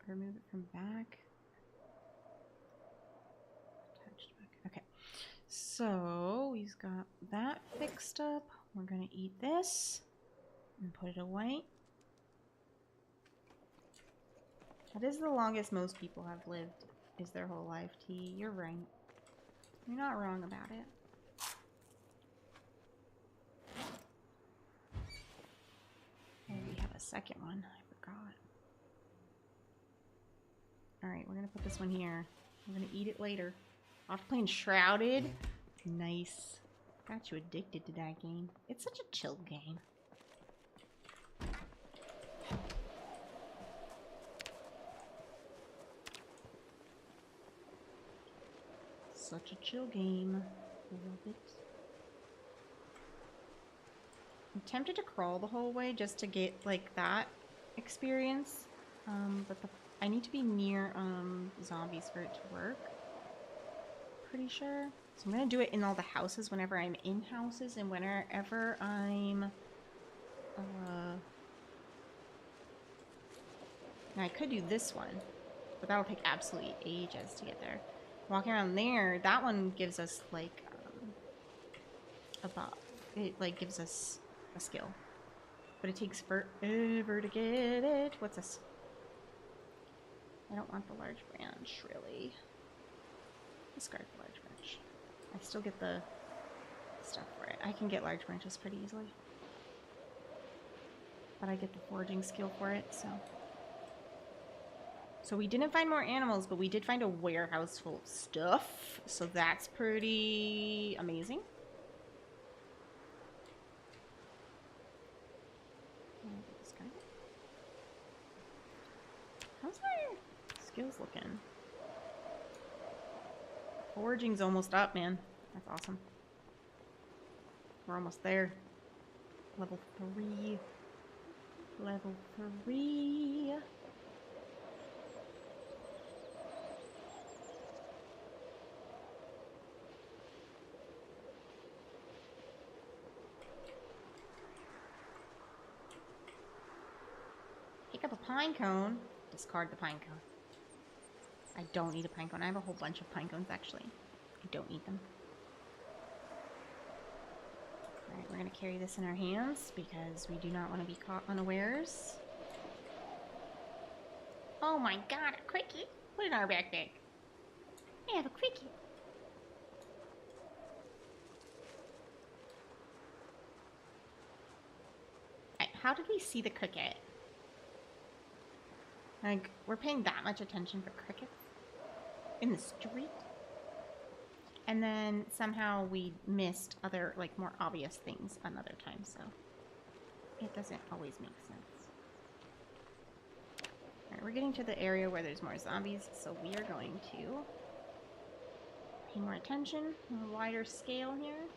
Remove it from back. Attached back. Okay. So we've got that fixed up. We're gonna eat this and put it away. That is the longest most people have lived, is their whole life, T. You're right. You're not wrong about it. Oh, we have a second one. I forgot. Alright, we're gonna put this one here. We're gonna eat it later. Off playing Shrouded. Nice. Got you addicted to that game. It's such a chill game. Such a chill game. Love it. I'm tempted to crawl the whole way just to get like that experience. But I need to be near zombies for it to work. Pretty sure. So I'm gonna do it in all the houses whenever I'm in houses and whenever I'm Now I could do this one, but that'll take absolutely ages to get there. Walking around there, that one gives us like a buff. It like gives us a skill, but it takes forever to get it. What's this? I don't want the large branch, really. Discard the large branch. I still get the stuff for it. I can get large branches pretty easily. But I get the foraging skill for it, so. So we didn't find more animals, but we did find a warehouse full of stuff. So that's pretty amazing. How's our skills looking? Foraging's almost up, man. That's awesome. We're almost there. Level 3. Level 3. Pick up a pine cone. Discard the pine cone. I don't need a pine cone. I have a whole bunch of pine cones, actually. I don't need them. Alright, we're going to carry this in our hands because we do not want to be caught unawares. Oh my god, a cricket! Put it in our backpack. I have a cricket. Alright, how did we see the cricket? Like, we're paying that much attention for crickets in the street? And then somehow we missed other, like, more obvious things another time, so it doesn't always make sense. Alright, we're getting to the area where there's more zombies, so we are going to pay more attention on a wider scale here.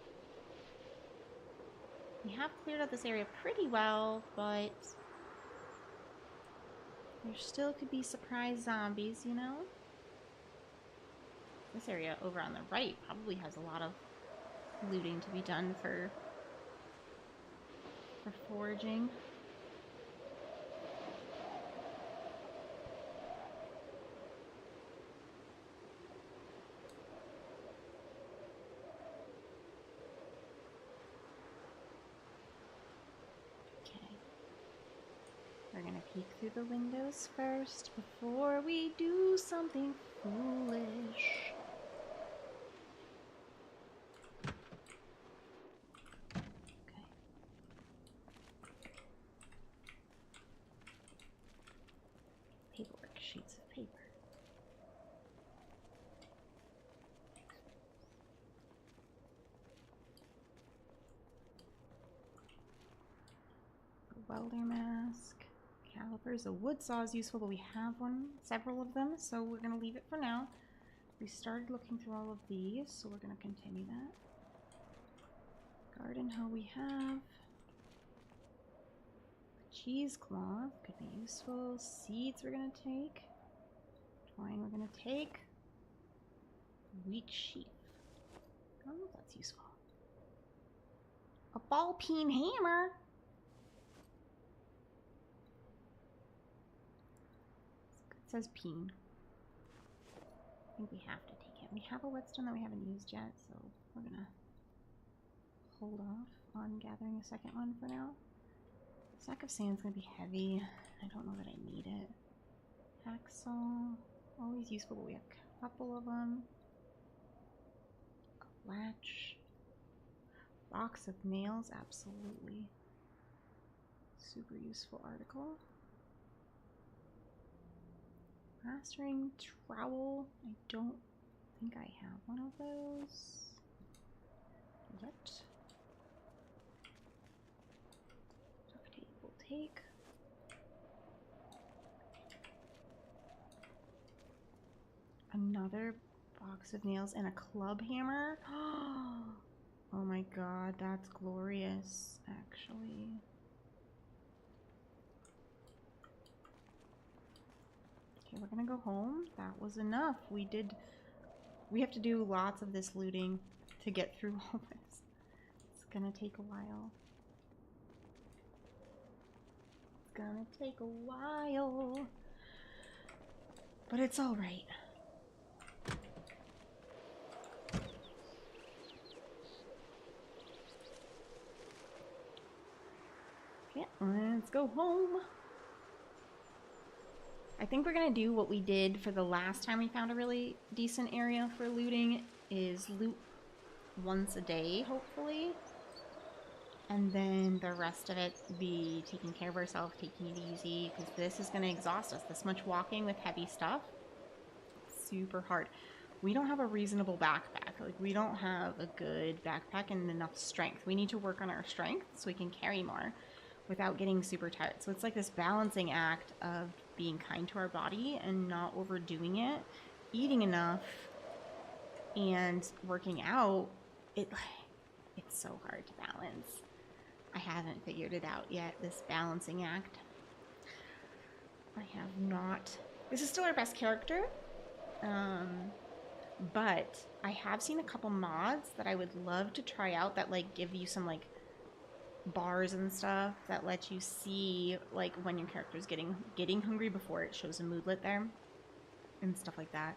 We have cleared out this area pretty well, but there still could be surprise zombies, you know? This area over on the right probably has a lot of looting to be done for foraging. Okay. We're gonna peek through the windows first before we do something foolish. Paperwork, sheets of paper. A welder mask, calipers. A wood saw is useful, but we have several of them, so we're gonna leave it for now. We started looking through all of these, so we're gonna continue that. Garden hoe we have. Cheesecloth could be useful. Seeds we're gonna take. Twine we're gonna take. Wheat sheaf. I don't know if that's useful. A ball peen hammer. It says peen. I think we have to take it. We have a whetstone that we haven't used yet, so we're gonna hold off on gathering a second one for now. Sack of sand's gonna be heavy. I don't know that I need it. Hacksaw, always useful, but we have a couple of them. A latch. Box of nails, absolutely. Super useful article. Plastering trowel. I don't think I have one of those yet. Duct tape will take. Another box of nails and a club hammer. Oh my god, that's glorious, actually. Okay, we're gonna go home. That was enough. We have to do lots of this looting to get through all this. It's gonna take a while. It's gonna take a while. But it's all right. Okay, let's go home. I think we're gonna do what we did for the last time we found a really decent area for looting, is loot once a day, hopefully. And then the rest of it be taking care of ourselves, taking it easy, because this is gonna exhaust us. This much walking with heavy stuff, super hard. We don't have a reasonable backpack. Like, we don't have a good backpack and enough strength. We need to work on our strength so we can carry more without getting super tired. So it's like this balancing act of being kind to our body and not overdoing it, eating enough, and working out. It's so hard to balance. I haven't figured it out yet, this balancing act. I have not. This is still our best character. But I have seen a couple mods that I would love to try out that like give you some like bars and stuff that let you see like when your character's getting hungry before it shows a moodlet there and stuff like that.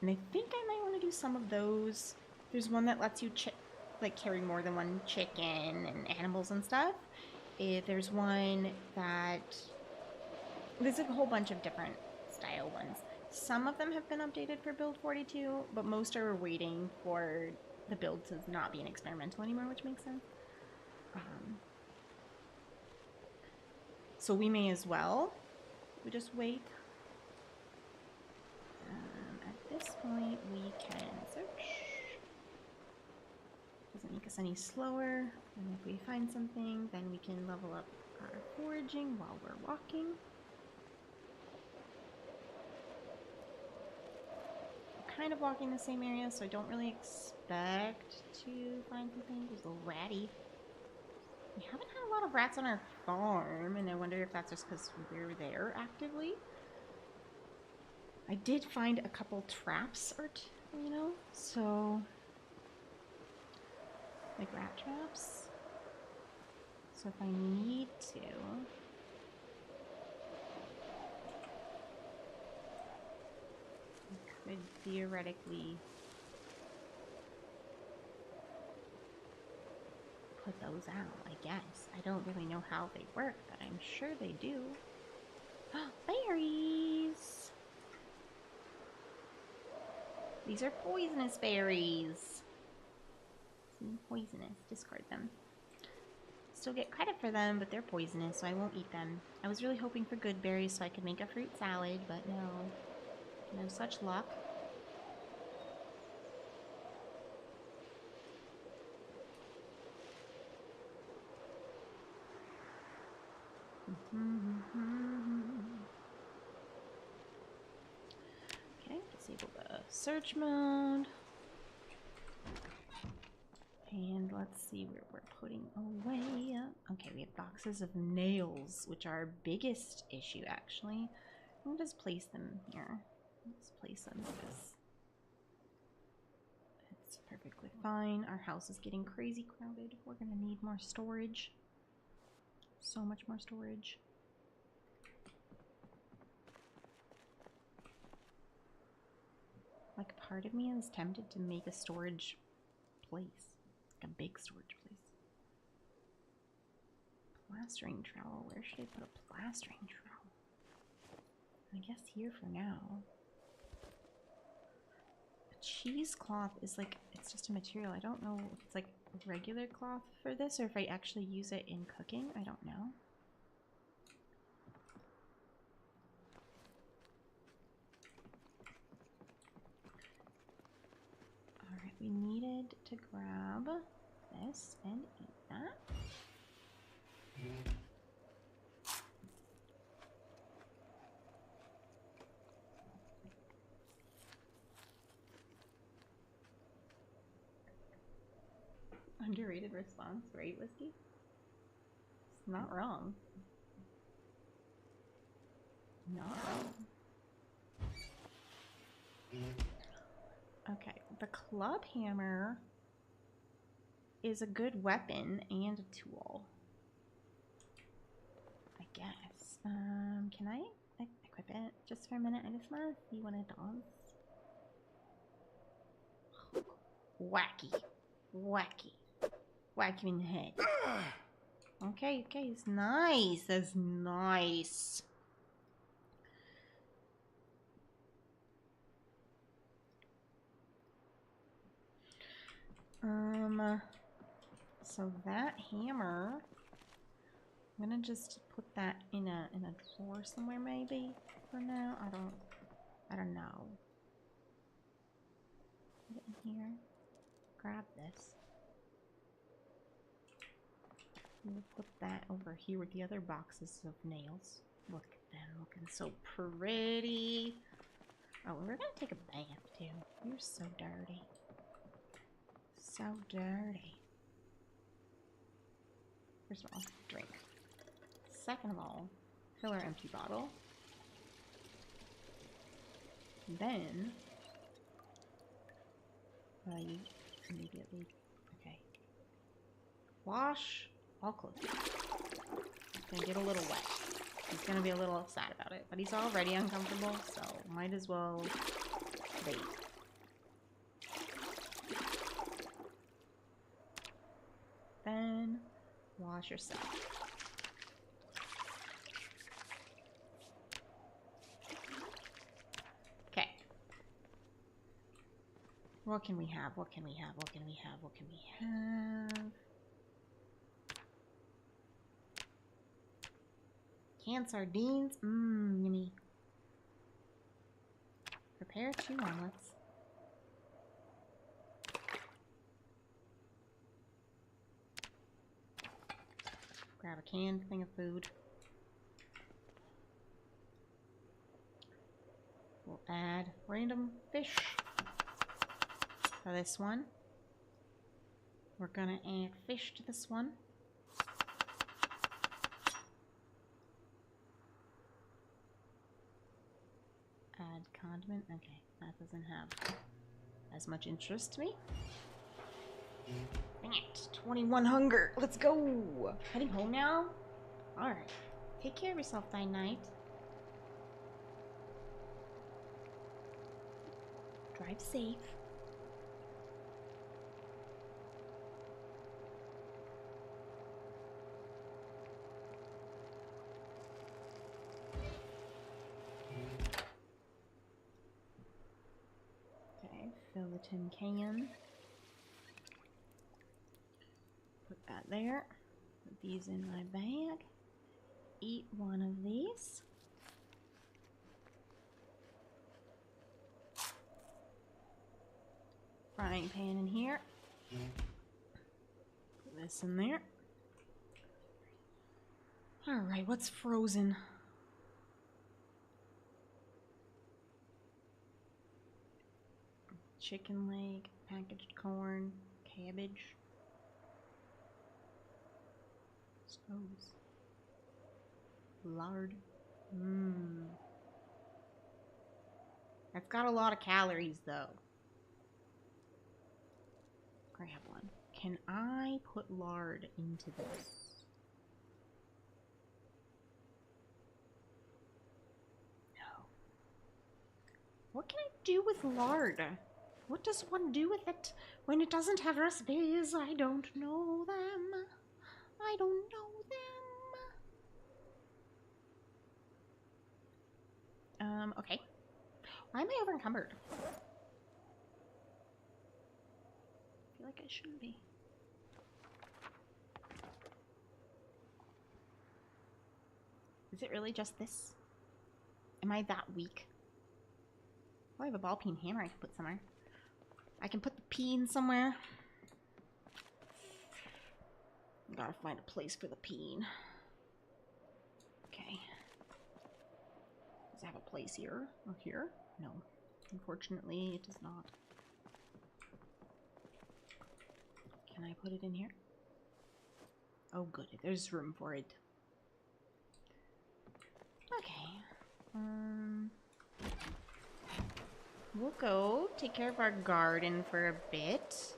And I think I might want to do some of those. There's one that lets you like carry more than one chicken and animals and stuff. There's one that there's a whole bunch of different style ones. Some of them have been updated for build 42, but most are waiting for the build to not be an experimental anymore, which makes sense. So we may as well. We just wait. At this point, we can search. Doesn't make us any slower. And if we find something, then we can level up our foraging while we're walking. We're kind of walking the same area, so I don't really expect to find something. It's a little ratty. We haven't had a lot of rats on our farm, and I wonder if that's just because we're there actively. I did find a couple traps, or you know, so like rat traps. So if I need to, I could theoretically put those out, I guess. I don't really know how they work, but I'm sure they do. Berries! These are poisonous berries. Poisonous. Discard them. Still get credit for them, but they're poisonous, so I won't eat them. I was really hoping for good berries so I could make a fruit salad, but no. No such luck. Okay, disable the search mode. And let's see where we're putting away. Okay, we have boxes of nails, which are our biggest issue, actually. I'll just place them here. Let's place them because it's perfectly fine. Our house is getting crazy crowded. We're gonna need more storage. So much more storage. Like, part of me is tempted to make a storage place. Like a big storage place. Plastering trowel. Where should I put a plastering trowel? I guess here for now. A cheesecloth is like, it's just a material. I don't know if it's like regular cloth for this or if I actually use it in cooking. I don't know. Alright, we needed to grab this and eat that. Underrated response, right, Whiskey? It's not wrong. Not wrong. Okay, the club hammer is a good weapon and a tool. I guess. Can I equip it just for a minute. I just want to see what it does. Wacky. Wacky. Whack you in the head. Okay, okay, it's nice. That's nice. So that hammer, I'm gonna just put that in a drawer somewhere maybe for now. I don't know. Put it in here. Grab this. We'll put that over here with the other boxes of nails. Look at them looking so pretty. Oh, we're gonna take a bath too. You're so dirty. So dirty. First of all, drink. Second of all, fill our empty bottle. Then, you immediately, okay. Wash all clothes. It's gonna get a little wet. He's gonna be a little sad about it, but he's already uncomfortable, so might as well bathe. Then, wash yourself. Okay. What can we have? What can we have? What can we have? What can we have? Canned sardines. Mmm, yummy. Prepare 2 omelets. Grab a canned thing of food. We'll add random fish for this one. We're gonna add fish to this one. Add condiment. Okay, that doesn't have as much interest to me. Dang it. 21 hunger. Let's go. Heading home now? Alright. Take care of yourself, thy knight. Drive safe. Okay, fill the tin can. Put that there. Put these in my bag. Eat one of these. Frying pan in here. Put this in there. Alright, what's frozen? Chicken leg, packaged corn, cabbage. Scones. Lard. Mmm. That's got a lot of calories though. Grab one. Can I put lard into this? No. What can I do with lard? What does one do with it when it doesn't have recipes? I don't know them. I don't know them. Okay. Why am I over encumbered? I feel like I shouldn't be. Is it really just this? Am I that weak? Oh, I have a ball peen hammer I can put somewhere. I can put the peen somewhere. Gotta find a place for the peen. Okay. Does it have a place here? Or here? No. Unfortunately, it does not. Can I put it in here? Oh, good. There's room for it. Okay. We'll go take care of our garden for a bit.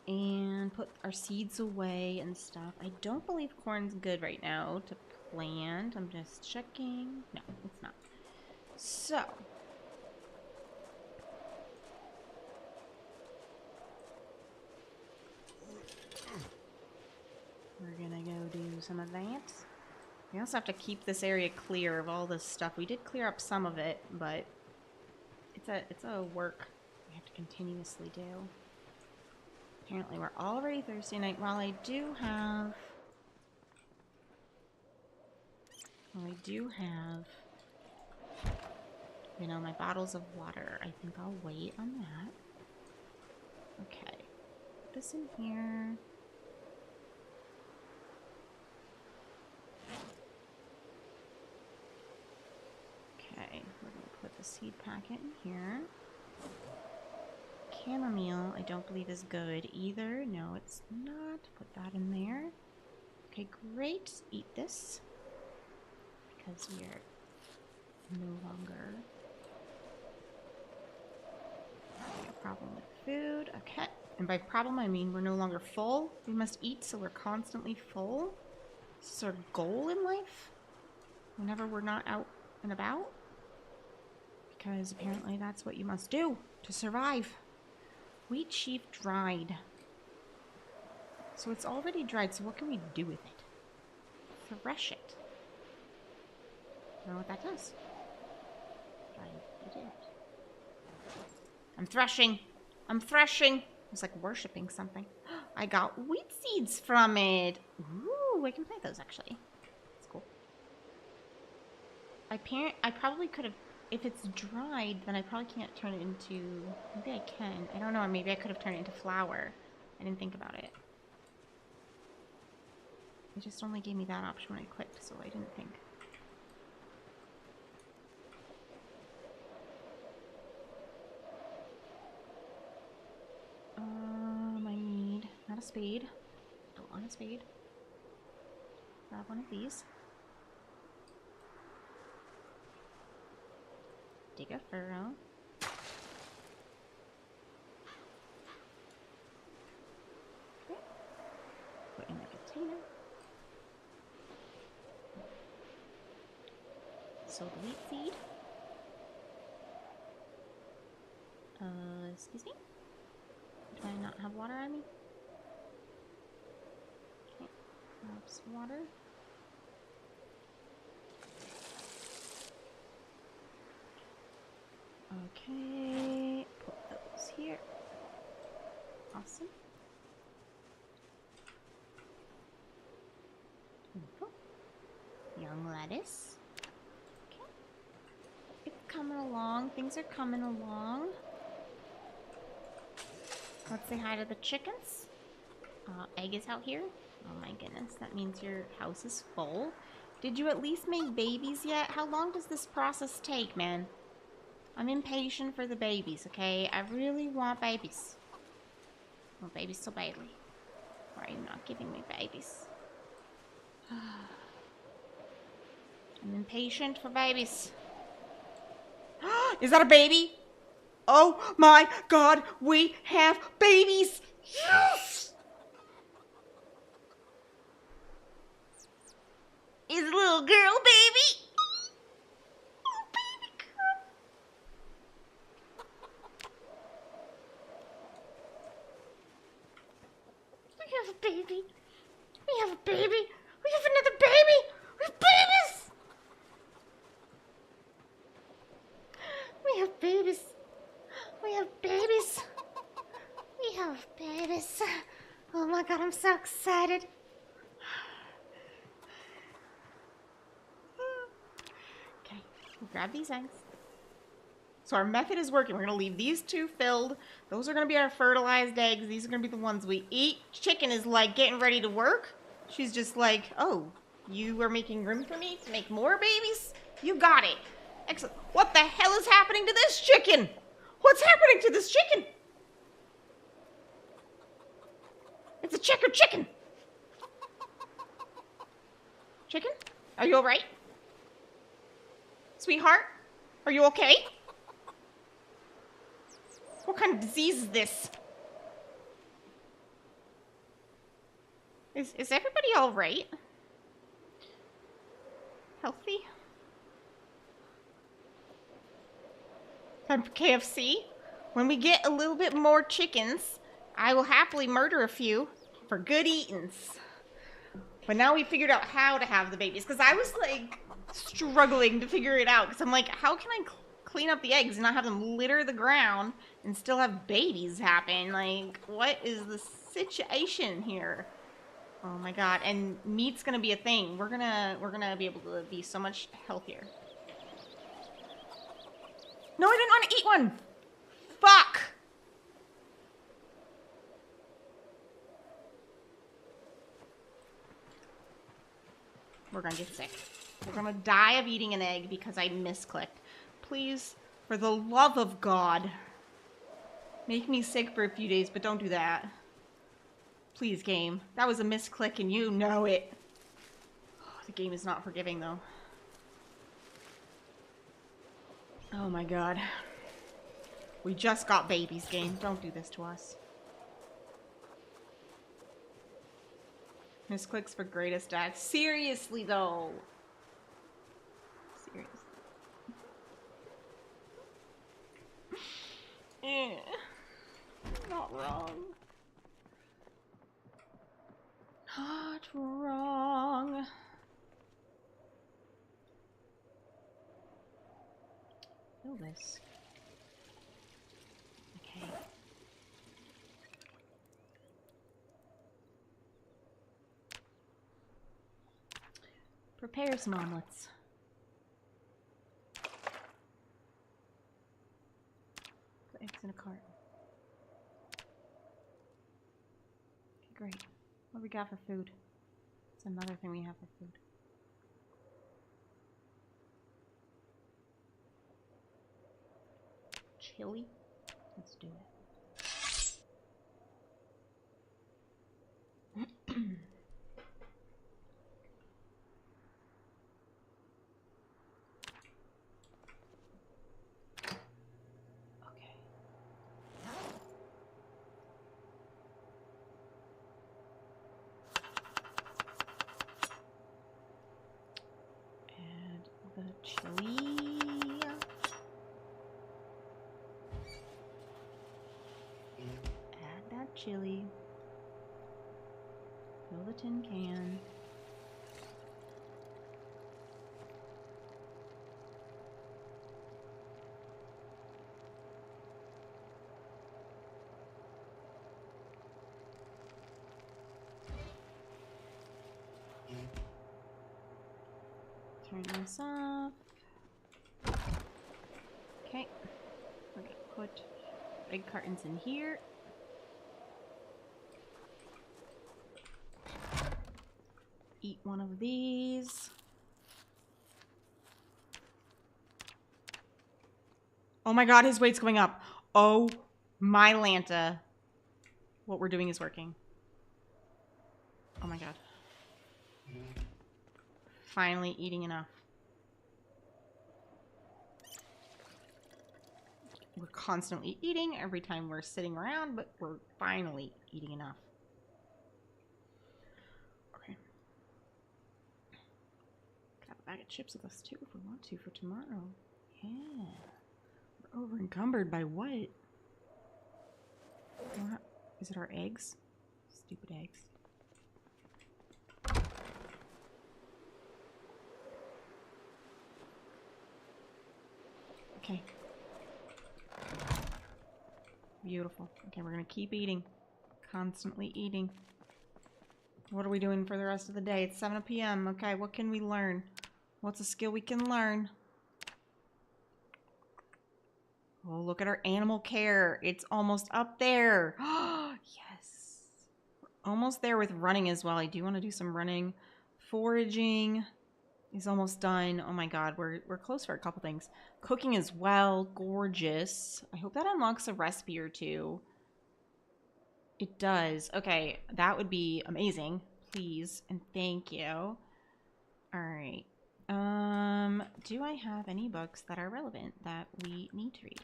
And put our seeds away and stuff. I don't believe corn's good right now to plant. I'm just checking. No, it's not. So. We're gonna go do some of that. We also have to keep this area clear of all this stuff. We did clear up some of it, but it's a work we have to continuously do. Apparently we're already Thursday night. While I do have you know, my bottles of water, I think I'll wait on that. Okay. Put this in here. Okay, we're going to put the seed packet in here. Chamomile, I don't believe is good either. No, it's not. Put that in there. Okay, great. Eat this. Because we are no longer having a problem with food. Okay. And by problem, I mean we're no longer full. We must eat so we're constantly full. This is our goal in life. Whenever we're not out and about. Because apparently that's what you must do to survive. Wheat sheaf dried. So it's already dried, so what can we do with it? Thresh it. I don't know what that does. I did. I'm threshing. I'm threshing. It's like worshipping something. I got wheat seeds from it. Ooh, I can plant those actually. That's cool. I probably could have. If it's dried, then I probably can't turn it into... Maybe I can. I don't know. Maybe I could have turned it into flour. I didn't think about it. It just only gave me that option when I clicked, so I didn't think. I need... Not a spade. Don't want a spade. Grab one of these. Dig a furrow. Okay. Put in the container. Sow the wheat seed. Excuse me? Do I not have water on me? Okay. Grab some water. Okay, put those here. Awesome. Beautiful. Young lettuce. Okay. It's coming along. Things are coming along. Let's say hi to the chickens. Egg is out here. Oh my goodness, that means your house is full. Did you at least make babies yet? How long does this process take, man? I'm impatient for the babies, okay? I really want babies. I want babies so badly. Why are you not giving me babies? I'm impatient for babies. Is that a baby? Oh my god, we have babies! Yes! Is a little girl baby? Oh, baby girl. We have a baby. We have a baby. We have another baby. We have babies. We have babies. We have babies. We have babies. Oh my god, I'm so excited. Okay, we'll grab these eggs. So our method is working. We're going to leave these two filled. Those are going to be our fertilized eggs. These are going to be the ones we eat. Chicken is like getting ready to work. She's just like, oh, you are making room for me to make more babies? You got it. Excellent. What the hell is happening to this chicken? What's happening to this chicken? It's a checkered chicken. Chicken? Are you alright? Sweetheart? Are you okay? What kind of disease is this? Is everybody alright? Healthy? KFC. When we get a little bit more chickens, I will happily murder a few for good eatings. But now we figured out how to have the babies. Because I was, like, struggling to figure it out. Because I'm like, how can I clean up the eggs and not have them litter the ground and still have babies happen? Like, what is the situation here? Oh my god. And meat's gonna be a thing. We're gonna be able to be so much healthier. No, I didn't want to eat one! Fuck! We're gonna get sick. We're gonna die of eating an egg because I misclicked. Please, for the love of God, make me sick for a few days, but don't do that. Please, game. That was a misclick and you know it. Oh, the game is not forgiving, though. Oh my god. We just got babies, game. Don't do this to us. Misclicks for greatest dad. Seriously, though. Seriously. Not wrong. Not wrong. Feel this. Okay. Prepare some omelets. Put eggs in a cart. Okay, great. What do we got for food? It's another thing we have for food. Chili? Let's do it. Okay. Add the chili. Add that chili. Fill the tin can. Turn this off. Okay. We're gonna put egg cartons in here. Eat one of these. Oh my god, his weight's going up. Oh my Lanta. What we're doing is working. Oh my god. Finally eating enough. We're constantly eating every time we're sitting around, but we're finally eating enough. Okay. Could have a bag of chips with us too if we want to for tomorrow. Yeah. We're over encumbered by what? Is it our eggs? Stupid eggs. Okay. Beautiful. Okay, we're gonna keep eating. Constantly eating. What are we doing for the rest of the day? It's 7 p.m. Okay, what can we learn? What's a skill we can learn? Oh, look at our animal care. It's almost up there. Yes. We're almost there with running as well. I do want to do some running. Foraging is almost done. Oh my god, we're close for a couple things. Cooking as well. Gorgeous. I hope that unlocks a recipe or two. It does. Okay, that would be amazing. Please and thank you. Alright. Do I have any books that are relevant that we need to read?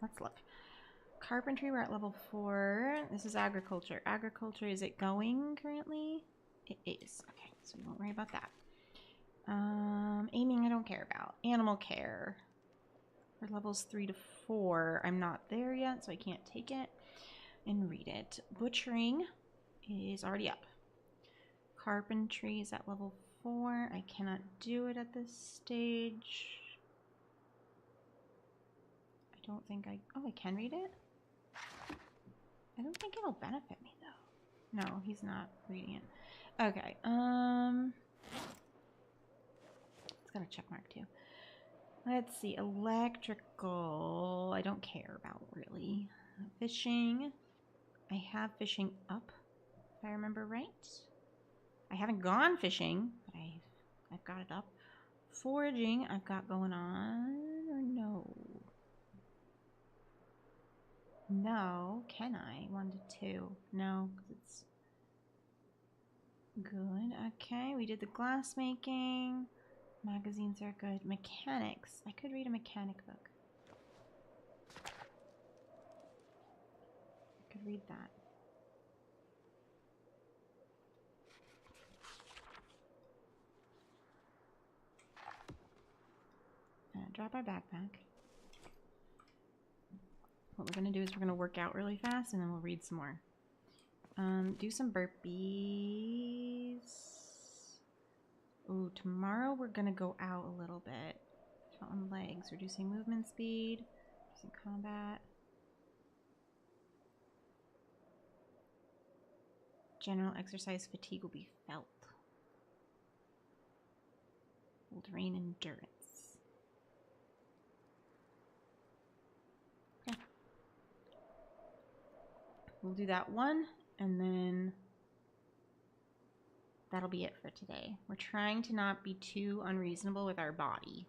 Let's look. Carpentry, we're at level 4. This is agriculture. Agriculture, is it going currently? It is. Okay, so we won't worry about that. Aiming, I don't care about. Animal care. For levels 3 to 4. I'm not there yet, so I can't take it and read it. Butchering is already up. Carpentry is at level 4. I cannot do it at this stage. I don't think I... Oh, I can read it? I don't think it'll benefit me, though. No, he's not reading it. Okay, it's got a check mark, too. Let's see, electrical, I don't care about, really. Fishing, I have fishing up, if I remember right. I haven't gone fishing, but I've got it up. Foraging, I've got going on, or no? No, can I? 1 to 2. No, because it's good. Okay, we did the glass making. Magazines are good. Mechanics. I could read a mechanic book. I could read that. Drop our backpack. What we're going to do is we're going to work out really fast and then we'll read some more. Do some burpees. Ooh, tomorrow we're going to go out a little bit. On legs, reducing movement speed, reducing combat. General exercise fatigue will be felt. Will drain endurance. Okay. We'll do that one, and then that'll be it for today. We're trying to not be too unreasonable with our body.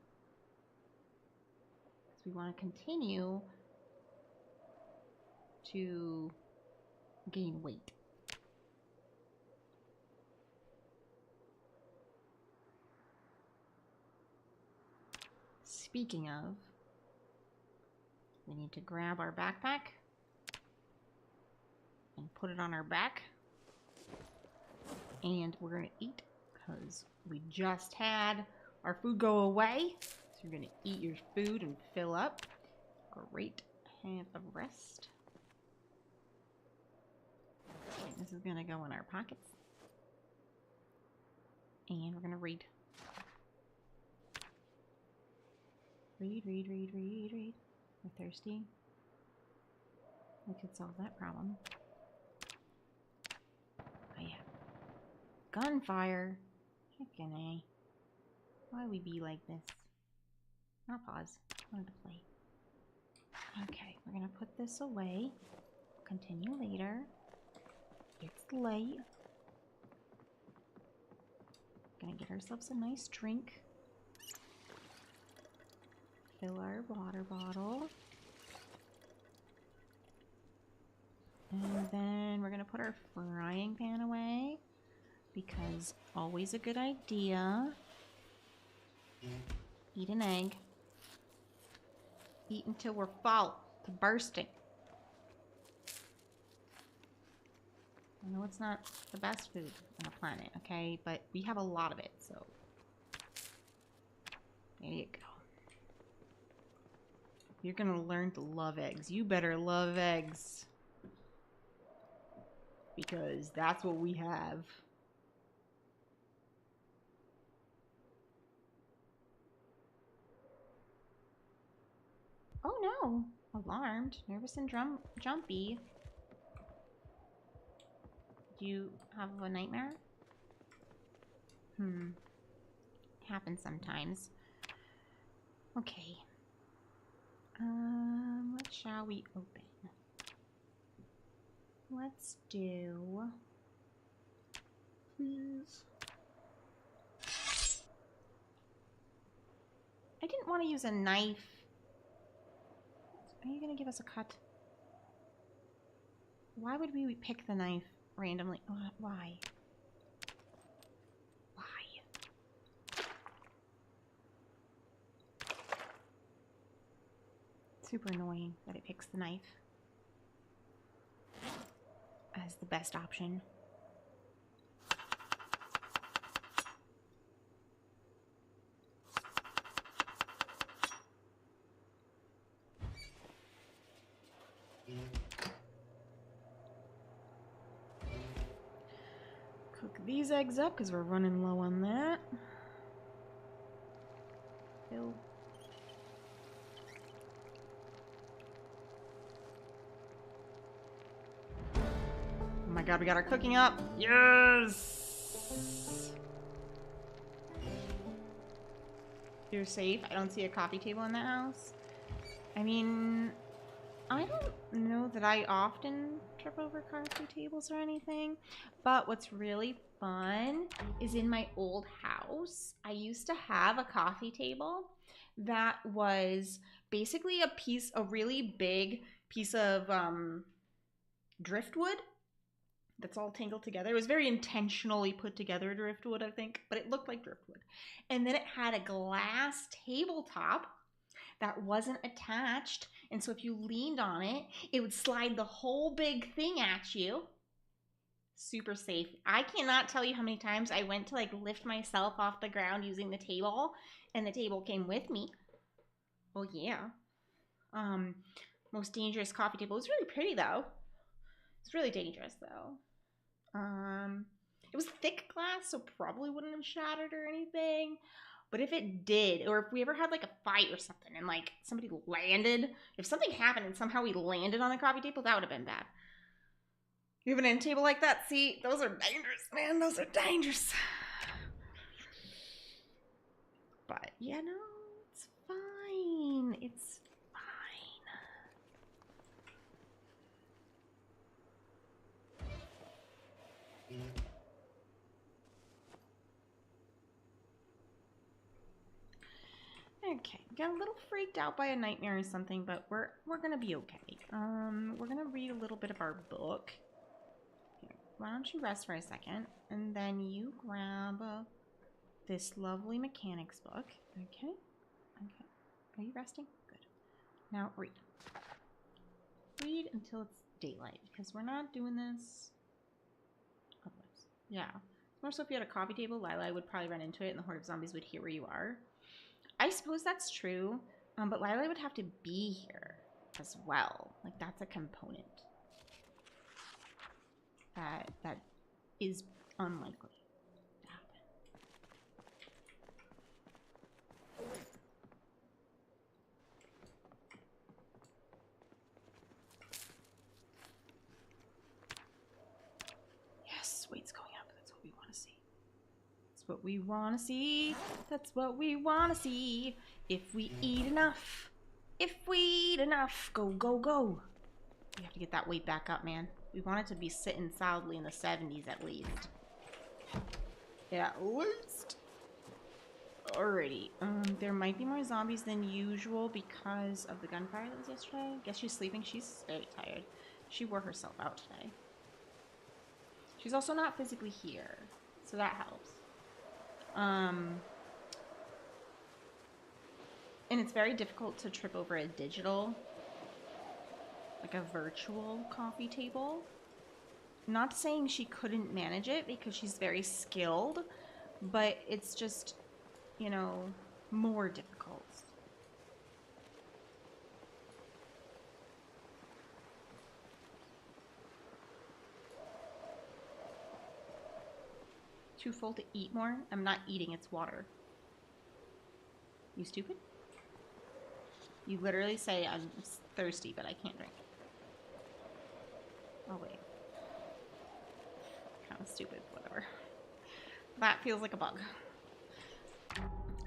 Because we want to continue to gain weight. Speaking of, we need to grab our backpack and put it on our back. And we're going to eat because we just had our food go away. So you're going to eat your food and fill up. Great. Have a rest. Okay, this is going to go in our pockets. And we're going to read. Read, read, read, read, read. We're thirsty. We could solve that problem. Oh yeah. Gunfire. Heckin' A. Why we be like this? I'll pause. I wanted to play. Okay, we're gonna put this away. Continue later. It's late. Gonna get ourselves a nice drink. Fill our water bottle. And then we're gonna put our frying pan away because always a good idea. Eat an egg. Eat until we're full to bursting. I know it's not the best food on the planet, okay? But we have a lot of it, so there you go. You're gonna learn to love eggs. You better love eggs. Because that's what we have. Oh no! Alarmed, nervous and jumpy. Do you have a nightmare? Happens sometimes. Okay. What shall we open? Let's do... Please. I didn't want to use a knife. Are you going to give us a cut? Why would we pick the knife randomly? Why? Why? Super annoying that it picks the knife as the best option. these eggs up because we're running low on that. Fill. Oh my god, we got our cooking up. Yes! You're safe. I don't see a coffee table in that house. I mean, I don't know that I often trip over coffee tables or anything, but what's really fun is in my old house, I used to have a coffee table that was basically a really big piece of driftwood that's all tangled together. It was very intentionally put together driftwood, I think, but it looked like driftwood. And then it had a glass tabletop that wasn't attached, and so if you leaned on it, it would slide the whole big thing at you. Super safe. I cannot tell you how many times I went to like lift myself off the ground using the table, and the table came with me. Oh yeah. Most dangerous coffee table. It was really pretty though. It's really dangerous though. It was thick glass, so probably wouldn't have shattered or anything. But if it did, or if we ever had like a fight or something and like somebody landed, if something happened and somehow we landed on the coffee table, that would have been bad. You have an end table like that? See, those are dangerous, man. Those are dangerous. But, you know, it's fine. It's fine. Okay, got a little freaked out by a nightmare or something, but we're gonna be okay. We're gonna read a little bit of our book. Here, why don't you rest for a second, and then you grab this lovely mechanics book. Okay, okay. Are you resting? Good. Now read. Read until it's daylight, because we're not doing this otherwise. Yeah. More so if you had a coffee table, Lila would probably run into it, and the horde of zombies would hear where you are. I suppose that's true, but Lila would have to be here as well. Like, that's a component that is unlikely to happen. Yes, weight's going up. That's what we want to see. That's what we want to see. That's what we want to see. If we eat enough. If we eat enough. Go, go, go. We have to get that weight back up, man. We want it to be sitting solidly in the 70s at least. At least. Alrighty. There might be more zombies than usual because of the gunfire that was yesterday. Guess she's sleeping. She's very tired. She wore herself out today. She's also not physically here, so that helps. And it's very difficult to trip over a digital, like a virtual coffee table. Not saying she couldn't manage it because she's very skilled, but it's just, you know, more difficult. Too full to eat more? I'm not eating, it's water. You stupid? You literally say I'm thirsty, but I can't drink. Oh, wait. Kind of stupid, whatever. That feels like a bug.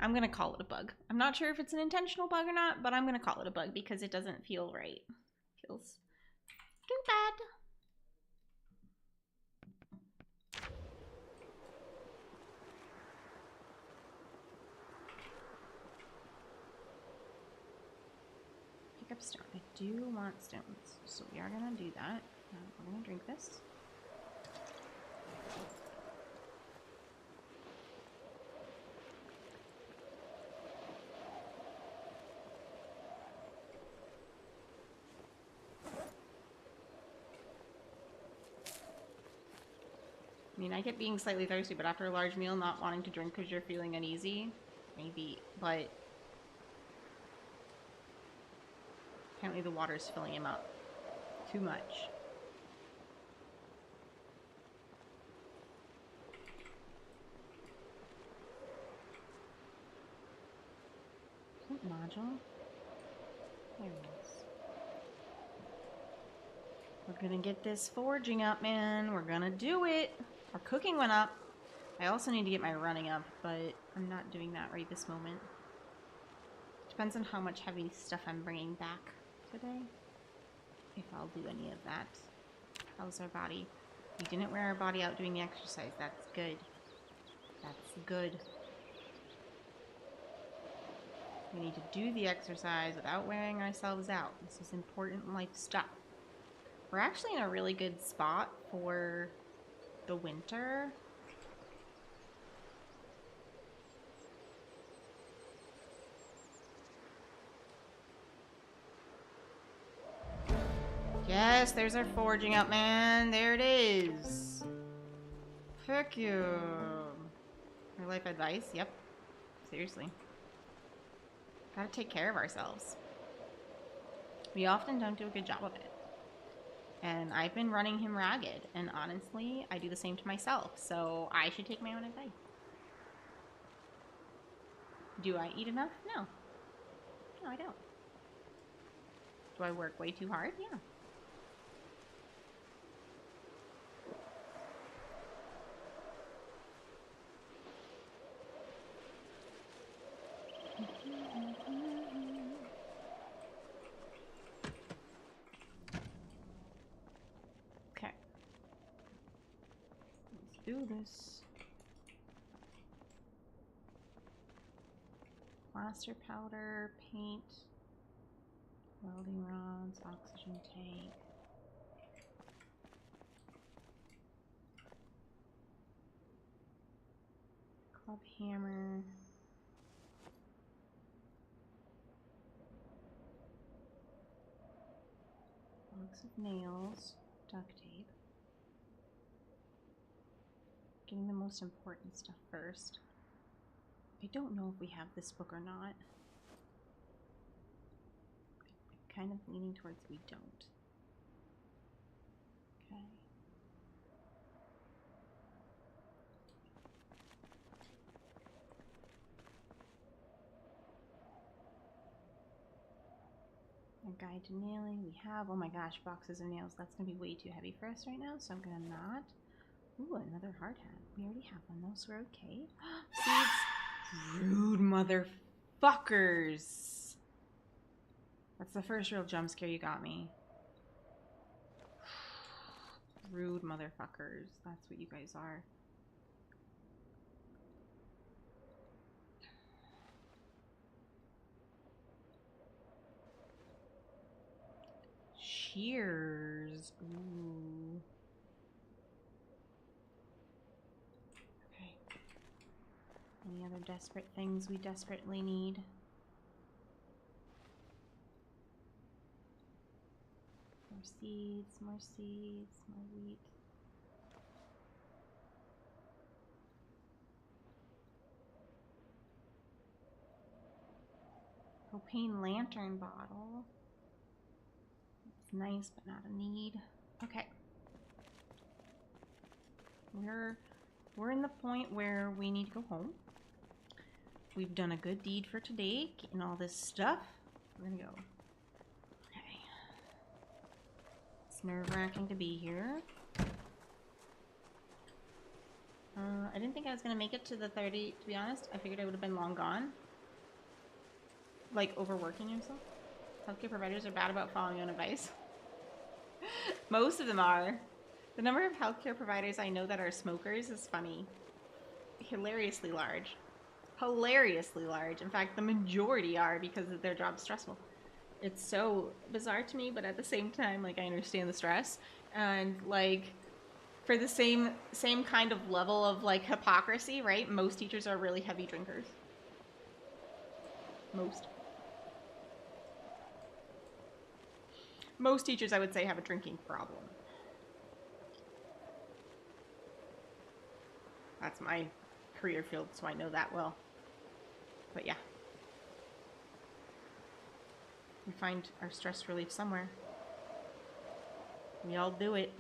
I'm gonna call it a bug. I'm not sure if it's an intentional bug or not, but I'm gonna call it a bug because it doesn't feel right. It feels too bad. Pick up stone. I do want stones, so we are gonna do that. We're gonna drink this. I mean, I get being slightly thirsty, but after a large meal, not wanting to drink because you're feeling uneasy, maybe, but apparently the water's filling him up too much. module? There it is. We're gonna get this foraging up, man. We're gonna do it. Our cooking went up. I also need to get my running up, but I'm not doing that right this moment. Depends on how much heavy stuff I'm bringing back today. If I'll do any of that. How's our body? We didn't wear our body out doing the exercise. That's good. That's good. We need to do the exercise without wearing ourselves out. This is important life stuff. We're actually in a really good spot for the winter. Yes, there's our foraging up, man. There it is. Heck you. Our life advice? Yep. Seriously. Gotta take care of ourselves. We often don't do a good job of it. And I've been running him ragged. And honestly, I do the same to myself. So I should take my own advice. Do I eat enough? No. No, I don't. Do I work way too hard? Yeah. Okay. Let's do this. Plaster powder, paint, welding rods, oxygen tank. Club hammer. Box of nails, duct tape. Getting the most important stuff first. I don't know if we have this book or not. I'm kind of leaning towards we don't. Okay. A guide to nailing. We have, oh my gosh, boxes of nails. That's going to be way too heavy for us right now, so I'm going to not. Ooh, another hard hat. We already have one, though, so we're okay. Seeds. Rude motherfuckers. That's the first real jump scare you got me. Rude motherfuckers. That's what you guys are. Shears. Ooh. Okay. Any other desperate things we desperately need? More seeds, more wheat. Propane lantern bottle. It's nice, but not a need. Okay. We're in the point where we need to go home. We've done a good deed for today, getting all this stuff. We're gonna go. Okay. It's nerve-wracking to be here. I didn't think I was gonna make it to the 30, to be honest. I figured I would have been long gone. Like, overworking yourself. Healthcare providers are bad about following your own advice. Most of them are. The number of healthcare providers I know that are smokers is funny. Hilariously large. Hilariously large. In fact, the majority are because their job's stressful. It's so bizarre to me, but at the same time, like, I understand the stress. And, like, for the same kind of level of, like, hypocrisy, right? Most teachers are really heavy drinkers. Most teachers, I would say, have a drinking problem. That's my career field, so I know that well. But yeah. We find our stress relief somewhere. We all do it.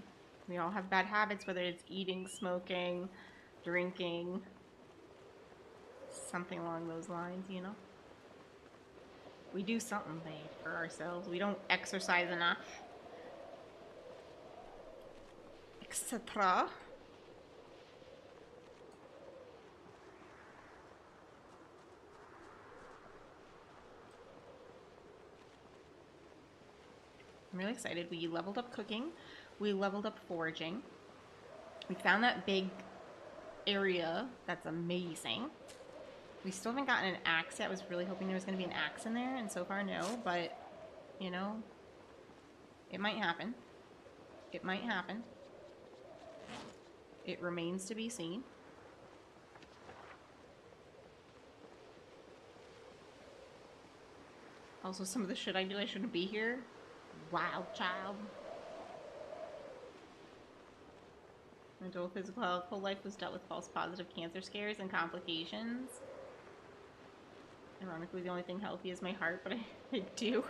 We all have bad habits, whether it's eating, smoking, drinking, something along those lines, you know? We do something, babe, for ourselves. We don't exercise enough. Etc. I'm really excited. We leveled up cooking. We leveled up foraging. We found that big area. That's amazing. We still haven't gotten an axe yet. I was really hoping there was going to be an axe in there, and so far no, but, you know, it might happen. It might happen. It remains to be seen. Also, some of the shit I did, I shouldn't be here. Wild child. Mental, physical health, whole life was dealt with false positive cancer scares and complications. Ironically, the only thing healthy is my heart, but I do.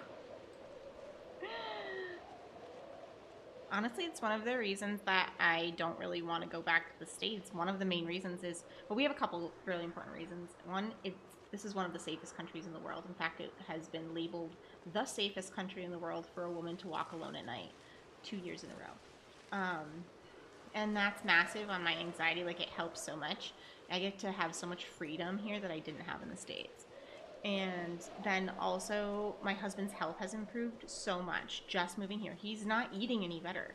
Honestly, it's one of the reasons that I don't really want to go back to the States. One of the main reasons is, well, we have a couple really important reasons. One, this is one of the safest countries in the world. In fact, it has been labeled the safest country in the world for a woman to walk alone at night 2 years in a row. And that's massive on my anxiety. Like, it helps so much. I get to have so much freedom here that I didn't have in the States. And then also, my husband's health has improved so much just moving here. He's not eating any better,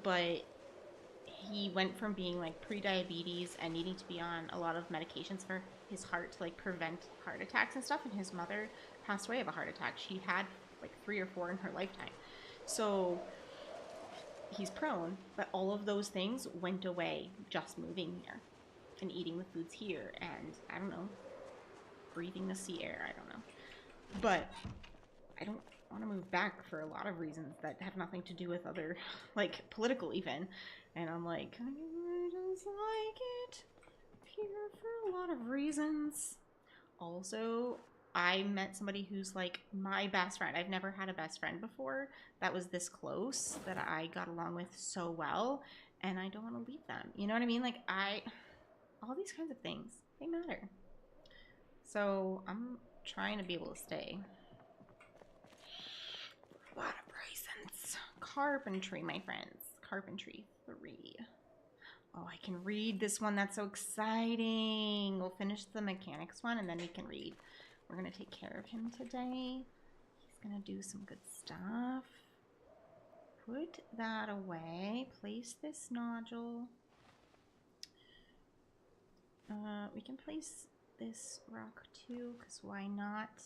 but he went from being like pre-diabetes and needing to be on a lot of medications for his heart to like prevent heart attacks and stuff. And his mother passed away of a heart attack. She had like 3 or 4 in her lifetime. So he's prone, but all of those things went away just moving here and eating the foods here. And I don't know, breathing the sea air, I don't know. But I don't want to move back for a lot of reasons that have nothing to do with other, like, political even. And I'm like, I just like it here for a lot of reasons. Also, I met somebody who's like my best friend. I've never had a best friend before that was this close, that I got along with so well, and I don't want to leave them. You know what I mean? Like, all these kinds of things, they matter. So I'm trying to be able to stay. A lot of reasons. Carpentry, my friends. Carpentry 3. Oh, I can read this one. That's so exciting. We'll finish the mechanics one and then we can read. We're going to take care of him today. He's going to do some good stuff. Put that away. Place this nodule. We can place this rock too, because why not?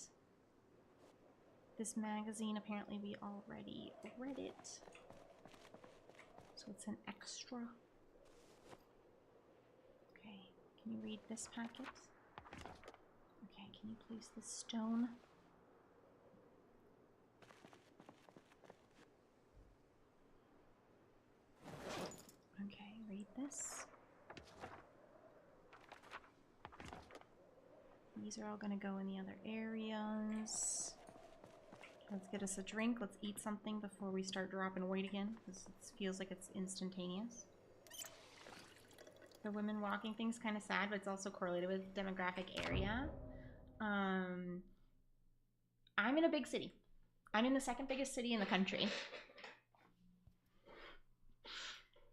This magazine, apparently we already read it. So it's an extra. Okay, can you read this packet? Okay, can you place this stone? Okay, read this. These are all going to go in the other areas. Let's get us a drink. Let's eat something before we start dropping weight again, because it feels like it's instantaneous. The women walking thing's kind of sad, but it's also correlated with demographic area. I'm in a big city. I'm in the second biggest city in the country.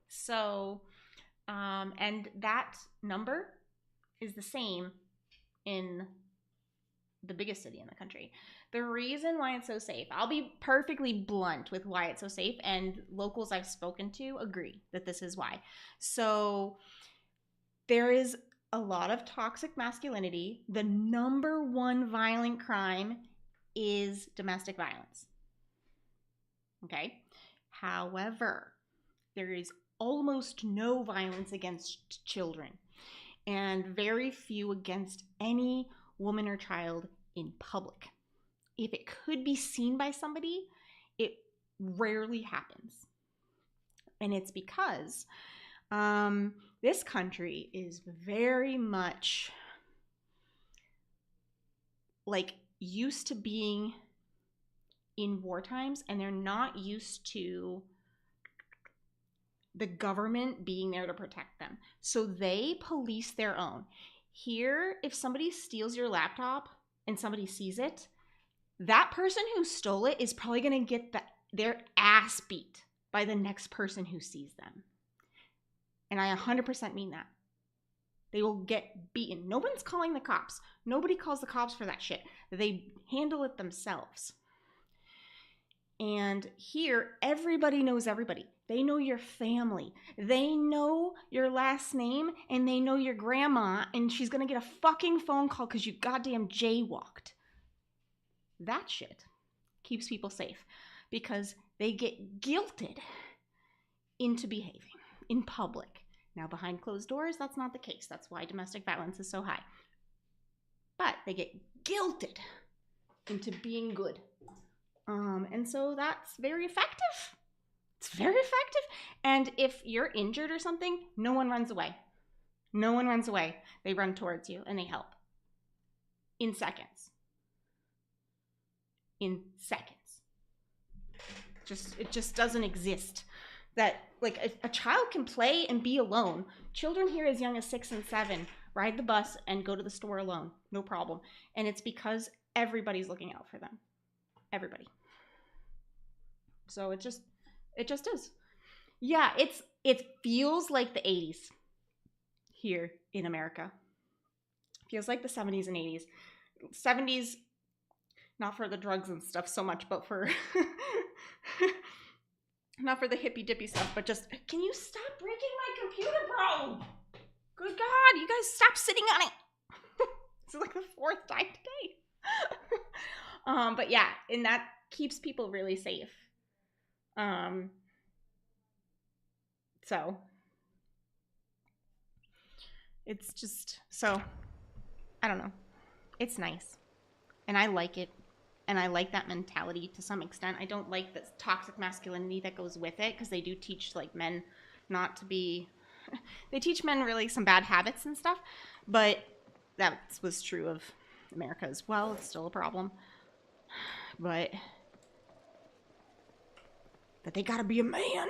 So, and that number is the same in the biggest city in the country. The reason why it's so safe, I'll be perfectly blunt with why it's so safe, and locals I've spoken to agree that this is why. So there is a lot of toxic masculinity. The number one violent crime is domestic violence. Okay? However, there is almost no violence against children and very few against any woman or child in public. If it could be seen by somebody, it rarely happens. And it's because this country is very much like used to being in war times, and they're not used to the government being there to protect them. So they police their own. Here, if somebody steals your laptop and somebody sees it, that person who stole it is probably going to get their ass beat by the next person who sees them. And I 100% mean that. They will get beaten. No one's calling the cops. Nobody calls the cops for that shit. They handle it themselves. And here, everybody knows everybody. They know your family. They know your last name, and they know your grandma, and she's gonna get a fucking phone call because you goddamn jaywalked. That shit keeps people safe because they get guilted into behaving in public. Now, behind closed doors, that's not the case. That's why domestic violence is so high. But they get guilted into being good. And so that's very effective. It's very effective. And if you're injured or something, no one runs away. No one runs away. They run towards you and they help. In seconds. In seconds. It just doesn't exist. That, like, a child can play and be alone. Children here as young as 6 and 7 ride the bus and go to the store alone. No problem. And it's because everybody's looking out for them. Everybody. So it just is. Yeah, it feels like the 80s here in America. It feels like the 70s and 80s. 70s, not for the drugs and stuff so much, but for not for the hippy dippy stuff, but just, can you stop breaking my computer, bro? Good God, you guys stop sitting on it. It's like the 4th time today. But yeah, and that keeps people really safe. So it's just, so I don't know. It's nice. And I like it. And I like that mentality to some extent. I don't like the toxic masculinity that goes with it, because they do teach, like, men not to be, they teach men really some bad habits and stuff, but that was true of America as well. It's still a problem. But that they gotta be a man.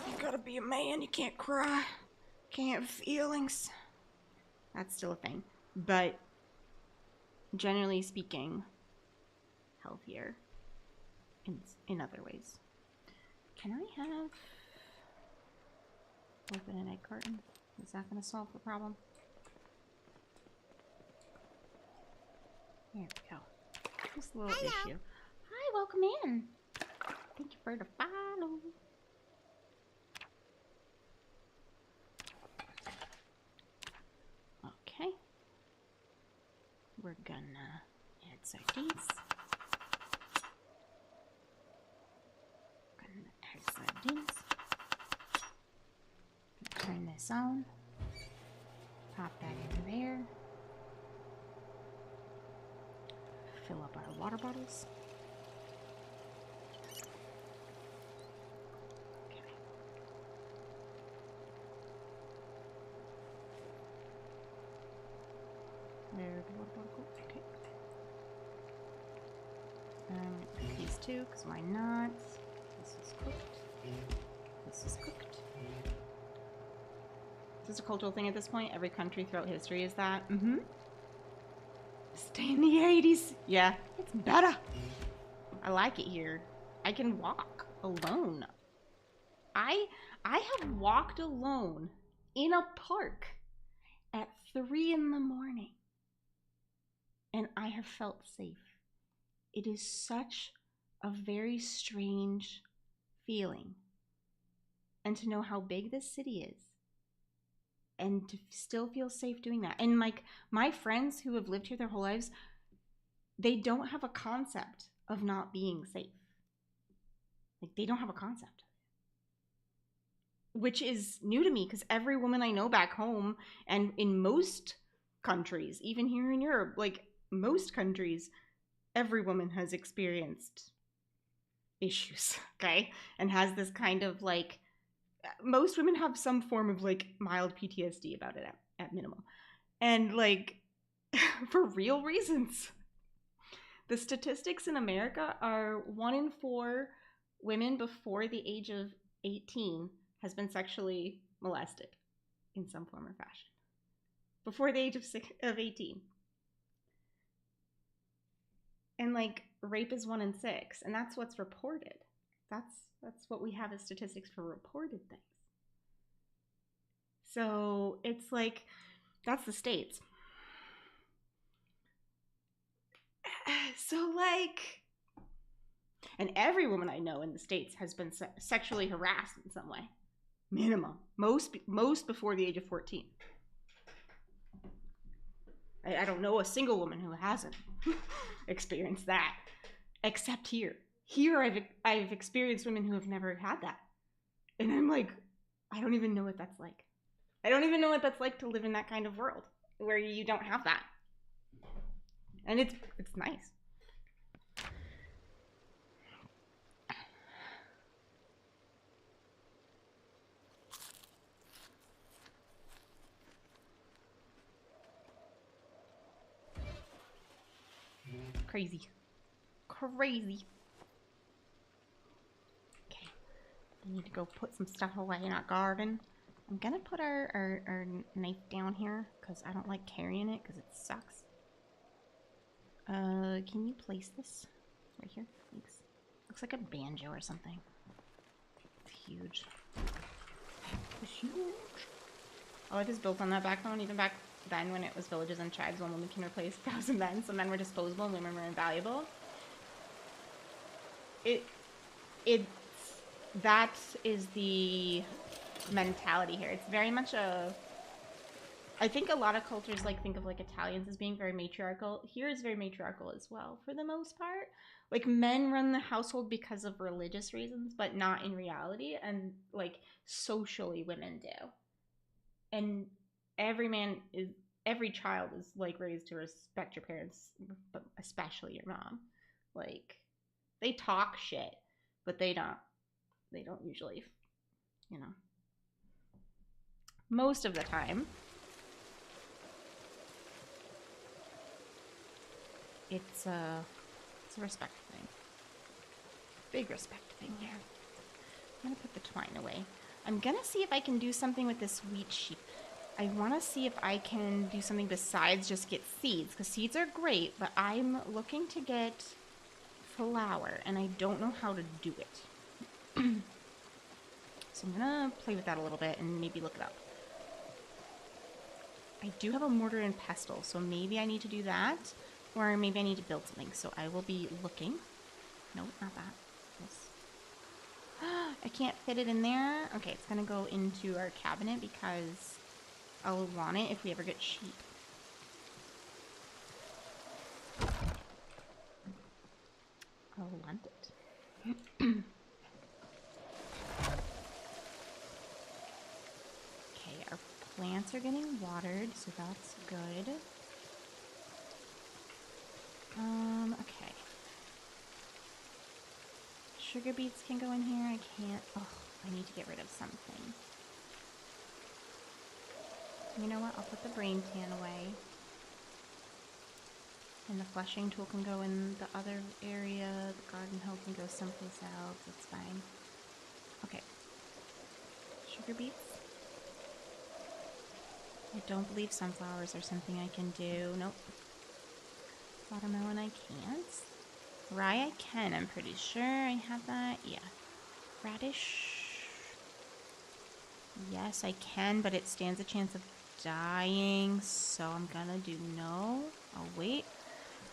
You gotta be a man. You can't cry. Can't have feelings. That's still a thing. But generally speaking, healthier in other ways. Can I have open an egg carton? Is that going to solve the problem? There we go. Just a little issue. Hi, welcome in. Thank you for the follow. Okay. We're gonna add sardines. Gonna add sardines. Turn this on. Pop that in there. Fill up our water bottles. Okay. Where the water bottle go? Okay. These two, because why not? This is cooked. This is cooked. Is this a cultural thing at this point? Every country throughout history is that? Mm-hmm. Stay in the 80s. Yeah, it's better. I like it here. I can walk alone. I have walked alone in a park at 3 in the morning. And I have felt safe. It is such a very strange feeling. And to know how big this city is. And to still feel safe doing that. And like my friends who have lived here their whole lives, they don't have a concept of not being safe. Like they don't have a concept. Which is new to me, because every woman I know back home and in most countries, even here in Europe, like most countries, every woman has experienced issues, okay? And has this kind of like, most women have some form of like mild PTSD about it at minimum. And like, for real reasons. The statistics in America are 1 in 4 women before the age of 18 has been sexually molested in some form or fashion. Before the age of 18. And like rape is 1 in 6, and that's what's reported. That's what we have as statistics for reported things. So it's like, that's the States. So like, and every woman I know in the States has been sexually harassed in some way. Minimum. Most before the age of 14. I don't know a single woman who hasn't experienced that, except here. Here I've experienced women who have never had that. And I'm like, I don't even know what that's like. I don't even know what that's like to live in that kind of world where you don't have that. And it's nice. Crazy. Crazy. Okay. I need to go put some stuff away in our garden. I'm gonna put our knife down here because I don't like carrying it because it sucks. Can you place this right here? Thanks. Looks like a banjo or something. It's huge. It's huge. Our life is built on that backbone, even back then when it was villages and tribes, one woman can replace 1,000 men. So men were disposable and women were invaluable. That is the mentality here. It's very much I think a lot of cultures like think of like Italians as being very matriarchal. Here is very matriarchal as well for the most part. Like men run the household because of religious reasons, but not in reality. And like socially women do. And every child is like raised to respect your parents, but especially your mom. Like they talk shit, but they don't usually, you know. Most of the time. It's a respect thing. Big respect thing here. I'm gonna put the twine away. I'm gonna see if I can do something with this wheat sheep. I want to see if I can do something besides just get seeds, because seeds are great, but I'm looking to get flour, and I don't know how to do it. So I'm gonna play with that a little bit and maybe look it up. I do have a mortar and pestle, so maybe I need to do that. Or maybe I need to build something, so I will be looking. Nope, not that. This. I can't fit it in there. Okay, it's gonna go into our cabinet because I'll want it if we ever get sheep. I'll want it. Okay, our plants are getting watered, so that's good. Okay. Sugar beets can go in here. I can't. Oh, I need to get rid of something. You know what? I'll put the brain tan away. And the flushing tool can go in the other area. The garden hoe can go someplace else. It's fine. Okay. Sugar beets. I don't believe sunflowers are something I can do. Nope. Watermelon I can't. Rye I can, I'm pretty sure I have that. Yeah. Radish. Yes, I can, but it stands a chance of dying, so I'm gonna do no. I'll wait.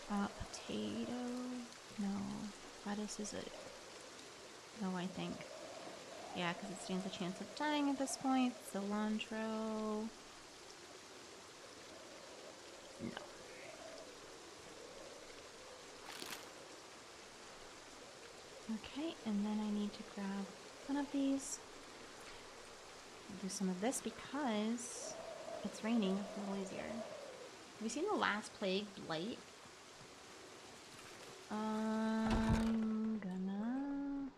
Potato. No. Lettuce is a no, I think. Yeah, because it stands a chance of dying at this point. Cilantro. No. Okay, and then I need to grab one of these. I'll do some of this because it's raining. It's a little easier. Have you seen the last plague, Blight? I'm gonna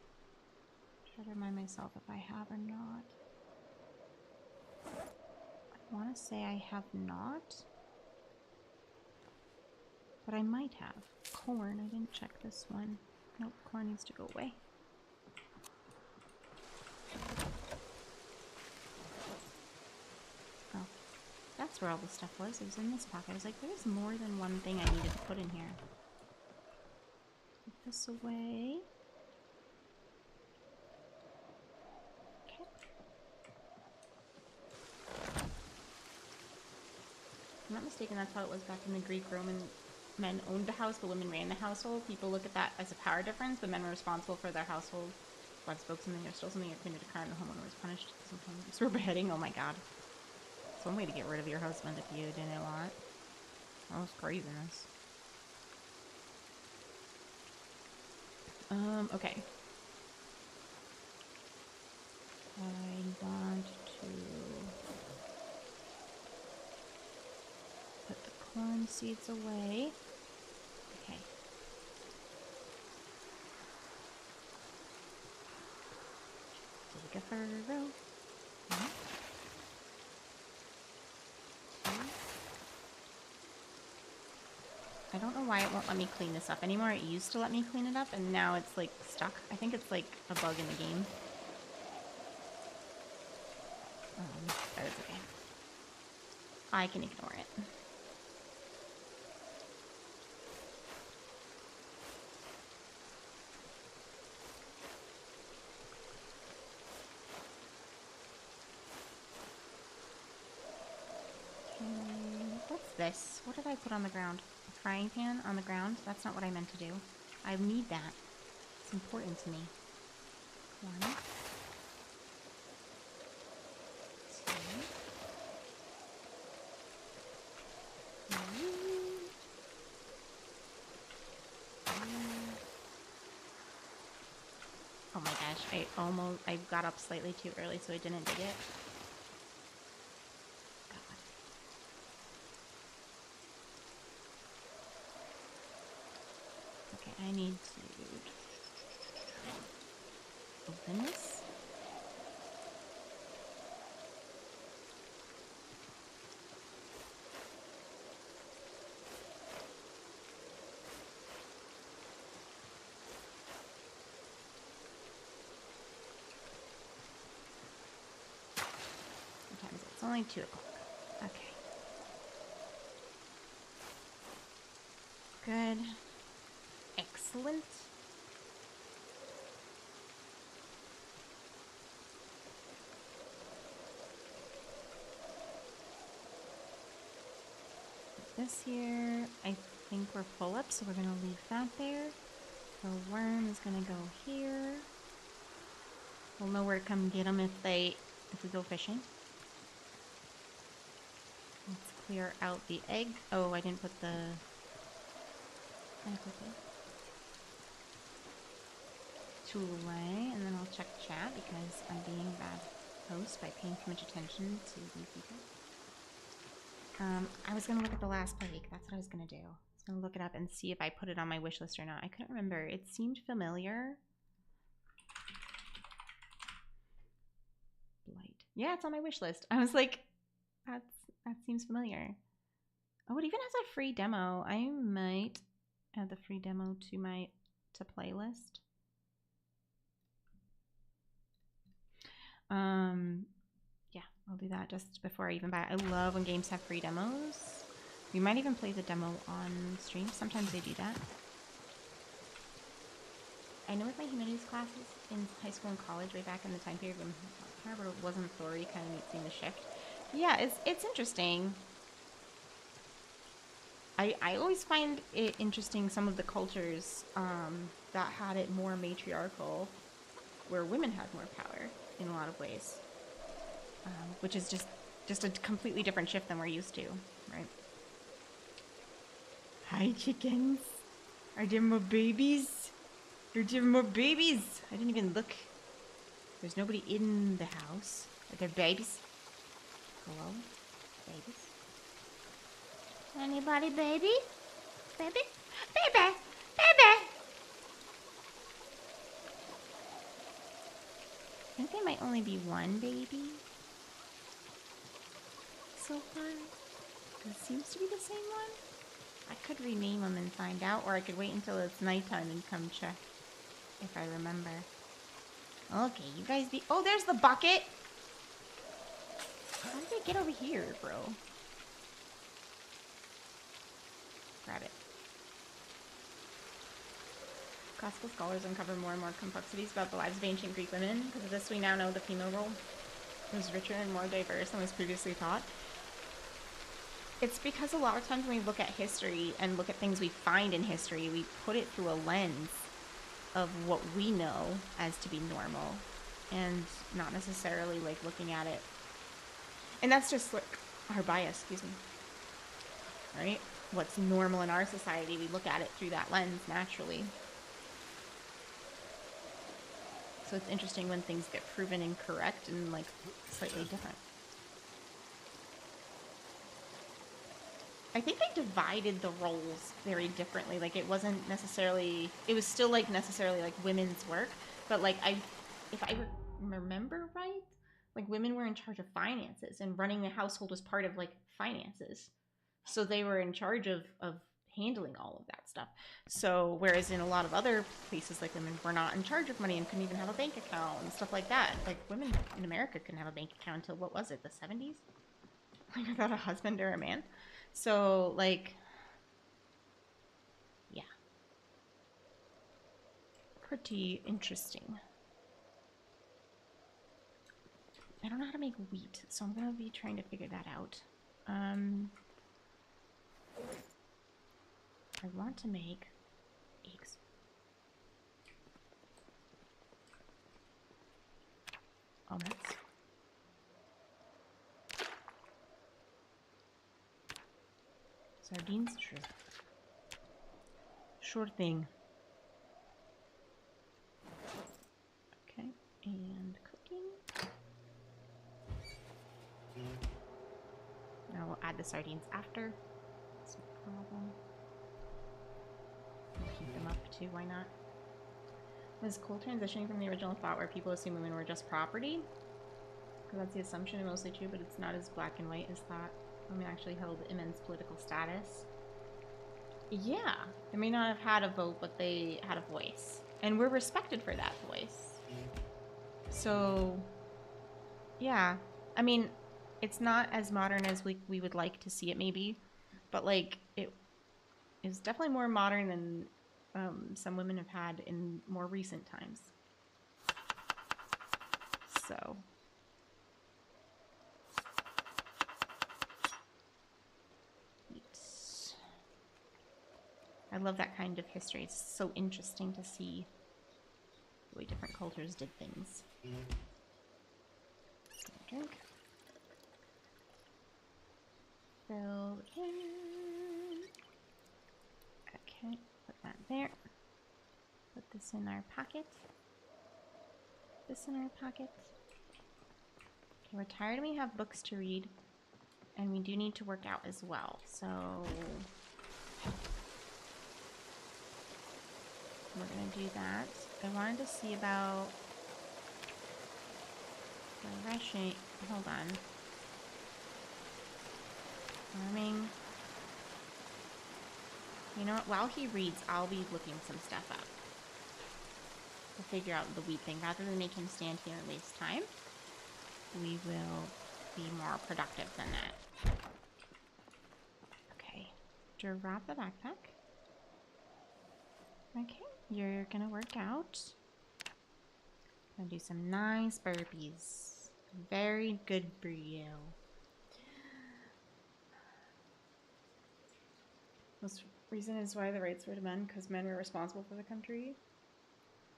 try to remind myself if I have or not. I want to say I have not, but I might have. Corn, I didn't check this one. Nope, corn needs to go away. Oh, that's where all the stuff was. It was in this pocket. I was like, there's more than one thing I needed to put in here. this away. Okay. If I'm not mistaken, that's how it was back in the Greek Roman. Men owned the house, but women ran the household. People look at that as a power difference, but men were responsible for their household. Blood spoke something or stole something or committed a crime, the homeowner was punished. Sometimes for beheading. Oh my god. It's one way to get rid of your husband if you didn't want. That was craziness. Okay. I want to put the corn seeds away. Okay. Take a furrow. One, two. I don't know why it won't let me clean this up anymore. It used to let me clean it up, and now it's like stuck. I think it's like a bug in the game. But it's okay. I can ignore it. What's this? What did I put on the ground? A frying pan on the ground? That's not what I meant to do. I need that. It's important to me. One. Two. Three. Oh my gosh, I got up slightly too early so I didn't dig it. I need to open this. What time is it? It's only 2 o'clock. Okay. Good. Excellent. Put this here. I think we're full up, so we're gonna leave that there. The worm is gonna go here. We'll know where to come get them if we go fishing. Let's clear out the egg. Oh, I didn't put the tool away, and then I'll check chat because I'm being a bad host by paying too much attention to these people. I was gonna look at the last plague. That's what I was gonna do. I was gonna look it up and see if I put it on my wish list or not. I couldn't remember. It seemed familiar. Blight. Yeah, it's on my wish list. I was like, that seems familiar. Oh, it even has a free demo. I might add the free demo to my playlist. Yeah, I'll do that just before I even buy it. I love when games have free demos. We might even play the demo on stream. Sometimes they do that. I know with my humanities classes in high school and college, way back in the time period when Harvard wasn't authority, kind of seeing the shift. Yeah, it's interesting. I always find it interesting some of the cultures that had it more matriarchal, where women had more power in a lot of ways, which is just a completely different shift than we're used to, right? Hi, chickens. Are there more babies? Are there more babies? I didn't even look. There's nobody in the house. Are there babies? Hello? Babies? Anybody, baby? Baby? Baby! Baby! I think there might only be one baby so far. It seems to be the same one. I could rename them and find out, or I could wait until it's nighttime and come check if I remember. Okay, you guys be... Oh, there's the bucket! How did they get over here, bro? Grab it. Classical scholars uncover more and more complexities about the lives of ancient Greek women. Because of this, we now know the female role was richer and more diverse than was previously thought. It's because a lot of times when we look at history and look at things we find in history, we put it through a lens of what we know as to be normal and not necessarily like looking at it. And that's just like our bias, excuse me. Right? What's normal in our society, we look at it through that lens naturally. So it's interesting when things get proven incorrect and like slightly different. I think they divided the roles very differently. Like it wasn't necessarily, it was still like necessarily like women's work, but like if I remember right, like women were in charge of finances and running the household was part of like finances. So they were in charge of handling all of that stuff. So whereas in a lot of other places, like women were not in charge of money and couldn't even have a bank account and stuff like that. Like women in America couldn't have a bank account until, what was it, the 70s? Like without a husband or a man. So like, yeah. Pretty interesting. I don't know how to make wheat, so I'm gonna be trying to figure that out. I want to make eggs. Omelets. Sardines? Sure thing. Okay, and cooking. Now we'll add the sardines after. That's no problem. We'll heat them up too, why not? Was cool transitioning from the original thought where people assume women were just property? Because that's the assumption and mostly true, but it's not as black and white as thought. Women actually held immense political status. Yeah, they may not have had a vote, but they had a voice. And were respected for that voice. So, yeah. I mean, it's not as modern as we would like to see it maybe, but like, it is definitely more modern than some women have had in more recent times. So... I love that kind of history. It's so interesting to see the way different cultures did things. Drink. Fill the can. Okay, put that there. Put this in our pocket. This in our pocket. Okay, we're tired and we have books to read. And we do need to work out as well, so... we're gonna do that. I wanted to see about the rushing. Hold on. Farming. You know what? While he reads, I'll be looking some stuff up to figure out the wheat thing. Rather than make him stand here and waste time, we will be more productive than that. Okay. Drop the backpack. Okay. You're gonna work out. Gonna do some nice burpees. Very good for you. Most reason is why the rights were to men, because men were responsible for the country.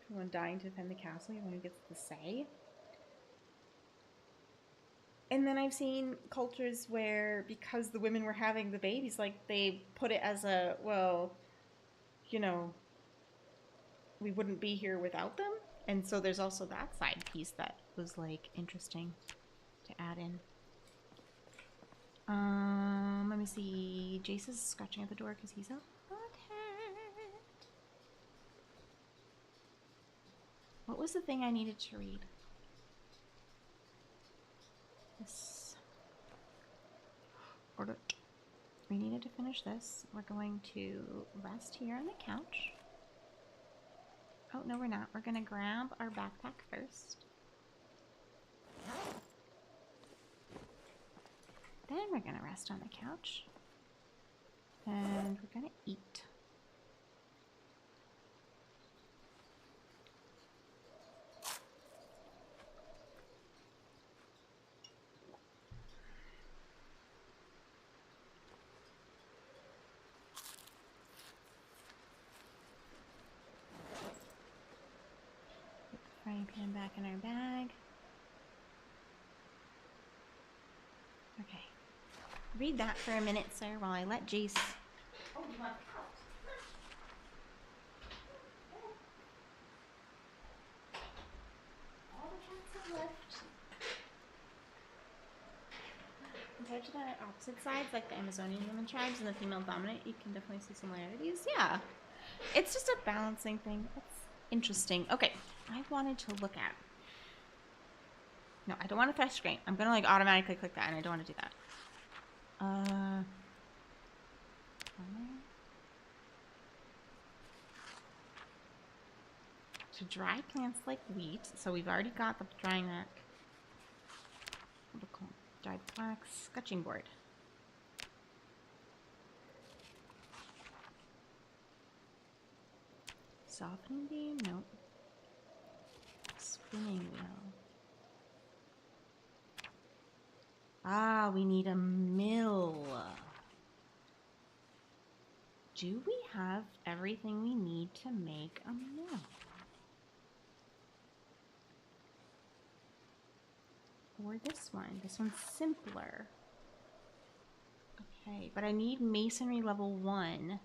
Everyone dying to defend the castle, everyone who gets the say. And then I've seen cultures where, because the women were having the babies, like they put it as a, well, you know, we wouldn't be here without them. And so there's also that side piece that was like interesting to add in. Let me see. Jace is scratching at the door because he's a hothead. What was the thing I needed to read? This. Order. We needed to finish this. We're going to rest here on the couch. Oh, no, we're not. We're going to grab our backpack first. Then we're going to rest on the couch. And we're going to eat. Okay, back in our bag. Okay. Read that for a minute, sir, while I let Jace... Oh, you want the couch? All the cats have left. Compared to the opposite sides, like the Amazonian women tribes and the female dominant, you can definitely see similarities. Yeah. It's just a balancing thing. It's interesting. Okay, I wanted to look at... No, I don't want to thresh screen. I'm going to like automatically click that, and I don't want to do that. To dry plants like wheat. So we've already got the drying that. What do we call it? Dried flax, scutching board. Softening beam? Nope. Spinning wheel. Ah, we need a mill. Do we have everything we need to make a mill? Or this one. This one's simpler. Okay, but I need masonry level 1.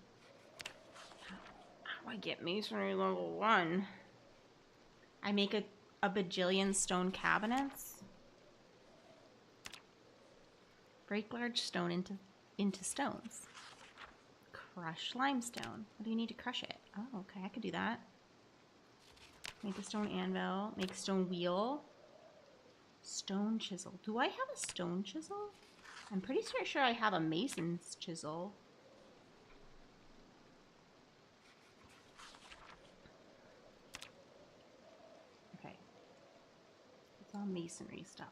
How do I get masonry level 1? I make a bajillion stone cabinets. Break large stone into stones. Crush limestone. What do you need to crush it? Oh, okay, I could do that. Make a stone anvil. Make stone wheel. Stone chisel. Do I have a stone chisel? I'm pretty sure I have a mason's chisel. Okay. It's all masonry stuff.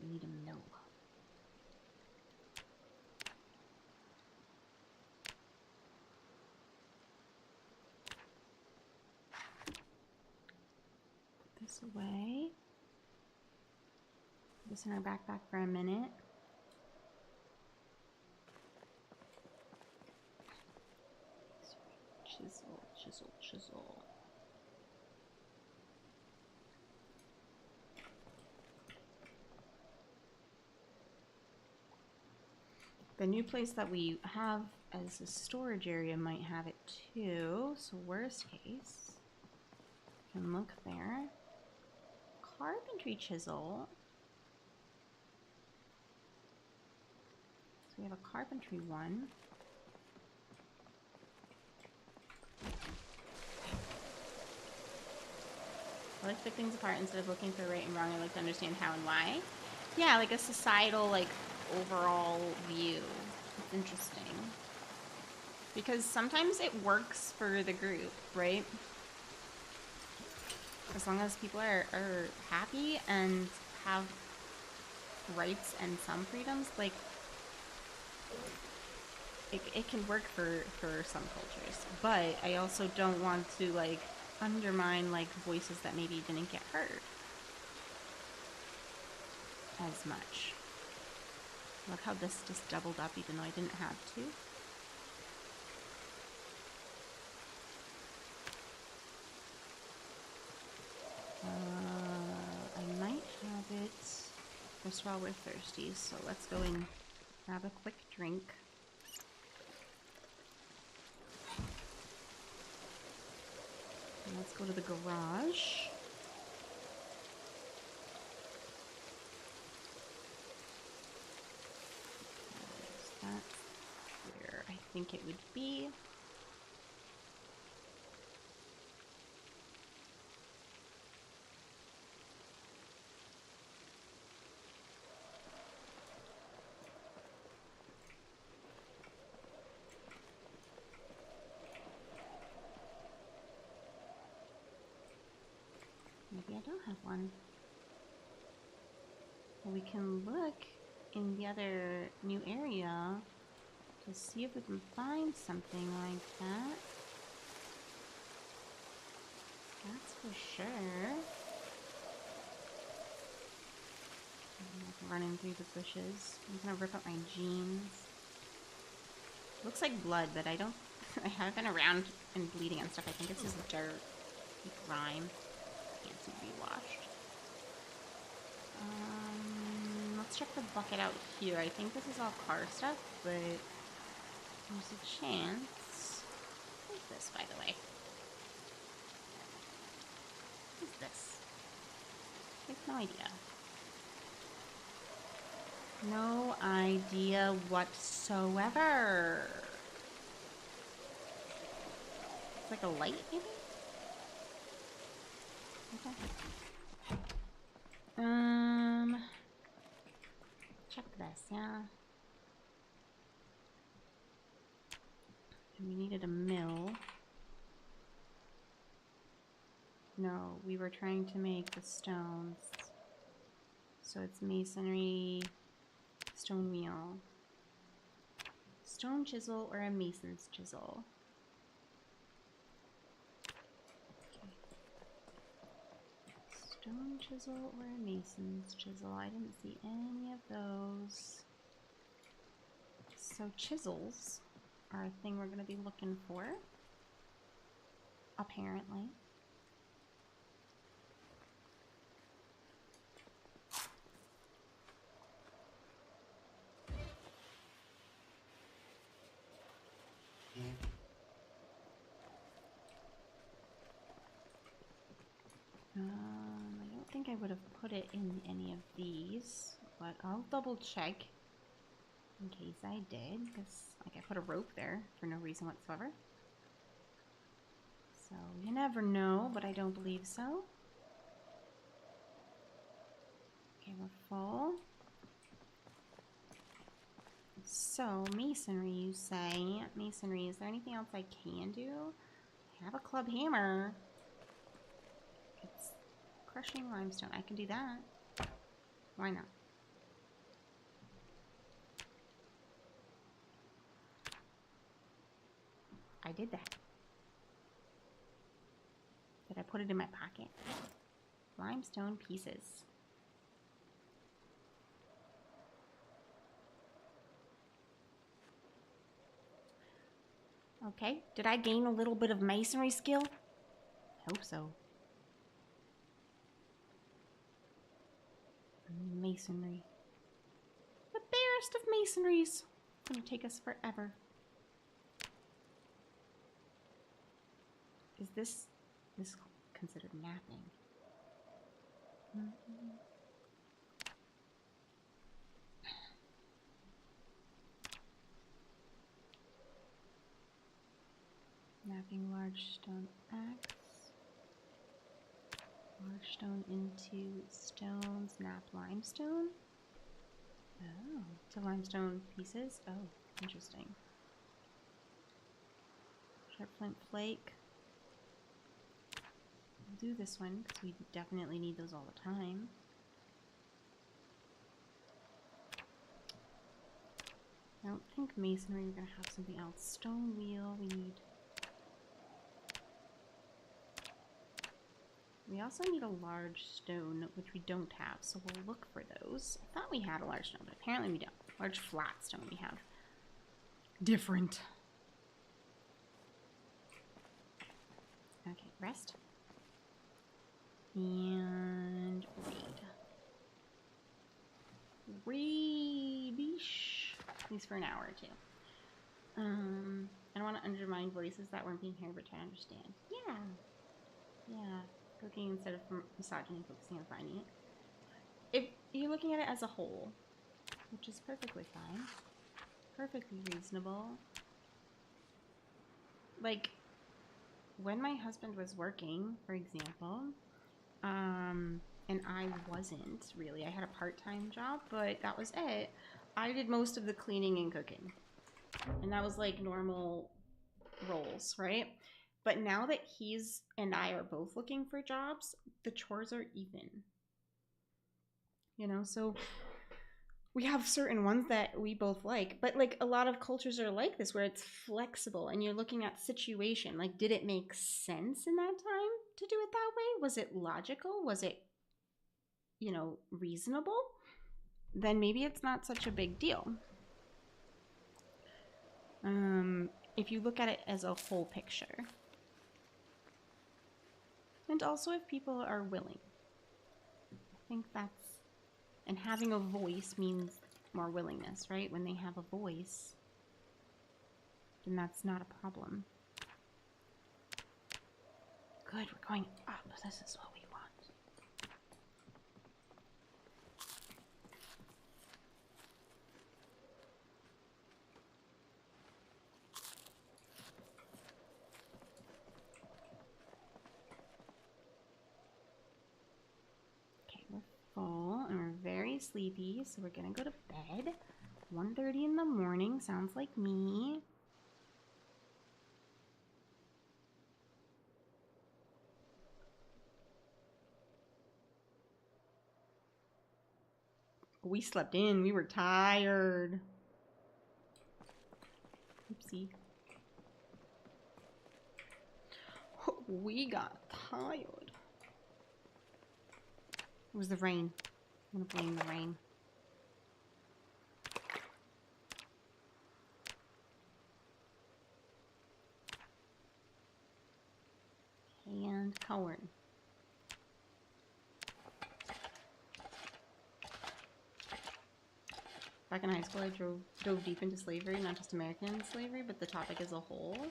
We need a mill. Put this away. Put this in our backpack for a minute. Chisel, chisel, chisel. The new place that we have as a storage area might have it too, so worst case, can look there. Carpentry chisel. So we have a carpentry one. I like to pick things apart instead of looking for right and wrong. I like to understand how and why. Yeah, like a societal, like, overall view. It's interesting. Because sometimes it works for the group, right? As long as people are happy and have rights and some freedoms, like, it can work for some cultures. But I also don't want to, like, undermine, like, voices that maybe didn't get heard as much. Look how this just doubled up even though I didn't have to. I might have it just while we're thirsty, so let's go and grab a quick drink. And let's go to the garage. That's where I think it would be. Maybe I don't have one. Well, we can look in the other new area to see if we can find something like that. That's for sure. I'm like running through the bushes. I'm gonna rip up my jeans. Looks like blood, but I don't. I haven't been around and bleeding and stuff. I think it's just dirt, like grime. Can't needs to be washed. Let's check the bucket out here. I think this is all car stuff, but there's a chance. What is this, by the way? What is this? I have no idea. No idea whatsoever. It's like a light, maybe? Okay. Check this, yeah. And we needed a mill. No, we were trying to make the stones. So it's masonry, stone wheel, stone chisel, or a mason's chisel. Okay. Stone chisel or a mason's chisel. I didn't see any of those. So chisels are a thing we're going to be looking for, apparently. I don't think I would have put it in any of these, but I'll double check in case I did, because like I put a rope there for no reason whatsoever. So you never know, but I don't believe so. Okay, we're full. So masonry, you say. Masonry, is there anything else I can do? I have a club hammer. It's crushing limestone. I can do that. Why not? I did that. Did I put it in my pocket? Limestone pieces. Okay, did I gain a little bit of masonry skill? I hope so. Masonry. The barest of masonries. It's gonna take us forever. Is this considered napping? Napping large stone axe. Large stone into stones. Nap limestone. Oh, to limestone pieces. Oh, interesting. Sharp flint flake. We'll do this one because we definitely need those all the time. I don't think masonry. We're gonna have something else. Stone wheel. We need. We also need a large stone, which we don't have, so we'll look for those. I thought we had a large stone, but apparently we don't. Large flat stone we have. Different. Okay, rest. And read. Read. At least for an hour or two. I don't want to undermine voices that weren't being heard, but try to understand. Yeah. Yeah. Cooking instead of misogyny, focusing on finding it. If you're looking at it as a whole, which is perfectly fine, perfectly reasonable. Like, when my husband was working, for example, and I wasn't really, I had a part-time job, but that was it. I did most of the cleaning and cooking. And that was like normal roles, right? But now that he's and I are both looking for jobs, the chores are even. You know, so we have certain ones that we both like, but like a lot of cultures are like this where it's flexible and you're looking at situation. Like, did it make sense in that time to do it that way? Was it logical? Was it, you know, reasonable? Then maybe it's not such a big deal. If you look at it as a whole picture. And also if people are willing. I think that's... And having a voice means more willingness, right? When they have a voice, then that's not a problem. Good, we're going up. This is what we want. Okay, we're full and we're very sleepy, so we're gonna go to bed. 1:30 in the morning, sounds like me. We slept in, we were tired. Oopsie. We got tired. It was the rain. I'm gonna blame the rain. And corn. Back in high school, I dove deep into slavery, not just American slavery, but the topic as a whole.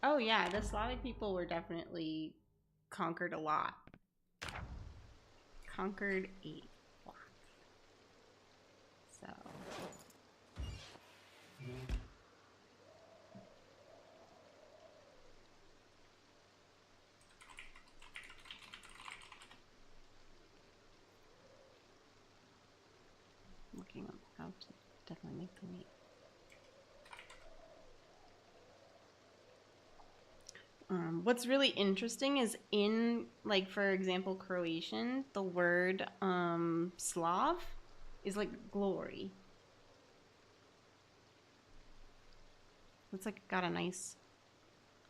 Oh yeah, the Slavic people were definitely conquered a lot. Conquered a lot. So... looking up how to definitely make the meat. What's really interesting is in, like, for example, Croatian, the word Slav is like glory. It's like got a nice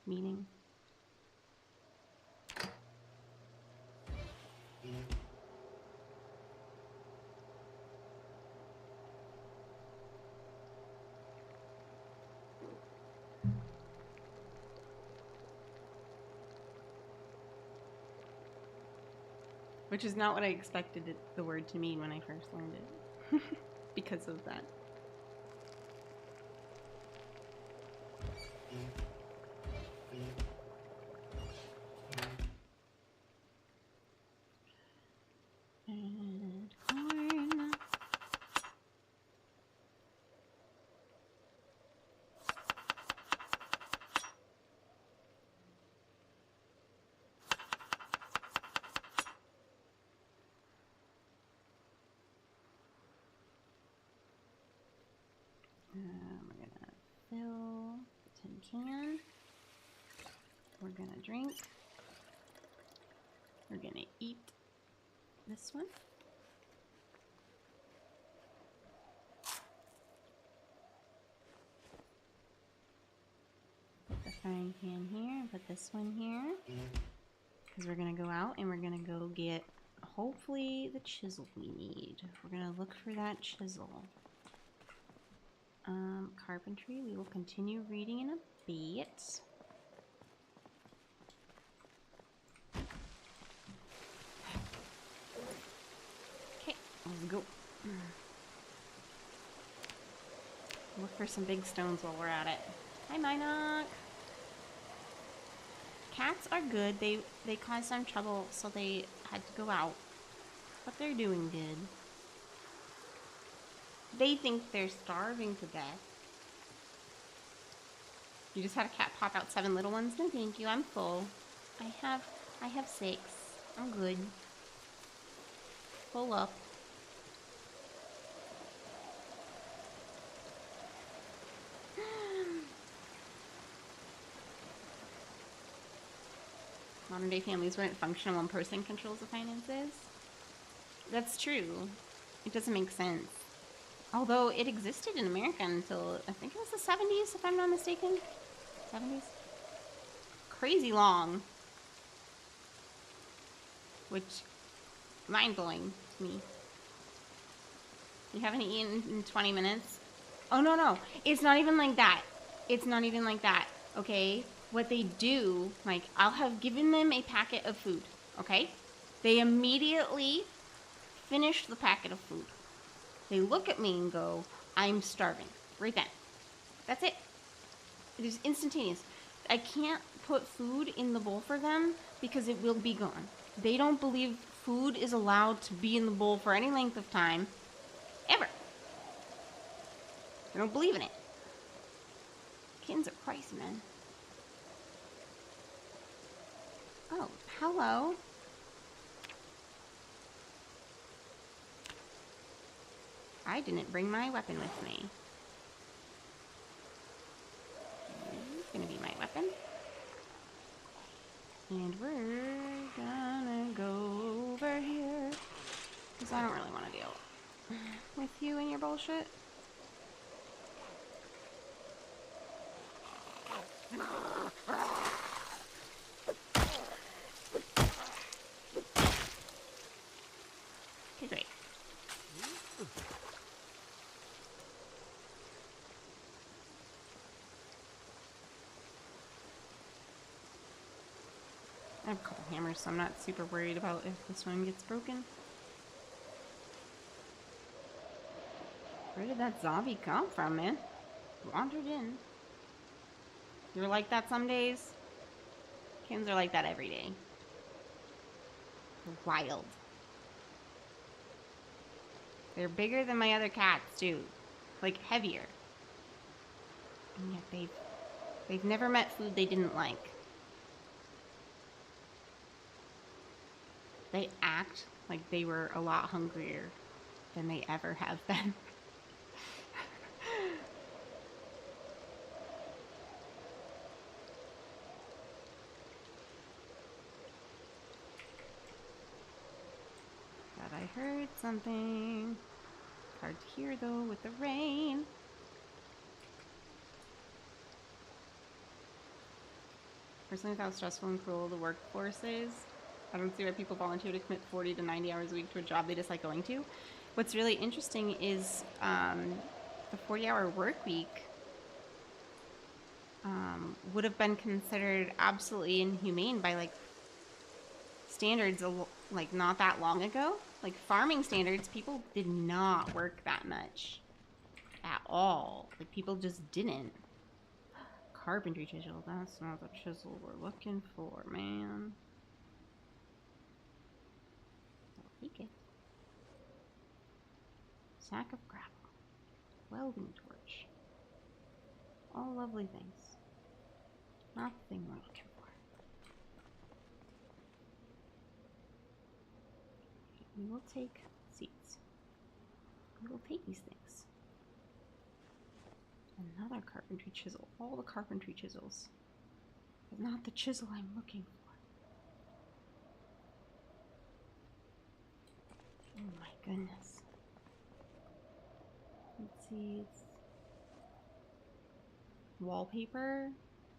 meaning. Which is not what I expected the word to mean when I first learned it. Because of that. And corn. We're gonna fill the tin can. We're gonna drink. We're gonna eat this one. Put the frying pan here, put this one here. Because we're gonna go out and we're gonna go get, hopefully, the chisel we need. We're gonna look for that chisel. Carpentry, we will continue reading in a bit. Okay, let's go. Look for some big stones while we're at it. Hi, Minoc. Cats are good. They caused some trouble, so they had to go out. But they're doing good. They think they're starving to death. You just had a cat pop out 7 little ones? No, thank you. I'm full. I have 6. I'm good. Full up. Modern day families wouldn't function when one person controls the finances. That's true. It doesn't make sense. Although it existed in America until, I think it was the 70s, if I'm not mistaken. 70s? Crazy long. Which, mind-blowing to me. You haven't eaten in 20 minutes? Oh, no, no. It's not even like that. It's not even like that, okay? What they do, like, I'll have given them a packet of food, okay? They immediately finish the packet of food. They look at me and go, I'm starving. Right then. That's it. It is instantaneous. I can't put food in the bowl for them because it will be gone. They don't believe food is allowed to be in the bowl for any length of time, ever. They don't believe in it. Kittens are pricey, man. Oh, hello. I didn't bring my weapon with me. He's gonna be my weapon. And we're gonna go over here. Because I don't really want to deal with you and your bullshit. Okay, great. I have a couple hammers, so I'm not super worried about if this one gets broken. Where did that zombie come from, man? Wandered in. You're like that some days? Kittens are like that every day. They're wild. They're bigger than my other cats, too. Like, heavier. And yet they've never met food they didn't like. They act like they were a lot hungrier than they ever have been. Thought I heard something. Hard to hear though with the rain. Personally, how stressful and cruel the workforce is. I don't see why people volunteer to commit 40 to 90 hours a week to a job they dislike going to. What's really interesting is the 40-hour work week would have been considered absolutely inhumane by like standards like not that long ago. Like farming standards, people did not work that much at all. Like people just didn't. Carpentry chisel, that's not the chisel we're looking for, man. I'll take it. Sack of gravel. Welding torch. All lovely things. Not the thing we're looking for. We will take seeds. We will take these things. Another carpentry chisel. All the carpentry chisels. But not the chisel I'm looking for. Oh my goodness. Let's see. It's wallpaper.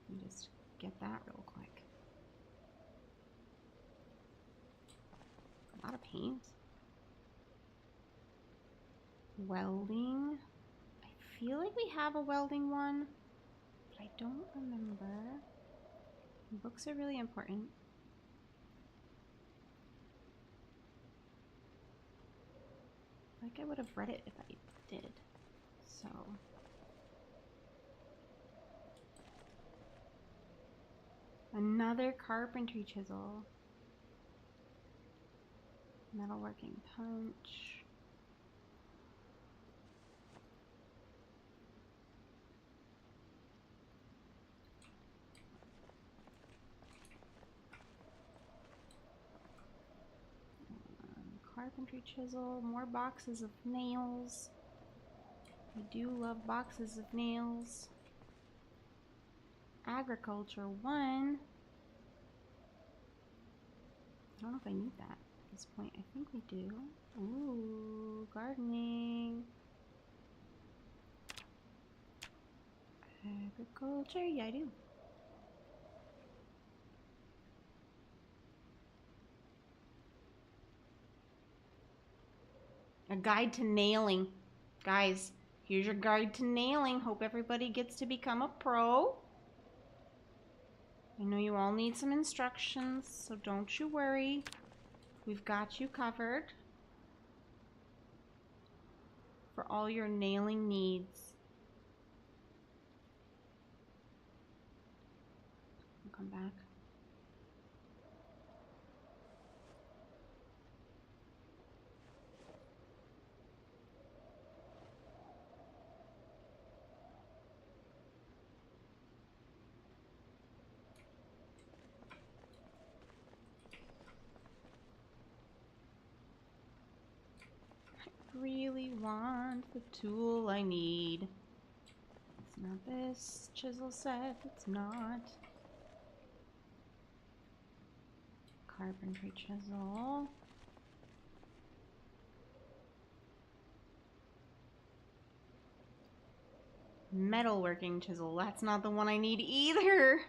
Let me just get that real quick. A lot of paint. Welding. I feel like we have a welding one, but I don't remember. Books are really important. Like I would have read it if I did. So. Another carpentry chisel. Metalworking punch. Carpentry chisel. More boxes of nails. I do love boxes of nails. Agriculture 1. I don't know if I need that at this point. I think we do. Ooh, gardening. Agriculture, yeah, I do. A guide to nailing. Guys, Here's your guide to nailing. Hope everybody gets to become a pro. I know you all need some instructions, so don't you worry. We've got you covered for all your nailing needs. I'll come back. Really want the tool I need. It's not this chisel set, it's not. Carpentry chisel. Metalworking chisel, that's not the one I need either.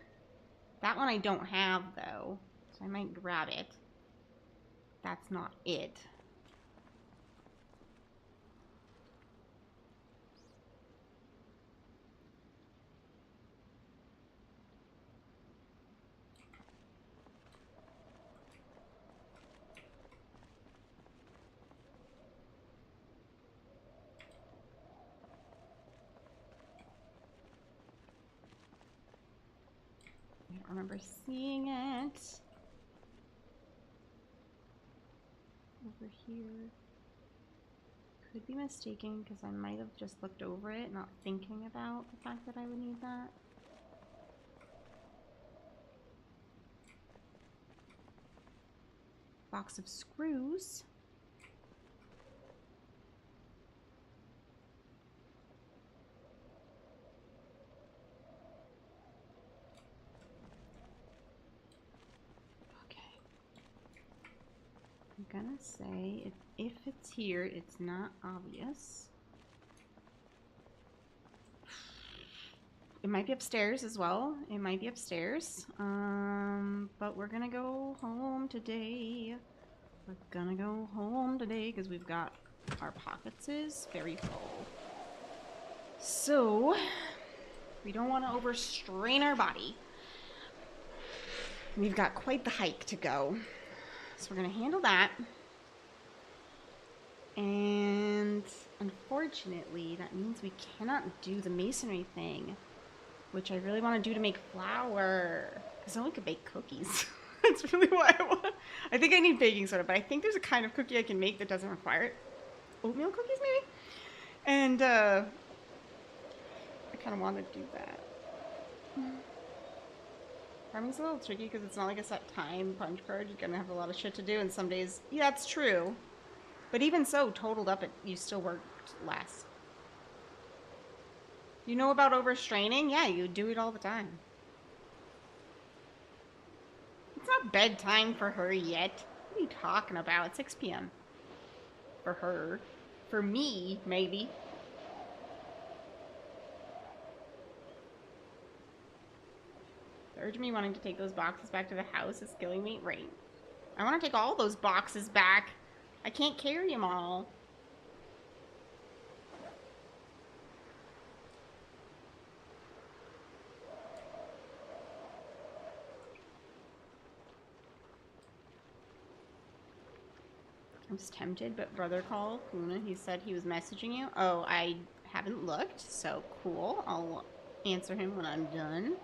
That one I don't have though, so I might grab it. That's not it. I don't remember seeing it. Over here. Could be mistaken because I might have just looked over it, not thinking about the fact that I would need that. Box of screws. I'm gonna say if it's here, it's not obvious. It might be upstairs as well. It might be upstairs. But we're gonna go home today. We're gonna go home today because we've got our pockets is very full. So we don't want to overstrain our body. We've got quite the hike to go. So we're going to handle that. And unfortunately, that means we cannot do the masonry thing, which I really want to do to make flour. Because then we could bake cookies. That's really what I want. I think I need baking soda, but I think there's a kind of cookie I can make that doesn't require it. Oatmeal cookies, maybe? And I kind of want to do that. Farming's a little tricky because it's not like a set time punch card. You're gonna have a lot of shit to do, and some days, yeah, it's true. But even so, totaled up, you still worked less. You know about overstraining? Yeah, you do it all the time. It's not bedtime for her yet. What are you talking about? It's 6 p.m. For her. For me, maybe. The urge of me wanting to take those boxes back to the house is killing me. Right. I want to take all those boxes back. I can't carry them all. I was tempted, but brother called Kuna. He said he was messaging you. Oh, I haven't looked, so cool. I'll answer him when I'm done.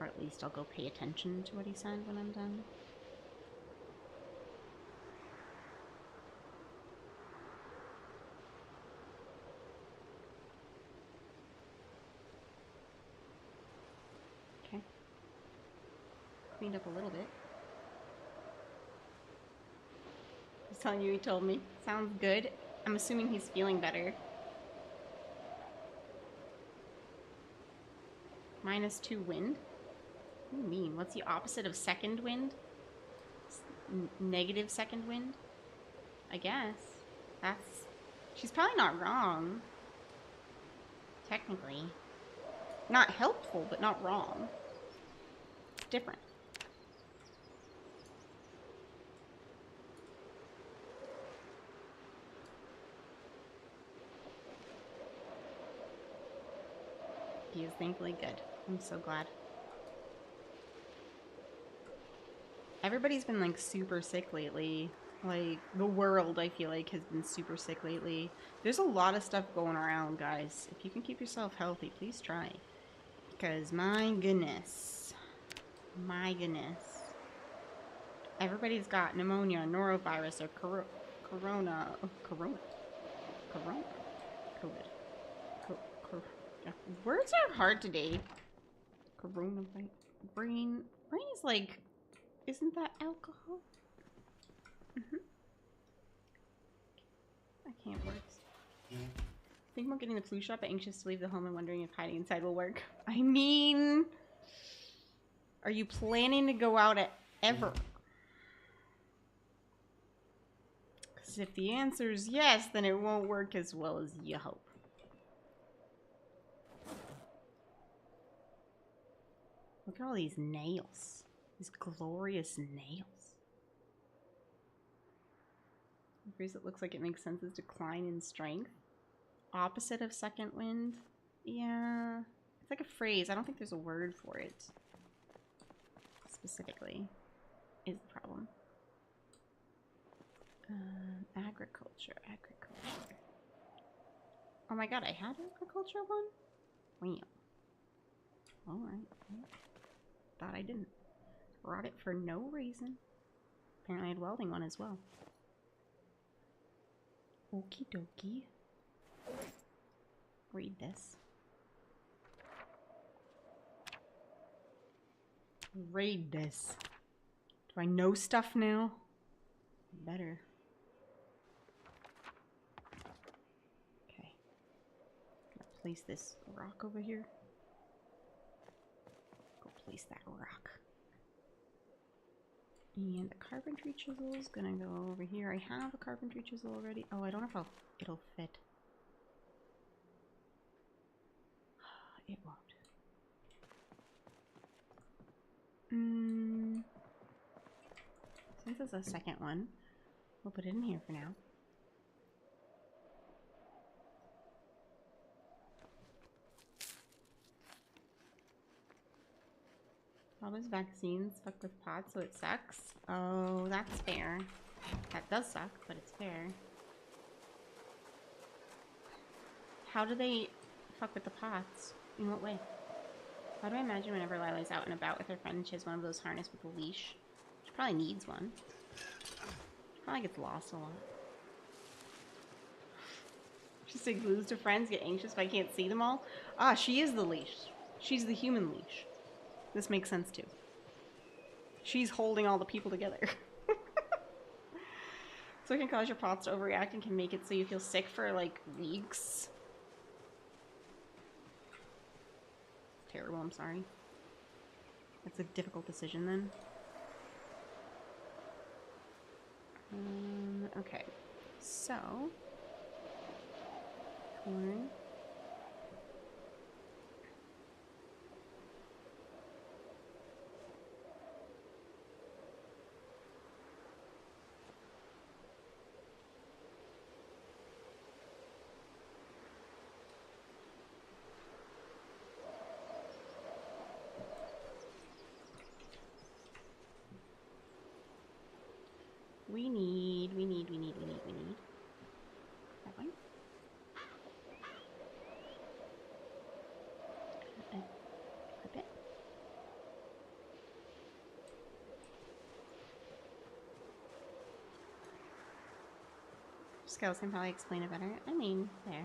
Or at least I'll go pay attention to what he said when I'm done. Okay. Cleaned up a little bit. He's telling you he told me. Sounds good. I'm assuming he's feeling better. -2 wind? What do you mean? What's the opposite of second wind? Negative second wind? I guess. That's... She's probably not wrong. Technically. Not helpful, but not wrong. Different. He is thankfully good. I'm so glad. Everybody's been like super sick lately. Like the world, I feel like, has been super sick lately. There's a lot of stuff going around, guys. If you can keep yourself healthy, please try. Because my goodness. My goodness. Everybody's got pneumonia, norovirus, or corona. Oh, corona. Corona. COVID. Yeah. Words are hard today. Corona. Brain is like, isn't that alcohol? I can't work. Think about getting the flu shot, but anxious to leave the home and wondering if hiding inside will work. I mean, are you planning to go out ever? Because if the answer is yes, then it won't work as well as you hope. Look at all these nails. These glorious nails. The phrase that looks like it makes sense is decline in strength. Opposite of second wind. Yeah. It's like a phrase. I don't think there's a word for it. Specifically. Is the problem. Agriculture. Oh my god, I had agriculture one? Wow. Alright. Thought I didn't. Brought it for no reason. Apparently I had welding one as well. Okie dokie. Read this. Read this. Do I know stuff now? Better. Okay. Gonna place this rock over here. Go place that rock. And the carpentry chisel is gonna go over here. I have a carpentry chisel already. Oh, I don't know if it'll fit. It won't. Since it's a second one, we'll put it in here for now. All those vaccines fuck with pots, so it sucks. Oh, that's fair. That does suck, but it's fair. How do they fuck with the pots? In what way? How do I imagine whenever Lila's out and about with her friend, she has one of those harness with a leash? She probably needs one. She probably gets lost a lot. She say glues to friends, get anxious if I can't see them all. Ah, she is the leash. She's the human leash. This makes sense too. She's holding all the people together. So it can cause your pots to overreact and can make it so you feel sick for like weeks. Terrible, I'm sorry. That's a difficult decision then. Okay. So corn. We need that one. Equip it. Scales can probably explain it better. I mean, there.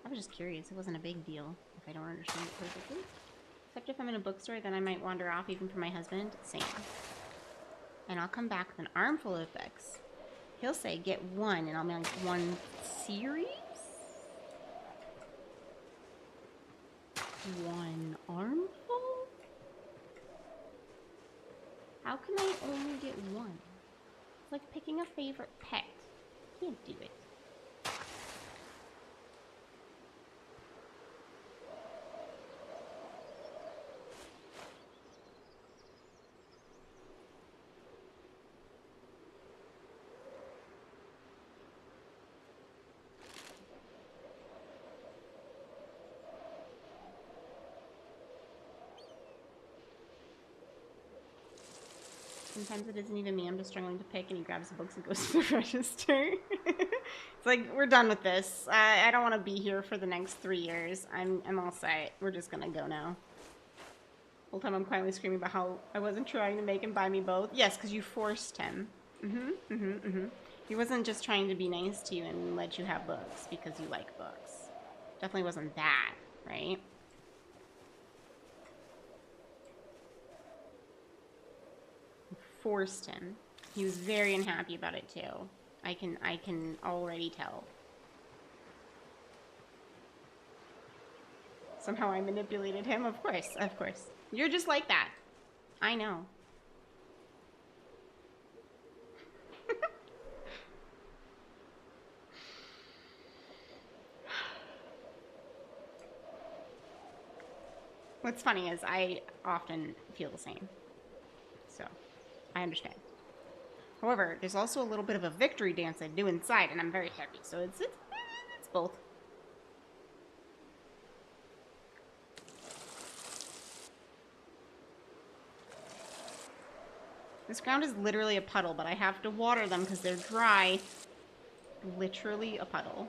I was just curious. It wasn't a big deal if I don't understand it perfectly. Except if I'm in a bookstore, then I might wander off even for my husband. Same. And I'll come back with an armful of books. He'll say, get one, and I'll be like, one series? One armful? How can I only get one? It's like picking a favorite pet. Can't do it. Sometimes it isn't even me. I'm just struggling to pick, and he grabs the books and goes to the register. It's like, we're done with this. I don't want to be here for the next 3 years. I'm all set. We're just gonna go now. The whole time I'm quietly screaming about how I wasn't trying to make him buy me both. Yes, because you forced him. He wasn't just trying to be nice to you and let you have books because you like books. Definitely wasn't that, right? Forced him. He was very unhappy about it too. I can already tell. Somehow I manipulated him. Of course, of course. You're just like that. I know. What's funny is I often feel the same. So, I understand. However, there's also a little bit of a victory dance I do inside, and I'm very happy. So it's both. This ground is literally a puddle, but I have to water them because they're dry. Literally a puddle.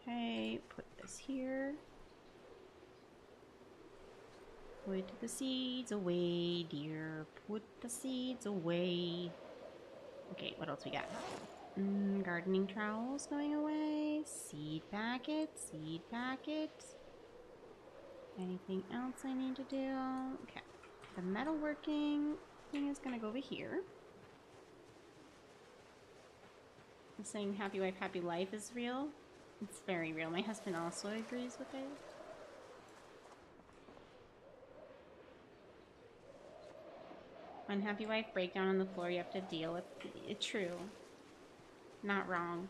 Okay, put this here. Put the seeds away, dear. Put the seeds away. Okay, what else we got? Gardening trowels going away. Seed packet, seed packet. Anything else I need to do? Okay. The metalworking thing is gonna go over here. I'm saying happy wife, happy life is real. It's very real. My husband also agrees with it. Unhappy wife, breakdown on the floor, you have to deal with. It's true. Not wrong.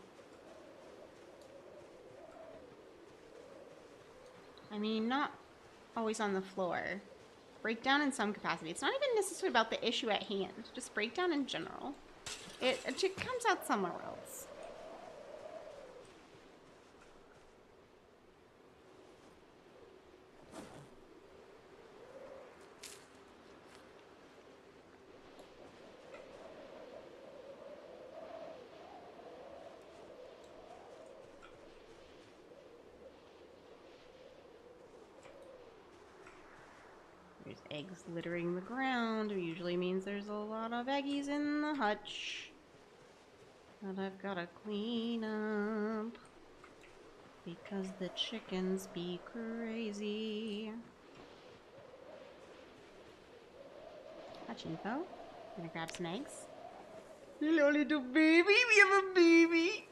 I mean, not always on the floor. Breakdown in some capacity. It's not even necessarily about the issue at hand. Just breakdown in general. It comes out somewhere else. There's eggs littering the ground. It usually means there's a lot of eggies in the hutch that I've gotta clean up because the chickens be crazy. Hutch info. I'm gonna grab some eggs. Hello, little baby. We have a baby.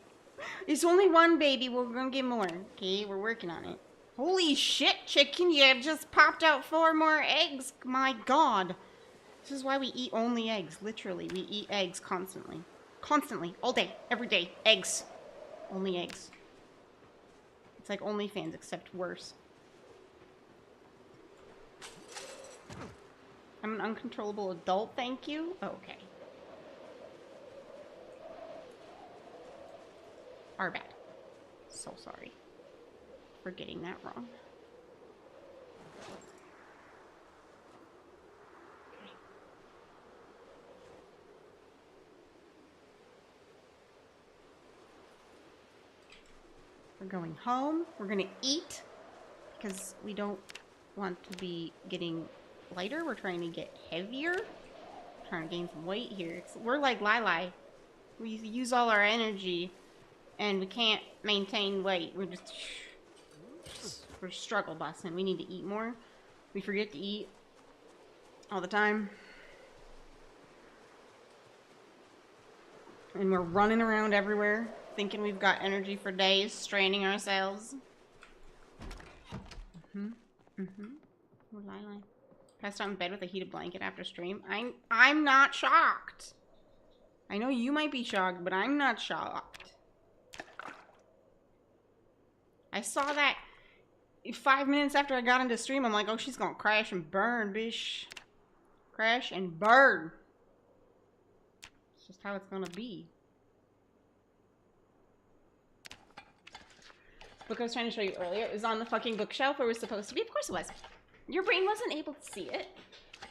It's only one baby. We're gonna get more. Okay, we're working on it. Holy shit, chicken, you have just popped out 4 more eggs. My god. This is why we eat only eggs. Literally, we eat eggs constantly. Constantly. All day. Every day. Eggs. Only eggs. It's like OnlyFans, except worse. I'm an uncontrollable adult, thank you? Oh, okay. Our bad. So sorry for getting that wrong. Okay. We're going home. We're gonna eat because we don't want to be getting lighter. We're trying to get heavier. We're trying to gain some weight here. We're like Lili. We use all our energy and we can't maintain weight. We're struggle busting. We need to eat more. We forget to eat all the time. And we're running around everywhere, thinking we've got energy for days, straining ourselves. We're Lili. Passed out in bed with a heated blanket after stream. I'm not shocked. I know you might be shocked, but I'm not shocked. I saw that 5 minutes after I got into stream, I'm like, oh, she's gonna crash and burn, bish. Crash and burn. It's just how it's gonna be. Book I was trying to show you earlier, it was on the fucking bookshelf where it was supposed to be. Of course it was. Your brain wasn't able to see it.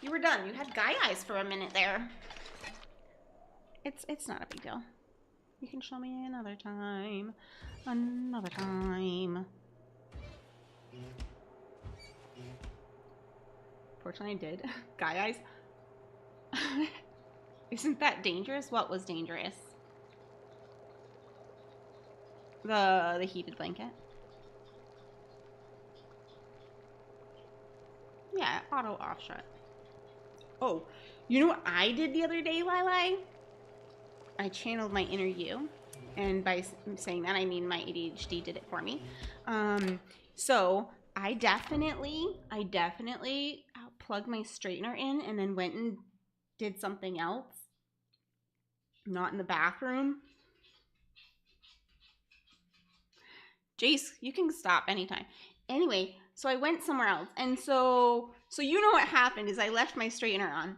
You were done. You had guy eyes for a minute there. It's not a big deal. You can show me another time. Another time. Fortunately I did. Guy eyes. Isn't that dangerous? What was dangerous? The heated blanket. Yeah, auto off shut. Oh, you know what I did the other day, Lili? I channeled my inner you. And by saying that, I mean my ADHD did it for me. So I definitely plugged my straightener in and then went and did something else. Not in the bathroom. Jace, you can stop anytime. Anyway, so I went somewhere else. And so you know what happened is I left my straightener on.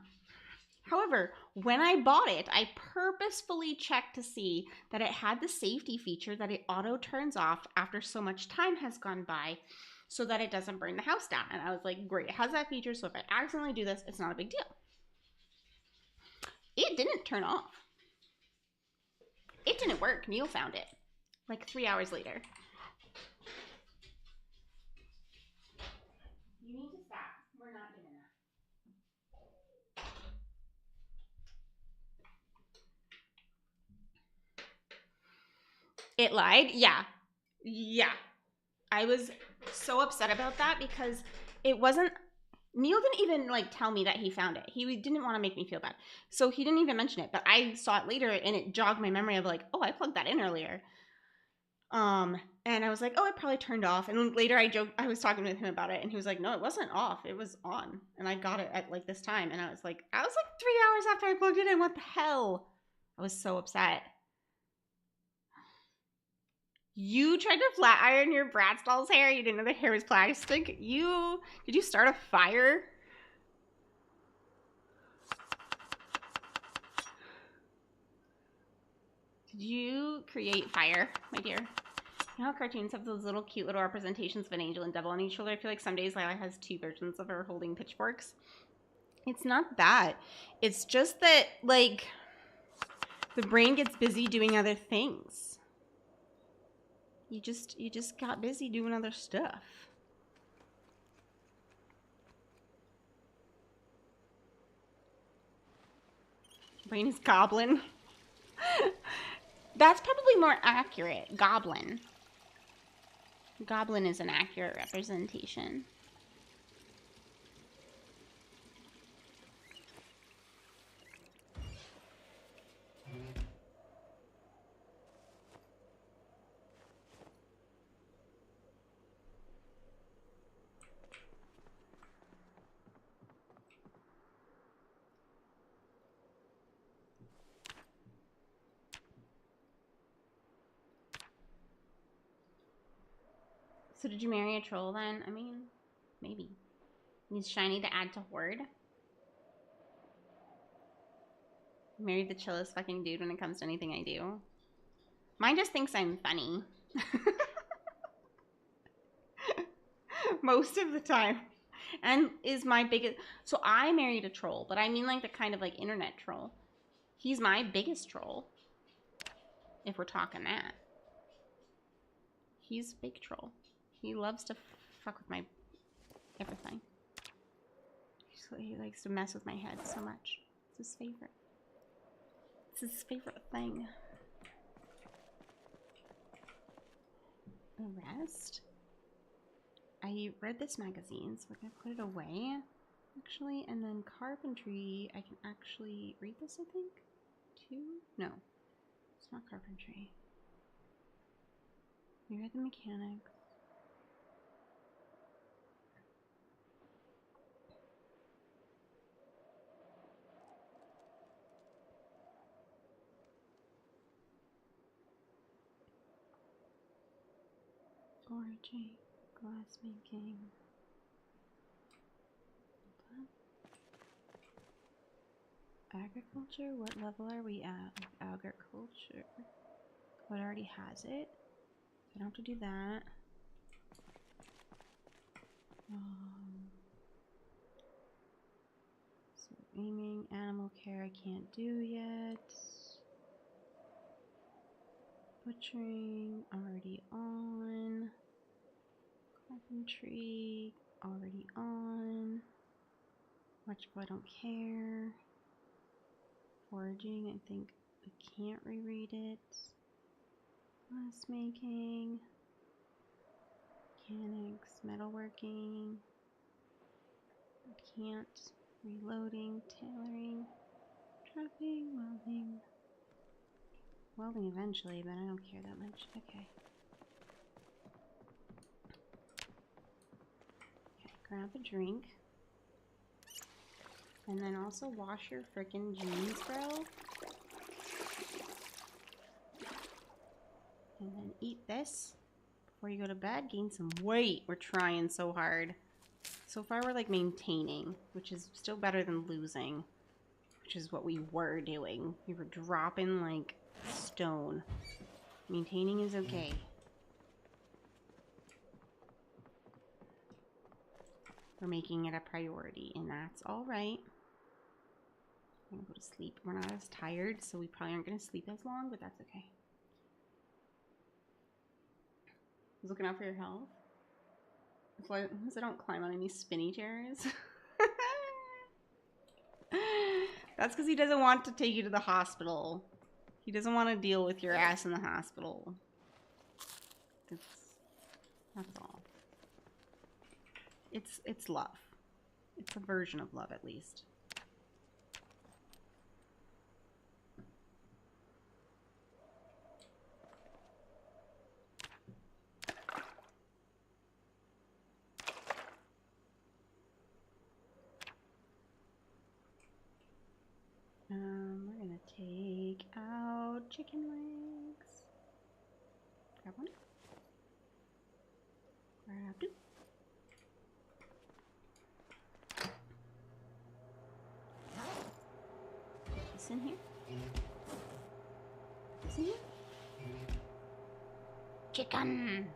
However, when I bought it, I purposefully checked to see that it had the safety feature that it auto turns off after so much time has gone by so that it doesn't burn the house down. And I was like, great, it has that feature, so if I accidentally do this, it's not a big deal. It didn't turn off. It didn't work. Neil found it like 3 hours later. You need to stop. We're not doing that. It lied? Yeah. Yeah. I was so upset about that because it wasn't... Neil didn't even like tell me that he found it. He didn't want to make me feel bad. So he didn't even mention it. But I saw it later and it jogged my memory of like, oh, I plugged that in earlier. And I was like, oh, it probably turned off. And later I was talking with him about it and he was like, no, it wasn't off. It was on. And I got it at like this time. And I was like 3 hours after I plugged it in. What the hell? I was so upset. You tried to flat iron your Bratz doll's hair. You didn't know the hair was plastic. Did you start a fire? Did you create fire, my dear? You know how cartoons have those little cute little representations of an angel and devil on each shoulder? I feel like some days Lila has 2 versions of her holding pitchforks. It's not that. It's just that, like, the brain gets busy doing other things. You just got busy doing other stuff. Brain is goblin. That's probably more accurate. Goblin. Goblin is an accurate representation. So did you marry a troll then? I mean, maybe. He's shiny to add to Horde. Married the chillest fucking dude when it comes to anything I do. Mine just thinks I'm funny. Most of the time. And is my biggest... So I married a troll, but I mean like the kind of like internet troll. He's my biggest troll. If we're talking that. He's a big troll. He loves to fuck with my everything. He likes to mess with my head so much. It's his favorite. It's his favorite thing. The rest? I read this magazine, so we're gonna put it away, actually. And then carpentry, I can actually read this, I think? 2? No. It's not carpentry. We read the mechanics. Foraging. Glass making. Agriculture? What level are we at? Agriculture. What already has it? I don't have to do that. So aiming, animal care I can't do yet. Butchering, already on. Carpentry, already on. Electrical, I don't care. Foraging, I think I can't reread it. Glass making. Mechanics, metalworking. Can't. Reloading, tailoring, trapping, welding. Welding eventually, but I don't care that much. Okay. Okay, grab a drink. And then also wash your frickin' jeans, bro. And then eat this before you go to bed. Gain some weight. We're trying so hard. So far we're like maintaining, which is still better than losing, which is what we were doing. We were dropping like stone. Maintaining is okay. We're making it a priority, and that's all right. I'm gonna go to sleep. We're not as tired, so we probably aren't gonna sleep as long, but that's okay. I was looking out for your health. So I don't climb on any spinny chairs. That's because he doesn't want to take you to the hospital. He doesn't want to deal with your ass in the hospital. That's all. It's love. It's a version of love, at least. We're gonna take out chicken legs. Grab one. Grab two. This in here. This in here. Chicken!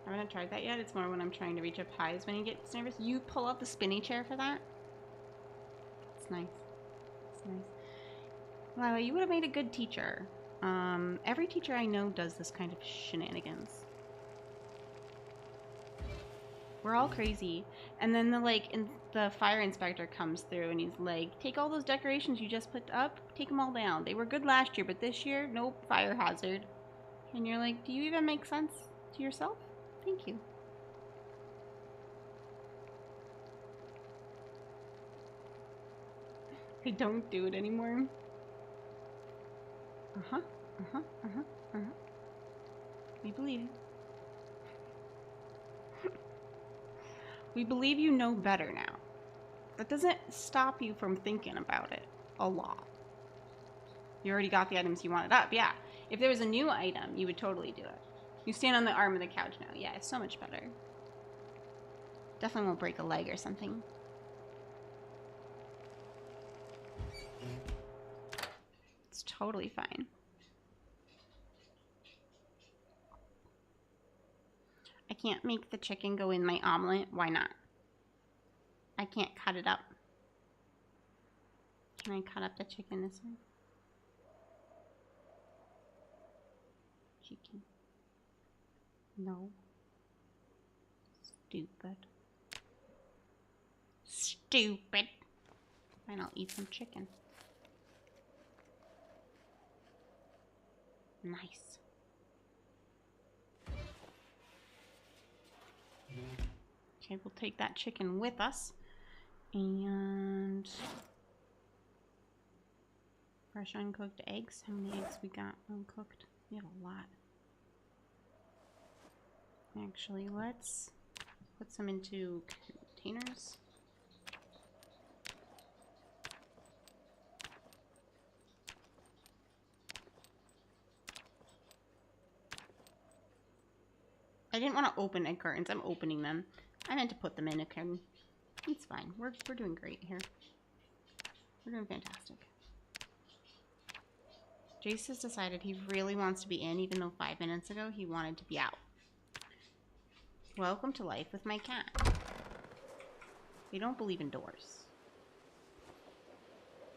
I haven't tried that yet. It's more when I'm trying to reach up highs when he gets nervous. You pull out the spinny chair for that? It's nice. It's nice. Lila, you would have made a good teacher. Every teacher I know does this kind of shenanigans. We're all crazy. And then the fire inspector comes through and he's like, take all those decorations you just put up, take them all down. They were good last year, but this year, nope, fire hazard. And you're like, do you even make sense to yourself? Thank you. I don't do it anymore. We believe you. We believe you know better now. That doesn't stop you from thinking about it a lot. You already got the items you wanted up, yeah. If there was a new item, you would totally do it. You stand on the arm of the couch now. Yeah, it's so much better. Definitely won't break a leg or something. It's totally fine. I can't make the chicken go in my omelet. Why not? I can't cut it up. Can I cut up the chicken this way? Chicken. No. Stupid. Stupid. Fine, I'll eat some chicken. Nice. Okay, we'll take that chicken with us. And fresh uncooked eggs. How many eggs we got uncooked? We have a lot. Actually, let's put some into containers. I didn't want to open egg cartons. I'm opening them. I meant to put them in a carton. It's fine. We're doing great here. We're doing fantastic. Jace has decided he really wants to be in, even though 5 minutes ago he wanted to be out. Welcome to life with my cat. We don't believe in doors.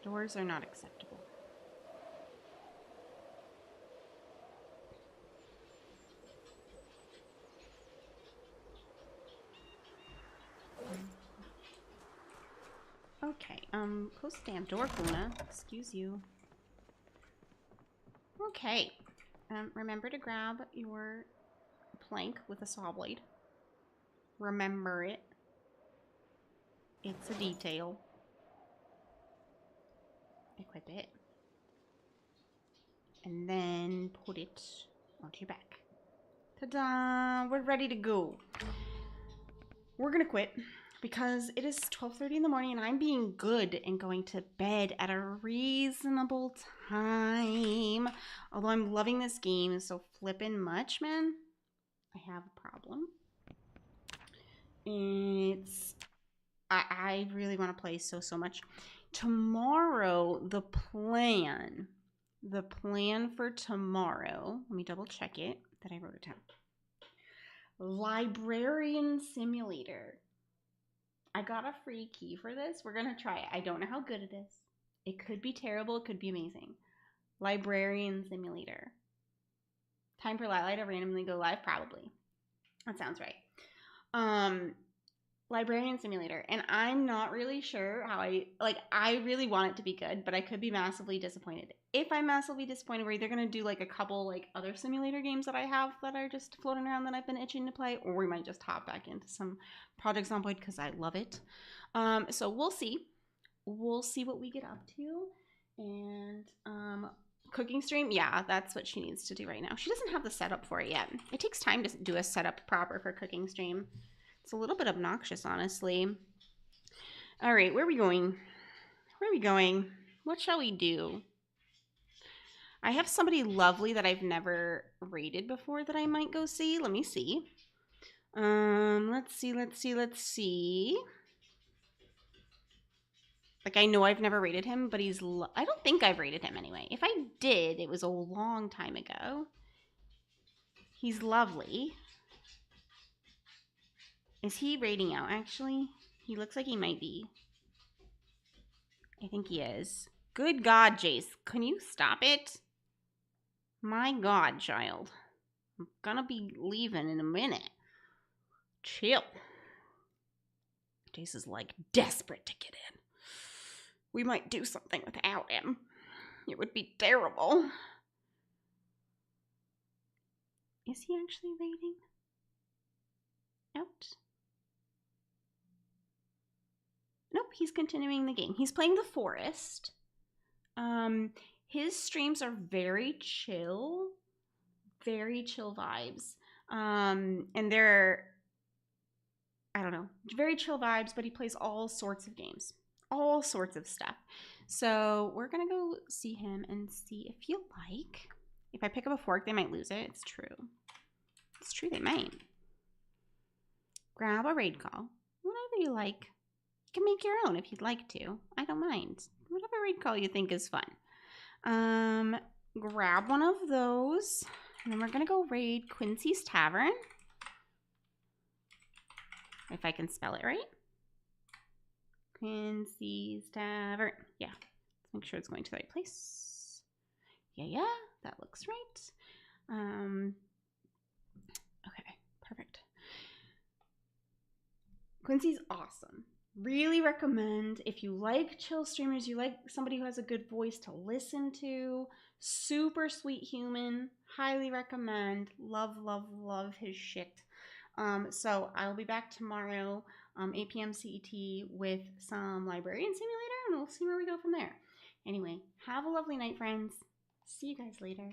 Doors are not acceptable. Okay, close the damn door, Luna. Excuse you. Okay. Remember to grab your plank with a saw blade. Remember it. It's a detail. Equip it. And then put it onto your back. Ta-da! We're ready to go. We're gonna quit because it is 12:30 in the morning and I'm being good and going to bed at a reasonable time. Although I'm loving this game so flippin' much, man, I have a problem. I really want to play so much. Tomorrow, the plan for tomorrow, let me double check it, that I wrote it down. Librarian Simulator. I got a free key for this. We're going to try it. I don't know how good it is. It could be terrible. It could be amazing. Librarian Simulator. Time for Lily to randomly go live? Probably. That sounds right. Librarian Simulator. And I'm not really sure how I really want it to be good, but I could be massively disappointed. If I'm massively disappointed, we're either going to do like a couple like other simulator games that I have that are just floating around that I've been itching to play, or we might just hop back into some Project Zomboid because I love it. So we'll see. We'll see what we get up to. And cooking stream, yeah, that's what she needs to do right now. She doesn't have the setup for it yet. It takes time to do a setup proper for cooking stream. It's a little bit obnoxious, honestly. All right, where are we going? Where are we going? What shall we do? I have somebody lovely that I've never raided before that I might go see. Let me see. Let's see. Like, I know I've never raided him, but I don't think I've raided him anyway. If I did, it was a long time ago. He's lovely. Is he raiding out, actually? He looks like he might be. I think he is. Good God, Jace. Can you stop it? My God, child. I'm gonna be leaving in a minute. Chill. Jace is like desperate to get in. We might do something without him. It would be terrible. Is he actually raiding? Out? Nope, he's continuing the game. He's playing the forest. His streams are very chill vibes. And they're, I don't know, very chill vibes, but he plays all sorts of games, all sorts of stuff. So we're gonna go see him and see if you like. If I pick up a fork, they might lose it. It's true. It's true, they might. Grab a raid call. Whatever you like. You can make your own if you'd like to. I don't mind. Whatever raid call you think is fun. Grab one of those. And then we're going to go raid Quincy's Tavern. If I can spell it right. Quincy's Tavern. Yeah. Let's make sure it's going to the right place. Yeah. That looks right. Okay. Perfect. Quincy's awesome. Really recommend if you like chill streamers, you like somebody who has a good voice to listen to. Super sweet human. Highly recommend. Love his shit. So I'll be back tomorrow, 8 p.m. CET with some Librarian Simulator, and we'll see where we go from there. Anyway, have a lovely night, friends. See you guys later.